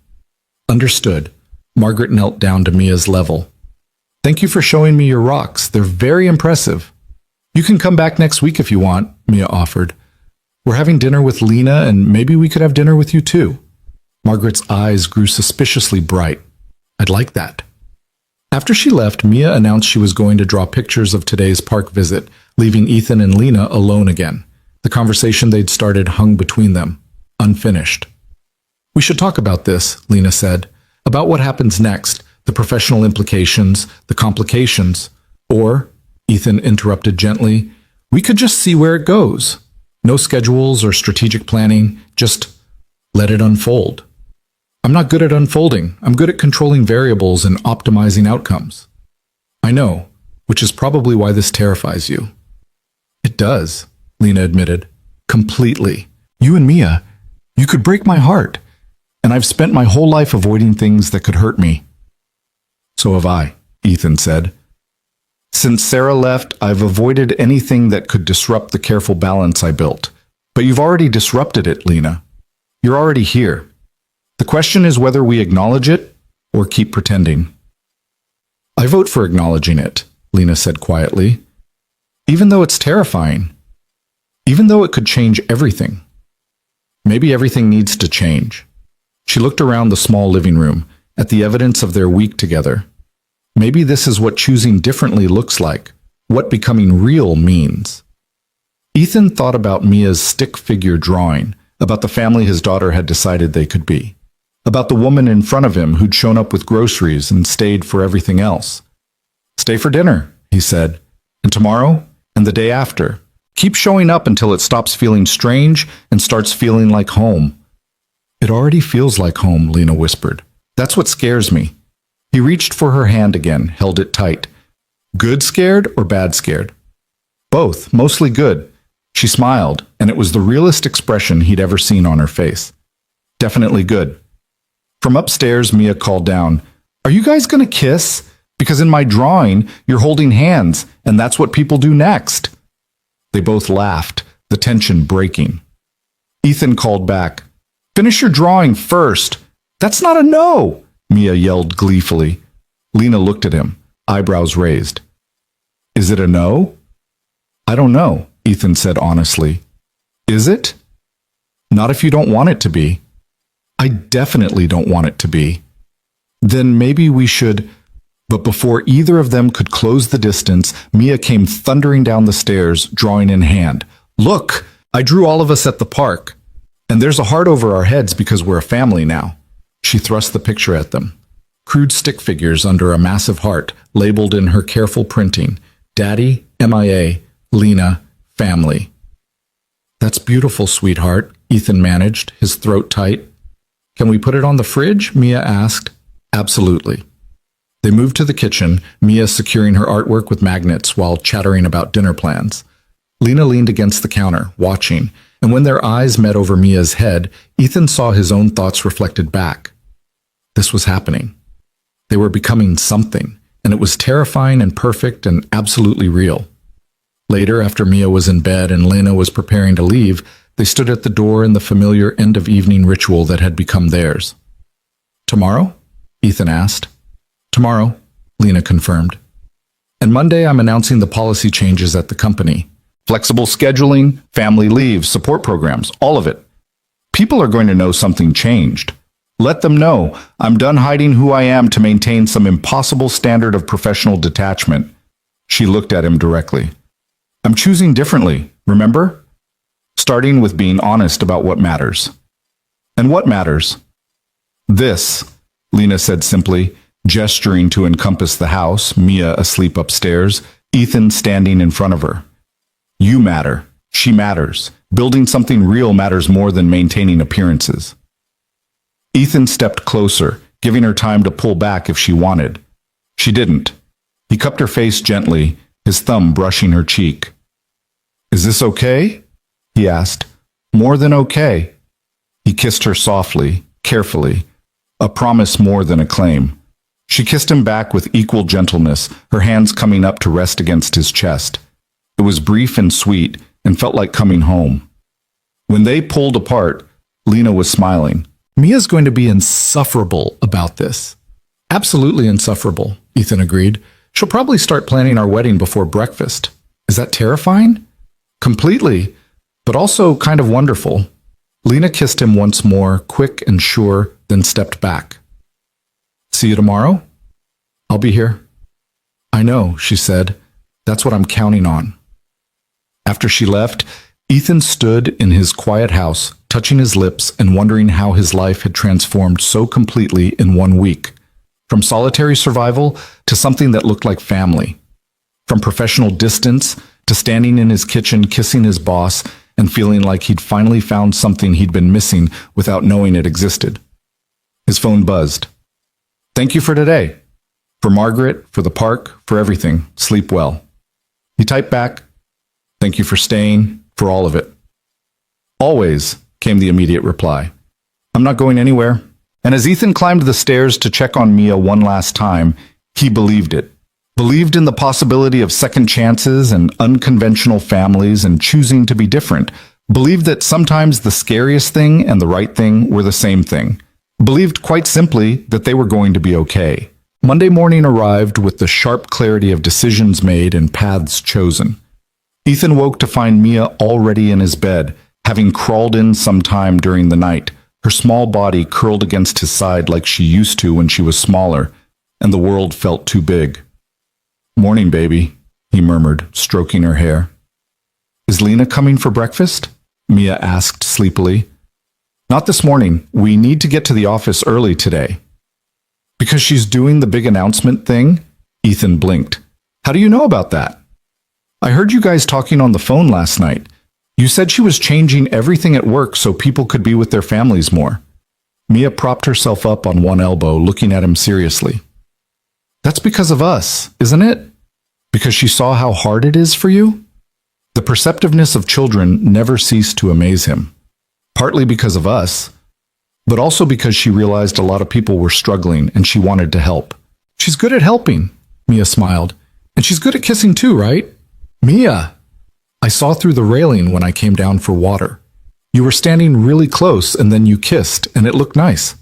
Understood. Margaret knelt down to Mia's level. Thank you for showing me your rocks. They're very impressive. You can come back next week if you want, Mia offered. We're having dinner with Lena, and maybe we could have dinner with you too. Margaret's eyes grew suspiciously bright. I'd like that. After she left, Mia announced she was going to draw pictures of today's park visit, leaving Ethan and Lena alone again. The conversation they'd started hung between them, unfinished. We should talk about this, Lena said. About what happens next, the professional implications, the complications. Or, Ethan interrupted gently, we could just see where it goes. No schedules or strategic planning, just let it unfold. I'm not good at unfolding. I'm good at controlling variables and optimizing outcomes. I know, which is probably why this terrifies you. It does, Lena admitted. Completely. You and Mia, you could break my heart. And I've spent my whole life avoiding things that could hurt me. So have I, Ethan said. Since Sarah left, I've avoided anything that could disrupt the careful balance I built. But you've already disrupted it, Lena. You're already here. The question is whether we acknowledge it or keep pretending. I vote for acknowledging it, Lena said quietly. Even though it's terrifying. Even though it could change everything. Maybe everything needs to change. She looked around the small living room, at the evidence of their week together. Maybe this is what choosing differently looks like, what becoming real means. Ethan thought about Mia's stick figure drawing, about the family his daughter had decided they could be, about the woman in front of him who'd shown up with groceries and stayed for everything else. Stay for dinner, he said, and tomorrow, and the day after. Keep showing up until it stops feeling strange and starts feeling like home. It already feels like home, Lena whispered. That's what scares me. He reached for her hand again, held it tight. Good scared or bad scared? Both, mostly good. She smiled, and it was the realest expression he'd ever seen on her face. Definitely good. From upstairs, Mia called down, Are you guys going to kiss? Because in my drawing, you're holding hands, and that's what people do next. They both laughed, the tension breaking. Ethan called back, Finish your drawing first. That's not a no, Mia yelled gleefully. Lena looked at him, eyebrows raised. Is it a no? I don't know, Ethan said honestly. Is it? Not if you don't want it to be. I definitely don't want it to be. Then maybe we should... But before either of them could close the distance, Mia came thundering down the stairs, drawing in hand. Look, I drew all of us at the park. And there's a heart over our heads because we're a family now. She thrust the picture at them. Crude stick figures under a massive heart, labeled in her careful printing. Daddy, MIA, Lena, family. That's beautiful, sweetheart, Ethan managed, his throat tight. Can we put it on the fridge? Mia asked. Absolutely. They moved to the kitchen, Mia securing her artwork with magnets while chattering about dinner plans. Lena leaned against the counter, watching, and when their eyes met over Mia's head, Ethan saw his own thoughts reflected back. This was happening. They were becoming something, and it was terrifying and perfect and absolutely real. Later, after Mia was in bed and Lena was preparing to leave, they stood at the door in the familiar end-of-evening ritual that had become theirs. Tomorrow? Ethan asked. Tomorrow, Lena confirmed. And Monday, I'm announcing the policy changes at the company. Flexible scheduling, family leave, support programs, all of it. People are going to know something changed. Let them know I'm done hiding who I am to maintain some impossible standard of professional detachment. She looked at him directly. I'm choosing differently, remember? Starting with being honest about what matters. And what matters? This, Lena said simply, gesturing to encompass the house, Mia asleep upstairs, Ethan standing in front of her. You matter. She matters. Building something real matters more than maintaining appearances. Ethan stepped closer, giving her time to pull back if she wanted. She didn't. He cupped her face gently, his thumb brushing her cheek. Is this okay? He asked. More than okay. He kissed her softly, carefully, a promise more than a claim. She kissed him back with equal gentleness, her hands coming up to rest against his chest. It was brief and sweet, and felt like coming home. When they pulled apart, Lena was smiling. Mia's going to be insufferable about this. Absolutely insufferable, Ethan agreed. She'll probably start planning our wedding before breakfast. Is that terrifying? Completely, but also kind of wonderful. Lena kissed him once more, quick and sure, then stepped back. See you tomorrow? I'll be here. I know, she said. That's what I'm counting on. After she left, Ethan stood in his quiet house, touching his lips and wondering how his life had transformed so completely in 1 week. From solitary survival to something that looked like family. From professional distance to standing in his kitchen kissing his boss and feeling like he'd finally found something he'd been missing without knowing it existed. His phone buzzed. Thank you for today. For Margaret, for the park, for everything. Sleep well. He typed back, thank you for staying, for all of it. Always, came the immediate reply. I'm not going anywhere. And as Ethan climbed the stairs to check on Mia one last time, he believed it. Believed in the possibility of second chances and unconventional families and choosing to be different. Believed that sometimes the scariest thing and the right thing were the same thing. Believed quite simply that they were going to be okay. Monday morning arrived with the sharp clarity of decisions made and paths chosen. Ethan woke to find Mia already in his bed, having crawled in sometime during the night, her small body curled against his side like she used to when she was smaller, and the world felt too big. Morning, baby, he murmured, stroking her hair. Is Lena coming for breakfast? Mia asked sleepily. Not this morning. We need to get to the office early today. Because she's doing the big announcement thing? Ethan blinked. How do you know about that? I heard you guys talking on the phone last night. You said she was changing everything at work so people could be with their families more. Mia propped herself up on one elbow, looking at him seriously. That's because of us, isn't it? Because she saw how hard it is for you? The perceptiveness of children never ceased to amaze him. Partly because of us, but also because she realized a lot of people were struggling and she wanted to help. She's good at helping, Mia smiled. And she's good at kissing too, right? Mia! I saw through the railing when I came down for water. You were standing really close and then you kissed, and it looked nice.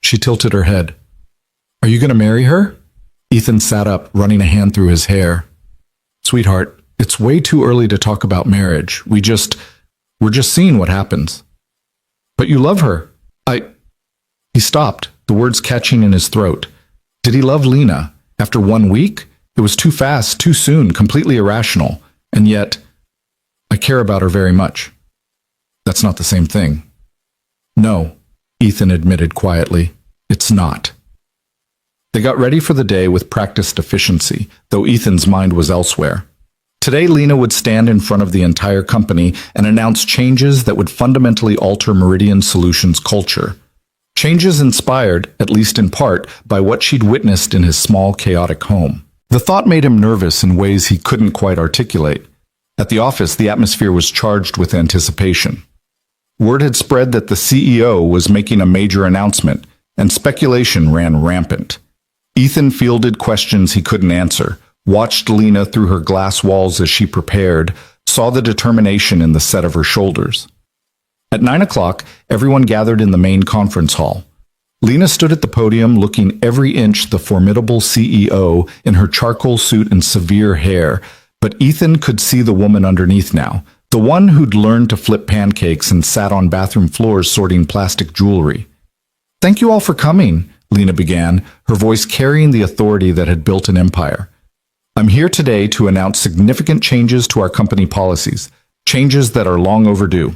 She tilted her head. Are you going to marry her? Ethan sat up, running a hand through his hair. Sweetheart, it's way too early to talk about marriage. We're just seeing what happens. But you love her. He stopped, the words catching in his throat. Did he love Lena? After 1 week? It was too fast, too soon, completely irrational. And yet, I care about her very much. That's not the same thing. No, Ethan admitted quietly. It's not. They got ready for the day with practiced efficiency, though Ethan's mind was elsewhere. Today, Lena would stand in front of the entire company and announce changes that would fundamentally alter Meridian Solutions' culture. Changes inspired, at least in part, by what she'd witnessed in his small, chaotic home. The thought made him nervous in ways he couldn't quite articulate. At the office, the atmosphere was charged with anticipation. Word had spread that the CEO was making a major announcement, and speculation ran rampant. Ethan fielded questions he couldn't answer, watched Lena through her glass walls as she prepared, saw the determination in the set of her shoulders. At 9 o'clock, everyone gathered in the main conference hall. Lena stood at the podium looking every inch the formidable CEO in her charcoal suit and severe hair, but Ethan could see the woman underneath now, the one who'd learned to flip pancakes and sat on bathroom floors sorting plastic jewelry. "Thank you all for coming," Lena began, her voice carrying the authority that had built an empire. "I'm here today to announce significant changes to our company policies, changes that are long overdue."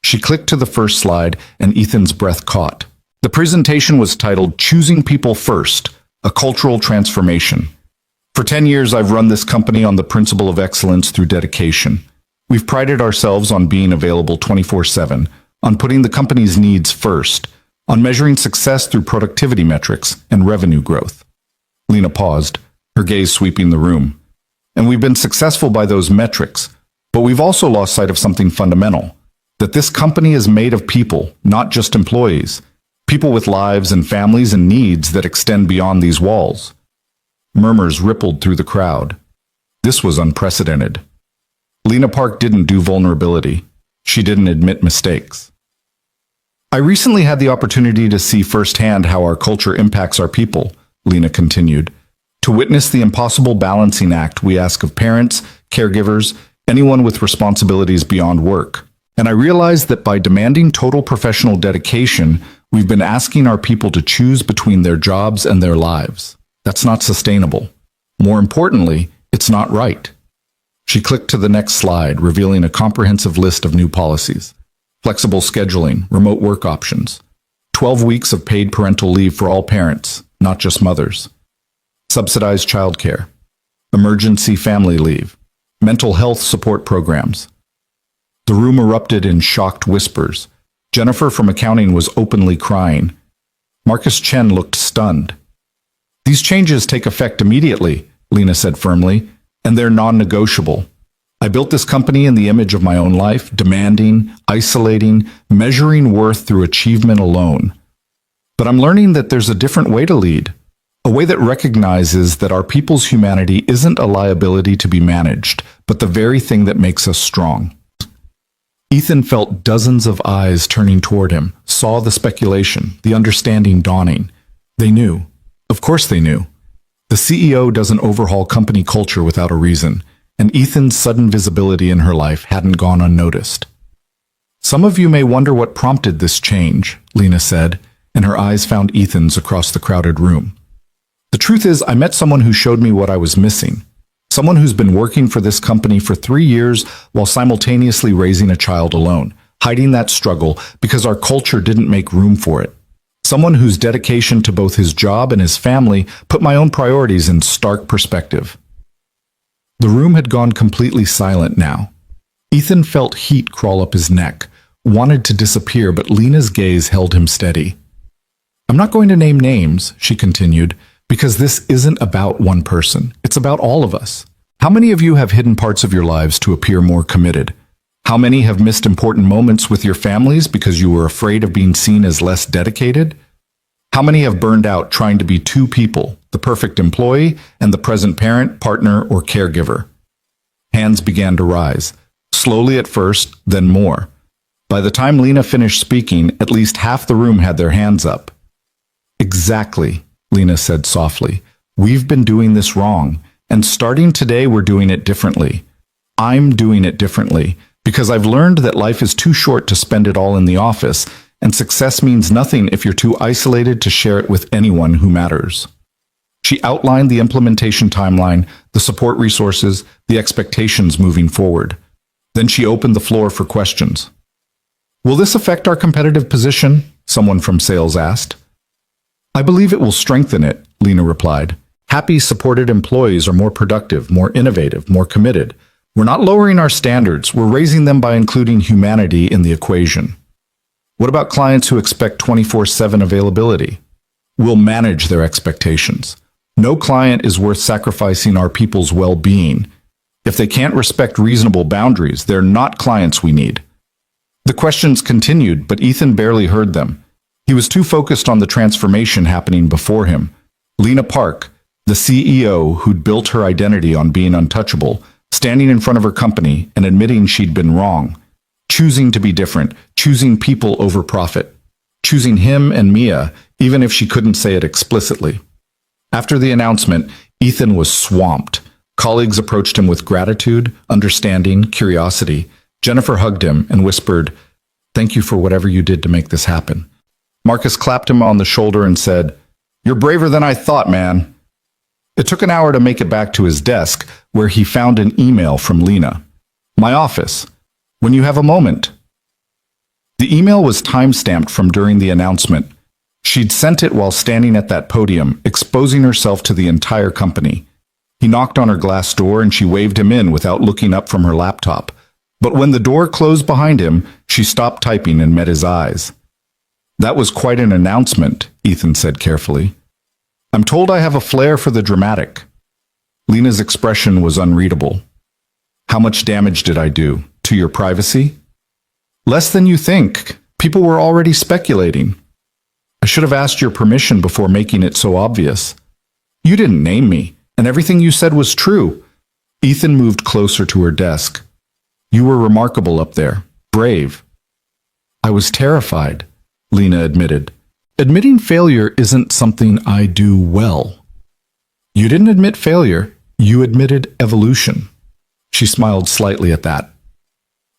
She clicked to the first slide, and Ethan's breath caught. The presentation was titled Choosing People First, a Cultural Transformation. For 10 years, I've run this company on the principle of excellence through dedication. We've prided ourselves on being available 24/7, on putting the company's needs first, on measuring success through productivity metrics and revenue growth. Lena paused, her gaze sweeping the room. And we've been successful by those metrics, but we've also lost sight of something fundamental, that this company is made of people, not just employees, people with lives and families and needs that extend beyond these walls. Murmurs rippled through the crowd. This was unprecedented. Lena Park didn't do vulnerability. She didn't admit mistakes. "I recently had the opportunity to see firsthand how our culture impacts our people," Lena continued, "to witness the impossible balancing act we ask of parents, caregivers, anyone with responsibilities beyond work. And I realized that by demanding total professional dedication, we've been asking our people to choose between their jobs and their lives. That's not sustainable. More importantly, it's not right." She clicked to the next slide, revealing a comprehensive list of new policies. Flexible scheduling, remote work options, 12 weeks of paid parental leave for all parents, not just mothers, subsidized childcare, emergency family leave, mental health support programs. The room erupted in shocked whispers. Jennifer from accounting was openly crying. Marcus Chen looked stunned. "These changes take effect immediately," Lena said firmly, "and they're non-negotiable. I built this company in the image of my own life, demanding, isolating, measuring worth through achievement alone. But I'm learning that there's a different way to lead, a way that recognizes that our people's humanity isn't a liability to be managed, but the very thing that makes us strong." Ethan felt dozens of eyes turning toward him, saw the speculation, the understanding dawning. They knew. Of course they knew. The CEO doesn't overhaul company culture without a reason, and Ethan's sudden visibility in her life hadn't gone unnoticed. "Some of you may wonder what prompted this change," Lena said, and her eyes found Ethan's across the crowded room. "The truth is, I met someone who showed me what I was missing. Someone who's been working for this company for 3 years while simultaneously raising a child alone, hiding that struggle because our culture didn't make room for it. Someone whose dedication to both his job and his family put my own priorities in stark perspective." The room had gone completely silent now. Ethan felt heat crawl up his neck, wanted to disappear, but Lena's gaze held him steady. "I'm not going to name names," she continued, "because this isn't about one person. It's about all of us. How many of you have hidden parts of your lives to appear more committed? How many have missed important moments with your families because you were afraid of being seen as less dedicated? How many have burned out trying to be two people, the perfect employee and the present parent, partner, or caregiver?" Hands began to rise, slowly at first, then more. By the time Lena finished speaking, at least half the room had their hands up. "Exactly," Lena said softly. "We've been doing this wrong, and starting today we're doing it differently. I'm doing it differently, because I've learned that life is too short to spend it all in the office, and success means nothing if you're too isolated to share it with anyone who matters." She outlined the implementation timeline, the support resources, the expectations moving forward. Then she opened the floor for questions. "Will this affect our competitive position?" someone from sales asked. "I believe it will strengthen it," Lena replied. "Happy, supported employees are more productive, more innovative, more committed. We're not lowering our standards, we're raising them by including humanity in the equation." "What about clients who expect 24/7 availability?" "We'll manage their expectations. No client is worth sacrificing our people's well-being. If they can't respect reasonable boundaries, they're not clients we need." The questions continued, but Ethan barely heard them. He was too focused on the transformation happening before him. Lena Park, the CEO who'd built her identity on being untouchable, standing in front of her company and admitting she'd been wrong, choosing to be different, choosing people over profit, choosing him and Mia, even if she couldn't say it explicitly. After the announcement, Ethan was swamped. Colleagues approached him with gratitude, understanding, curiosity. Jennifer hugged him and whispered, "Thank you for whatever you did to make this happen." Marcus clapped him on the shoulder and said, "You're braver than I thought, man." It took an hour to make it back to his desk, where he found an email from Lena. "My office. When you have a moment." The email was time-stamped from during the announcement. She'd sent it while standing at that podium, exposing herself to the entire company. He knocked on her glass door and she waved him in without looking up from her laptop. But when the door closed behind him, she stopped typing and met his eyes. "That was quite an announcement," Ethan said carefully. "I'm told I have a flair for the dramatic." Lena's expression was unreadable. "How much damage did I do? To your privacy?" "Less than you think. People were already speculating." "I should have asked your permission before making it so obvious." "You didn't name me, and everything you said was true." Ethan moved closer to her desk. "You were remarkable up there. Brave." "I was terrified," Lena admitted. "Admitting failure isn't something I do well." "You didn't admit failure. You admitted evolution." She smiled slightly at that.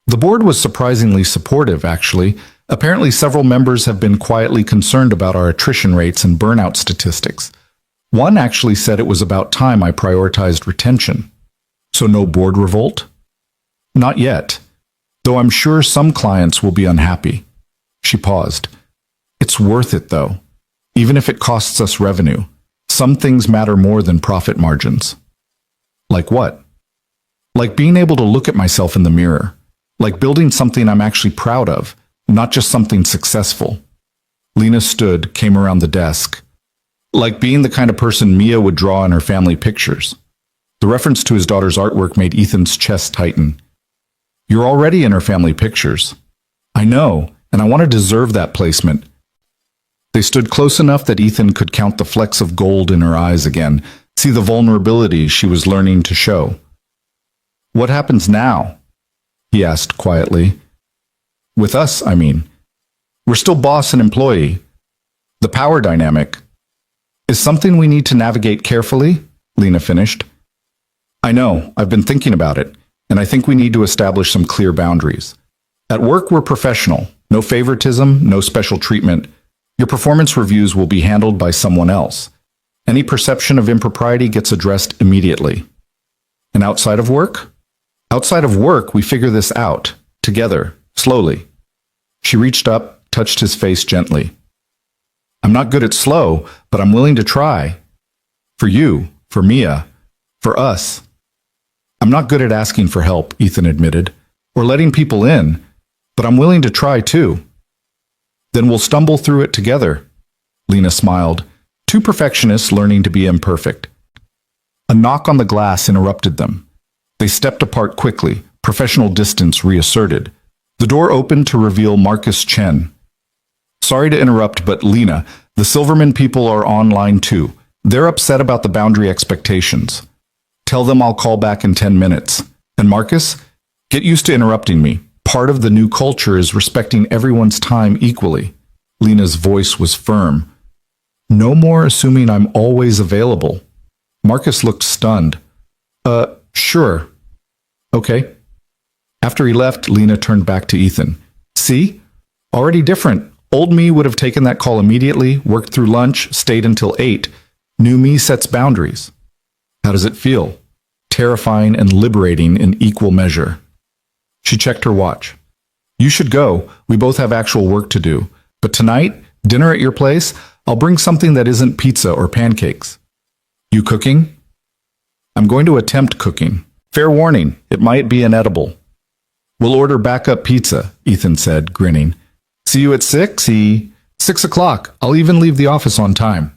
The board was surprisingly supportive, actually. Apparently, several members have been quietly concerned about our attrition rates and burnout statistics. One actually said it was about time I prioritized retention. So no board revolt? Not yet, though I'm sure some clients will be unhappy. She paused. "It's worth it, though. Even if it costs us revenue. Some things matter more than profit margins." "Like what?" "Like being able to look at myself in the mirror. Like building something I'm actually proud of, not just something successful." Lena stood, came around the desk. "Like being the kind of person Mia would draw in her family pictures." The reference to his daughter's artwork made Ethan's chest tighten. "You're already in her family pictures." "I know, and I want to deserve that placement." They stood close enough that Ethan could count the flecks of gold in her eyes again, see the vulnerability she was learning to show. "What happens now?" he asked quietly. "With us, I mean. We're still boss and employee. The power dynamic is something we need to navigate carefully," Lena finished. "I know, I've been thinking about it, and I think we need to establish some clear boundaries. At work, we're professional. No favoritism, no special treatment. Your performance reviews will be handled by someone else. Any perception of impropriety gets addressed immediately. And outside of work? Outside of work, we figure this out, together, slowly." She reached up, touched his face gently. "I'm not good at slow, but I'm willing to try. For you, for Mia, for us." "I'm not good at asking for help," Ethan admitted, "or letting people in, but I'm willing to try too." "Then we'll stumble through it together." Lena smiled. Two perfectionists learning to be imperfect. A knock on the glass interrupted them. They stepped apart quickly, professional distance reasserted. The door opened to reveal Marcus Chen. "Sorry to interrupt, but Lena, the Silverman people are online too. They're upset about the boundary expectations. Tell them I'll call back in 10 minutes. And Marcus, get used to interrupting me. Part of the new culture is respecting everyone's time equally." Lena's voice was firm. "No more assuming I'm always available." Marcus looked stunned. Sure. Okay." After he left, Lena turned back to Ethan. "See? Already different. Old me would have taken that call immediately, worked through lunch, stayed until 8. New me sets boundaries." "How does it feel?" "Terrifying and liberating in equal measure." She checked her watch. "You should go. We both have actual work to do. But tonight, dinner at your place, I'll bring something that isn't pizza or pancakes." "You cooking?" "I'm going to attempt cooking. Fair warning, it might be inedible." "We'll order backup pizza," Ethan said, grinning. "See you at 6? 6 o'clock. I'll even leave the office on time."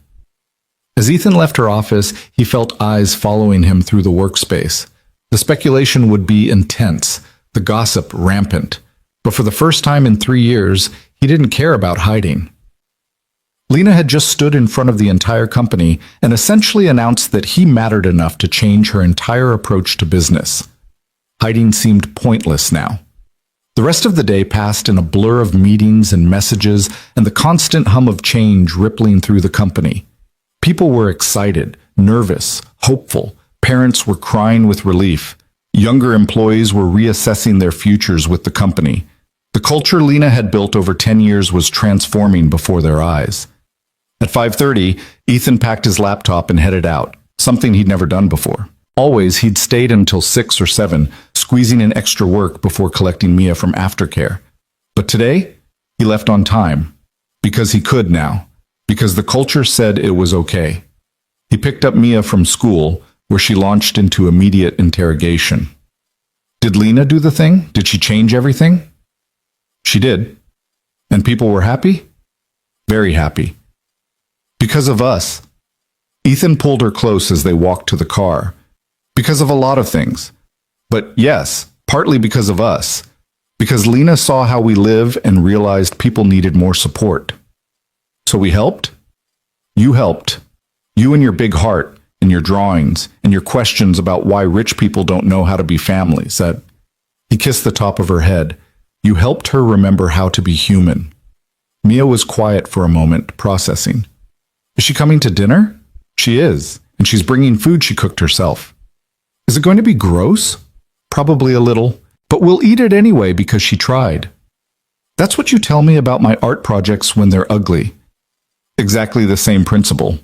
As Ethan left her office, he felt eyes following him through the workspace. The speculation would be intense, the gossip rampant. But for the first time in 3 years, he didn't care about hiding. Lena had just stood in front of the entire company and essentially announced that he mattered enough to change her entire approach to business. Hiding seemed pointless now. The rest of the day passed in a blur of meetings and messages and the constant hum of change rippling through the company. People were excited, nervous, hopeful. Parents were crying with relief. Younger employees were reassessing their futures with the company. The culture Lena had built over 10 years was transforming before their eyes. At 5:30, Ethan packed his laptop and headed out, something he'd never done before. Always, he'd stayed until 6 or 7, squeezing in extra work before collecting Mia from aftercare. But today, he left on time. Because he could now. Because the culture said it was okay. He picked up Mia from school, where she launched into immediate interrogation. Did Lena do the thing? Did she change everything? She did. And people were happy? Very happy. Because of us. Ethan pulled her close as they walked to the car. Because of a lot of things. But yes, partly because of us. Because Lena saw how we live and realized people needed more support. So we helped? You helped. You and your big heart, and your drawings, and your questions about why rich people don't know how to be family, said. He kissed the top of her head. You helped her remember how to be human. Mia was quiet for a moment, processing. Is she coming to dinner? She is, and she's bringing food she cooked herself. Is it going to be gross? Probably a little, but we'll eat it anyway because she tried. That's what you tell me about my art projects when they're ugly. Exactly the same principle.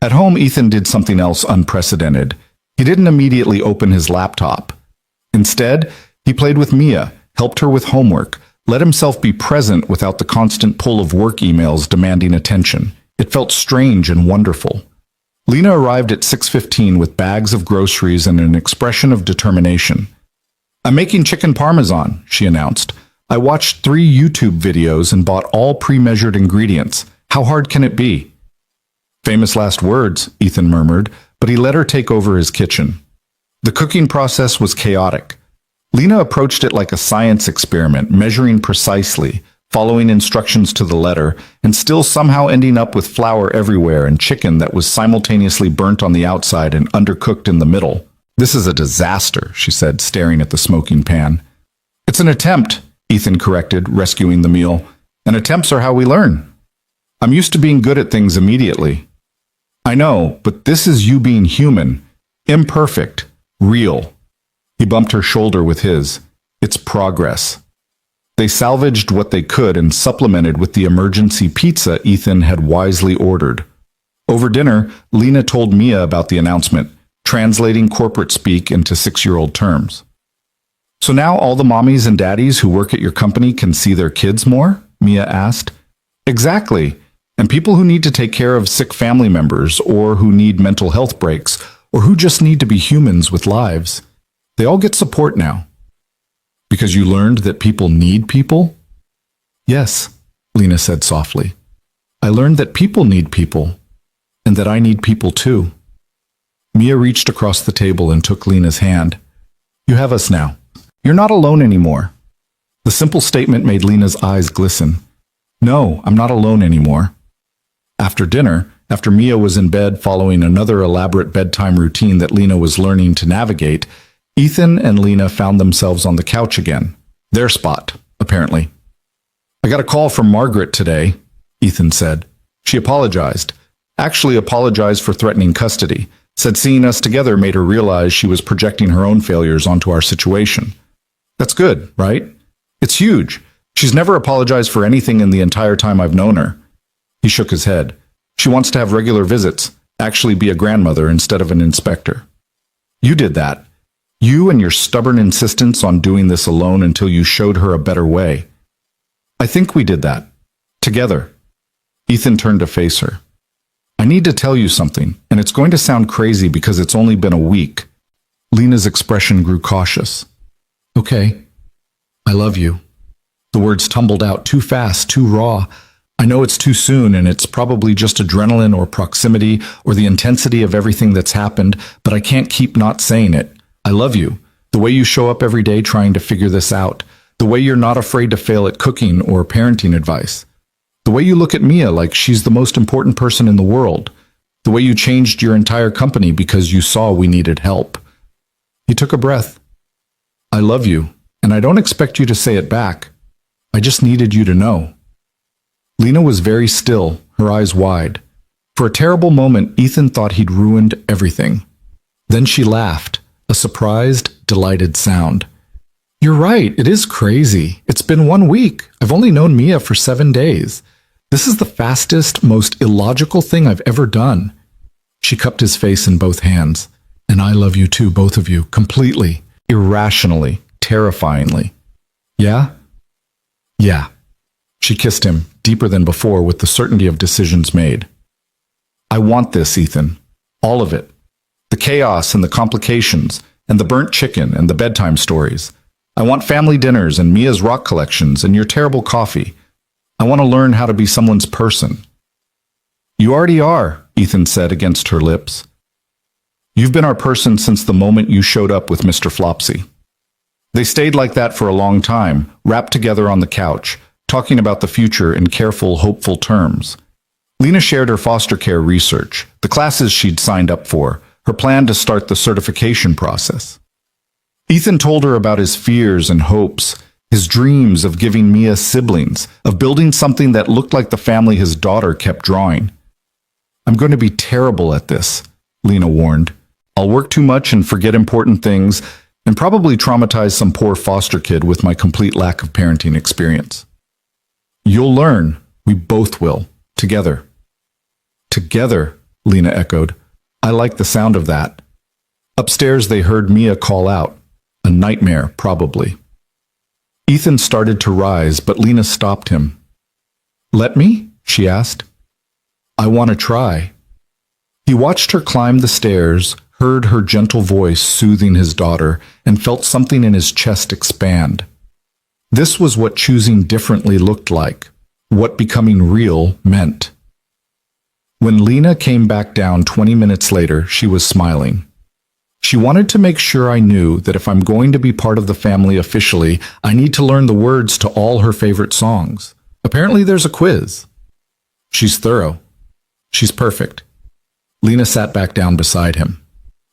At home, Ethan did something else unprecedented. He didn't immediately open his laptop. Instead, he played with Mia, helped her with homework, let himself be present without the constant pull of work emails demanding attention. It felt strange and wonderful. Lena arrived at 6:15 with bags of groceries and an expression of determination. I'm making chicken parmesan, she announced. I watched 3 YouTube videos and bought all pre-measured ingredients. How hard can it be? Famous last words, Ethan murmured, but he let her take over his kitchen. The cooking process was chaotic. Lena approached it like a science experiment, measuring precisely, following instructions to the letter, and still somehow ending up with flour everywhere and chicken that was simultaneously burnt on the outside and undercooked in the middle. This is a disaster, she said, staring at the smoking pan. It's an attempt, Ethan corrected, rescuing the meal. And attempts are how we learn. I'm used to being good at things immediately. I know, but this is you being human, imperfect, real. He bumped her shoulder with his. It's progress. They salvaged what they could and supplemented with the emergency pizza Ethan had wisely ordered. Over dinner, Lena told Mia about the announcement, translating corporate speak into 6-year-old terms. So now all the mommies and daddies who work at your company can see their kids more? Mia asked. Exactly. And people who need to take care of sick family members, or who need mental health breaks, or who just need to be humans with lives. They all get support now. Because you learned that people need people? Yes, Lena said softly. I learned that people need people, and that I need people too. Mia reached across the table and took Lena's hand. You have us now. You're not alone anymore. The simple statement made Lena's eyes glisten. No, I'm not alone anymore. After dinner, after Mia was in bed following another elaborate bedtime routine that Lena was learning to navigate, Ethan and Lena found themselves on the couch again. Their spot, apparently. I got a call from Margaret today, Ethan said. She apologized. Actually apologized for threatening custody. Said seeing us together made her realize she was projecting her own failures onto our situation. That's good, right? It's huge. She's never apologized for anything in the entire time I've known her. He shook his head. She wants to have regular visits, actually be a grandmother instead of an inspector. You did that. You and your stubborn insistence on doing this alone until you showed her a better way. I think we did that. Together. Ethan turned to face her. I need to tell you something, and it's going to sound crazy because it's only been a week. Lena's expression grew cautious. Okay. I love you. The words tumbled out too fast, too raw. I know it's too soon, and it's probably just adrenaline or proximity or the intensity of everything that's happened, but I can't keep not saying it. I love you. The way you show up every day trying to figure this out. The way you're not afraid to fail at cooking or parenting advice. The way you look at Mia like she's the most important person in the world. The way you changed your entire company because you saw we needed help. He took a breath. I love you, and I don't expect you to say it back. I just needed you to know." Lena was very still, her eyes wide. For a terrible moment, Ethan thought he'd ruined everything. Then she laughed, a surprised, delighted sound. "You're right, it is crazy. It's been 1 week. I've only known Mia for 7 days. This is the fastest, most illogical thing I've ever done." She cupped his face in both hands. "And I love you too, both of you, completely, irrationally, terrifyingly." "Yeah?" "Yeah." She kissed him, deeper than before, with the certainty of decisions made. "I want this, Ethan. All of it. The chaos and the complications, and the burnt chicken and the bedtime stories. I want family dinners and Mia's rock collections and your terrible coffee. I want to learn how to be someone's person." "You already are," Ethan said against her lips. "You've been our person since the moment you showed up with Mr. Flopsy." They stayed like that for a long time, wrapped together on the couch, talking about the future in careful, hopeful terms. Lena shared her foster care research, the classes she'd signed up for, her plan to start the certification process. Ethan told her about his fears and hopes, his dreams of giving Mia siblings, of building something that looked like the family his daughter kept drawing. "I'm going to be terrible at this," Lena warned. "I'll work too much and forget important things, and probably traumatize some poor foster kid with my complete lack of parenting experience." "You'll learn. We both will. Together." "Together," Lena echoed. "I like the sound of that." Upstairs they heard Mia call out. A nightmare, probably. Ethan started to rise, but Lena stopped him. "Let me?" she asked. "I want to try." He watched her climb the stairs, heard her gentle voice soothing his daughter, and felt something in his chest expand. This was what choosing differently looked like, what becoming real meant. When Lena came back down 20 minutes later, she was smiling. "She wanted to make sure I knew that if I'm going to be part of the family officially, I need to learn the words to all her favorite songs. Apparently there's a quiz." "She's thorough. She's perfect." Lena sat back down beside him.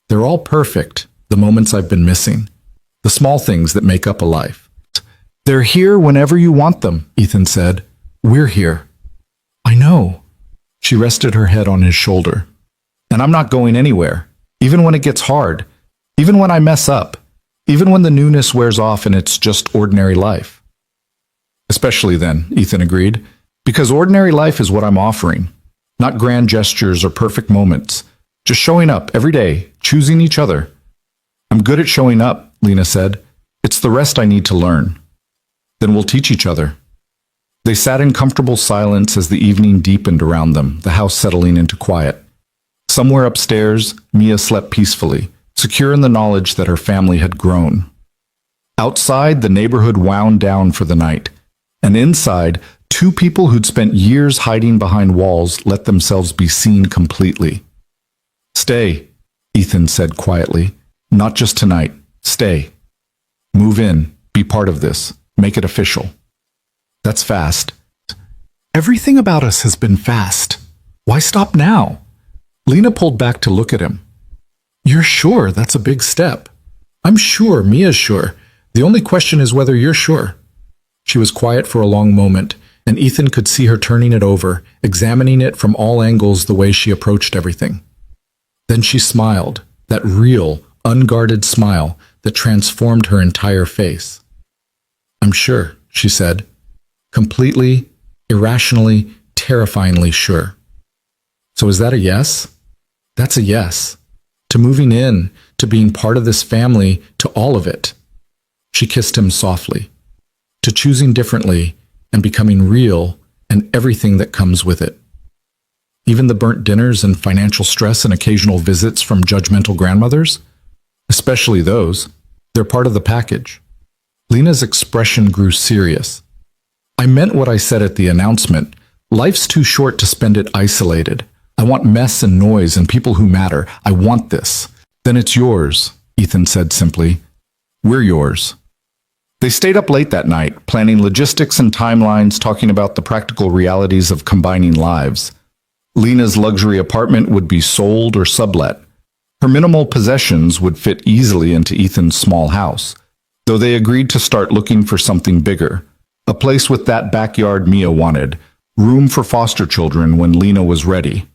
"They're all perfect, the moments I've been missing. The small things that make up a life." "They're here whenever you want them," Ethan said. "We're here." "I know." She rested her head on his shoulder. "And I'm not going anywhere. Even when it gets hard, even when I mess up, even when the newness wears off and it's just ordinary life." "Especially then," Ethan agreed, "because ordinary life is what I'm offering. Not grand gestures or perfect moments. Just showing up every day, choosing each other." "I'm good at showing up," Lena said. "It's the rest I need to learn." "Then we'll teach each other." They sat in comfortable silence as the evening deepened around them, the house settling into quiet. Somewhere upstairs, Mia slept peacefully, secure in the knowledge that her family had grown. Outside, the neighborhood wound down for the night, and inside, two people who'd spent years hiding behind walls let themselves be seen completely. "Stay," Ethan said quietly. "Not just tonight. Stay. Move in. Be part of this. Make it official." "That's fast." "Everything about us has been fast. Why stop now?" Lena pulled back to look at him. "You're sure that's a big step?" "I'm sure, Mia's sure. The only question is whether you're sure." She was quiet for a long moment, and Ethan could see her turning it over, examining it from all angles the way she approached everything. Then she smiled, that real, unguarded smile that transformed her entire face. "I'm sure," she said. Completely, irrationally, terrifyingly sure. "So is that a yes?" "That's a yes. To moving in, to being part of this family, to all of it." She kissed him softly. "To choosing differently and becoming real and everything that comes with it. Even the burnt dinners and financial stress and occasional visits from judgmental grandmothers? Especially those. They're part of the package." Lena's expression grew serious. "I meant what I said at the announcement. Life's too short to spend it isolated. I want mess and noise and people who matter. I want this." "Then it's yours," Ethan said simply. "We're yours." They stayed up late that night, planning logistics and timelines, talking about the practical realities of combining lives. Lena's luxury apartment would be sold or sublet. Her minimal possessions would fit easily into Ethan's small house. though they agreed to start looking for something bigger. A place with that backyard Mia wanted, room for foster children when Lena was ready.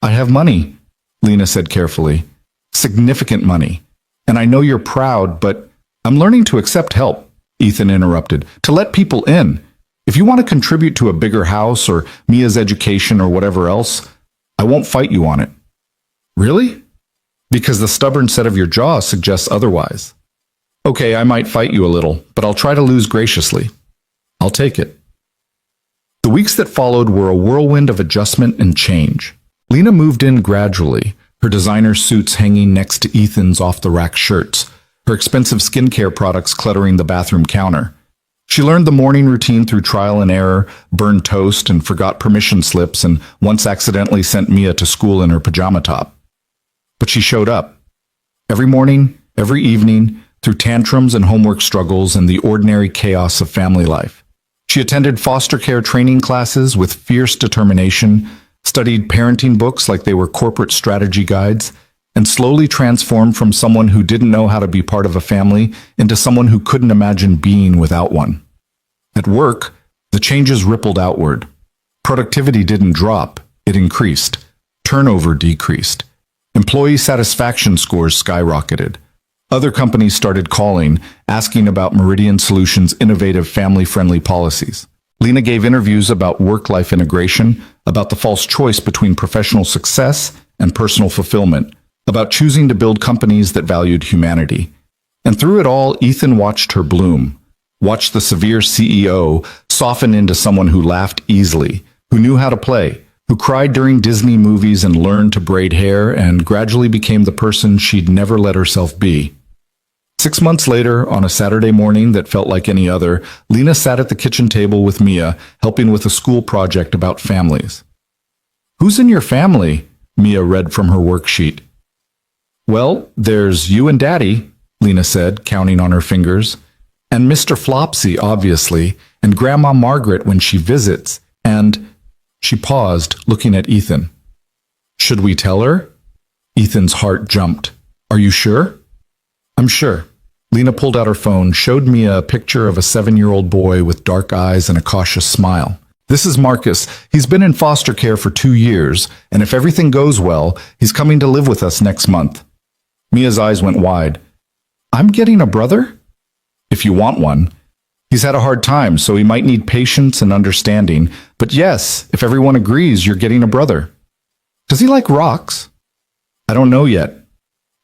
I have money, Lena said carefully. Significant money. And I know you're proud, but I'm learning to accept help, Ethan interrupted, to let people in. If you want to contribute to a bigger house or Mia's education or whatever else, I won't fight you on it. Really? Because the stubborn set of your jaw suggests otherwise. Okay, I might fight you a little, but I'll try to lose graciously. I'll take it. The weeks that followed were a whirlwind of adjustment and change. Lena moved in gradually, her designer suits hanging next to Ethan's off-the-rack shirts, her expensive skincare products cluttering the bathroom counter. She learned the morning routine through trial and error, burned toast and forgot permission slips, and once accidentally sent Mia to school in her pajama top. But she showed up. Every morning, every evening, through tantrums and homework struggles and the ordinary chaos of family life. She attended foster care training classes with fierce determination, studied parenting books like they were corporate strategy guides, and slowly transformed from someone who didn't know how to be part of a family into someone who couldn't imagine being without one. At work, the changes rippled outward. Productivity didn't drop, it increased. Turnover decreased. Employee satisfaction scores skyrocketed. Other companies started calling, asking about Meridian Solutions' innovative family-friendly policies. Lena gave interviews about work-life integration, about the false choice between professional success and personal fulfillment, about choosing to build companies that valued humanity. And through it all, Ethan watched her bloom, watched the severe CEO soften into someone who laughed easily, who knew how to play, who cried during Disney movies and learned to braid hair and gradually became the person she'd never let herself be. 6 months later, on a Saturday morning that felt like any other, Lena sat at the kitchen table with Mia, helping with a school project about families. "Who's in your family?" Mia read from her worksheet. "Well, there's you and Daddy," Lena said, counting on her fingers, "and Mr. Flopsy, obviously, and Grandma Margaret when she visits, and—" She paused, looking at Ethan. "Should we tell her?" Ethan's heart jumped. "Are you sure?" "I'm sure." Lena pulled out her phone, showed Mia a picture of a 7-year-old boy with dark eyes and a cautious smile. "This is Marcus. He's been in foster care for 2 years, and if everything goes well, he's coming to live with us next month." Mia's eyes went wide. "I'm getting a brother?" "If you want one. He's had a hard time, so he might need patience and understanding. But yes, if everyone agrees, you're getting a brother." "Does he like rocks?" "I don't know yet.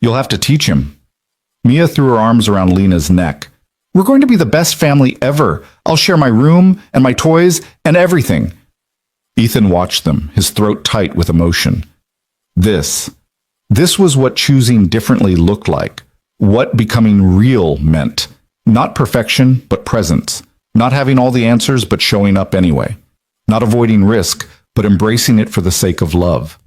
You'll have to teach him." Mia threw her arms around Lena's neck. "We're going to be the best family ever. I'll share my room and my toys and everything." Ethan watched them, his throat tight with emotion. This was what choosing differently looked like, what becoming real meant. Not perfection, but presence. Not having all the answers, but showing up anyway. Not avoiding risk, but embracing it for the sake of love.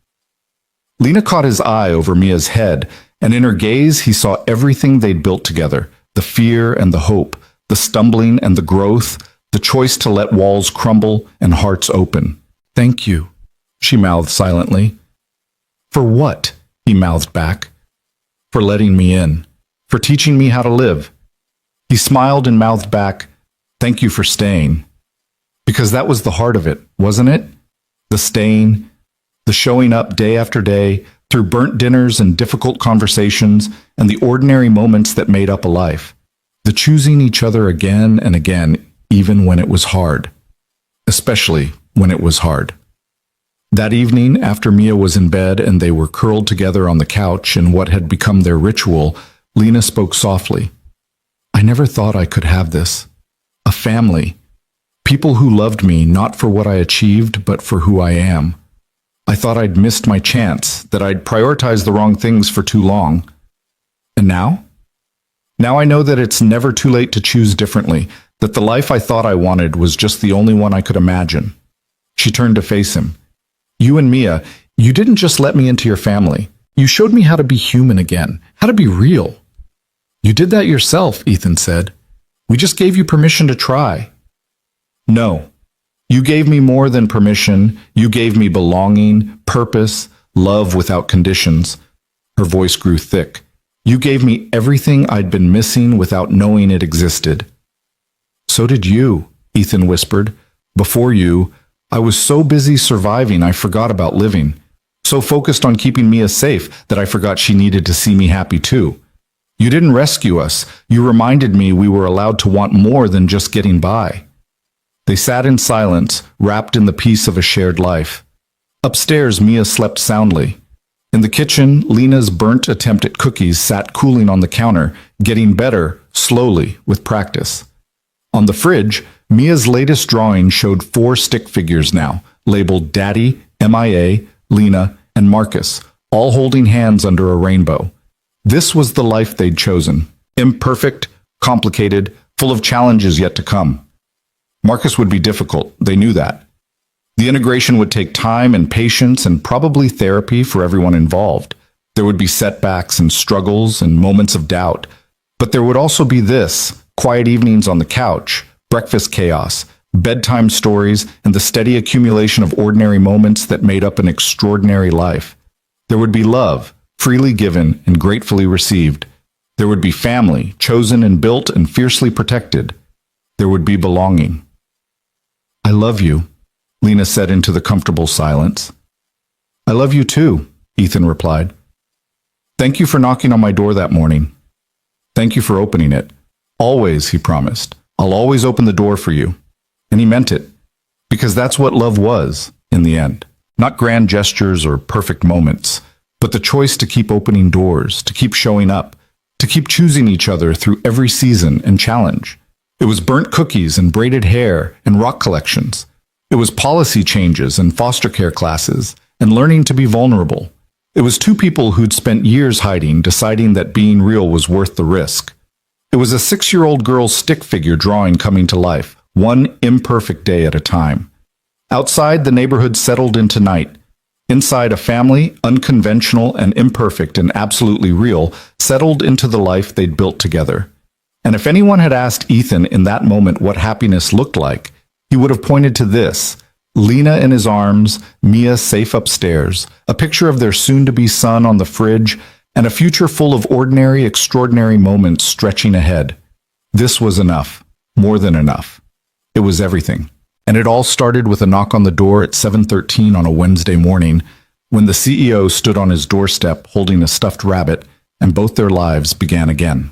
Lena caught his eye over Mia's head, and in her gaze he saw everything they'd built together, the fear and the hope, the stumbling and the growth, the choice to let walls crumble and hearts open. "Thank you," she mouthed silently. "For what?" he mouthed back. "For letting me in. For teaching me how to live." He smiled and mouthed back, "Thank you for staying." Because that was the heart of it, wasn't it? The staying, the showing up day after day, through burnt dinners and difficult conversations and the ordinary moments that made up a life. The choosing each other again and again, even when it was hard. Especially when it was hard. That evening, after Mia was in bed and they were curled together on the couch in what had become their ritual, Lena spoke softly. "I never thought I could have this. A family. People who loved me not for what I achieved, but for who I am. I thought I'd missed my chance, that I'd prioritized the wrong things for too long. And now? Now I know that it's never too late to choose differently, that the life I thought I wanted was just the only one I could imagine." She turned to face him. "You and Mia, you didn't just let me into your family. You showed me how to be human again, how to be real." "You did that yourself," Ethan said. "We just gave you permission to try." "No. You gave me more than permission. You gave me belonging, purpose, love without conditions." Her voice grew thick. You gave me everything I'd been missing without knowing it existed. So did you, Ethan whispered. Before you, I was so busy surviving I forgot about living. So focused on keeping Mia safe that I forgot she needed to see me happy too. You didn't rescue us. You reminded me we were allowed to want more than just getting by. They sat in silence, wrapped in the peace of a shared life. Upstairs, Mia slept soundly. In the kitchen, Lena's burnt attempt at cookies sat cooling on the counter, getting better, slowly, with practice. On the fridge, Mia's latest drawing showed 4 stick figures now, labeled Daddy, MIA, Lena, and Marcus, all holding hands under a rainbow. This was the life they'd chosen. Imperfect, complicated, full of challenges yet to come. Marcus would be difficult, they knew that. The integration would take time and patience and probably therapy for everyone involved. There would be setbacks and struggles and moments of doubt. But there would also be this, quiet evenings on the couch, breakfast chaos, bedtime stories, and the steady accumulation of ordinary moments that made up an extraordinary life. There would be love, freely given and gratefully received. There would be family, chosen and built and fiercely protected. There would be belonging. I love you, Lena said into the comfortable silence. I love you too, Ethan replied. Thank you for knocking on my door that morning. Thank you for opening it. Always, he promised. I'll always open the door for you. And he meant it. Because that's what love was, in the end. Not grand gestures or perfect moments, but the choice to keep opening doors, to keep showing up, to keep choosing each other through every season and challenge. It was burnt cookies and braided hair and rock collections. It was policy changes and foster care classes and learning to be vulnerable. It was 2 people who'd spent years hiding, deciding that being real was worth the risk. It was a 6-year-old girl's stick figure drawing coming to life, one imperfect day at a time. Outside, the neighborhood settled into night. Inside, a family, unconventional and imperfect and absolutely real, settled into the life they'd built together. And if anyone had asked Ethan in that moment what happiness looked like, he would have pointed to this: Lena in his arms, Mia safe upstairs, a picture of their soon-to-be son on the fridge, and a future full of ordinary, extraordinary moments stretching ahead. This was enough, more than enough. It was everything. And it all started with a knock on the door at 7:13 on a Wednesday morning, when the CEO stood on his doorstep holding a stuffed rabbit, and both their lives began again.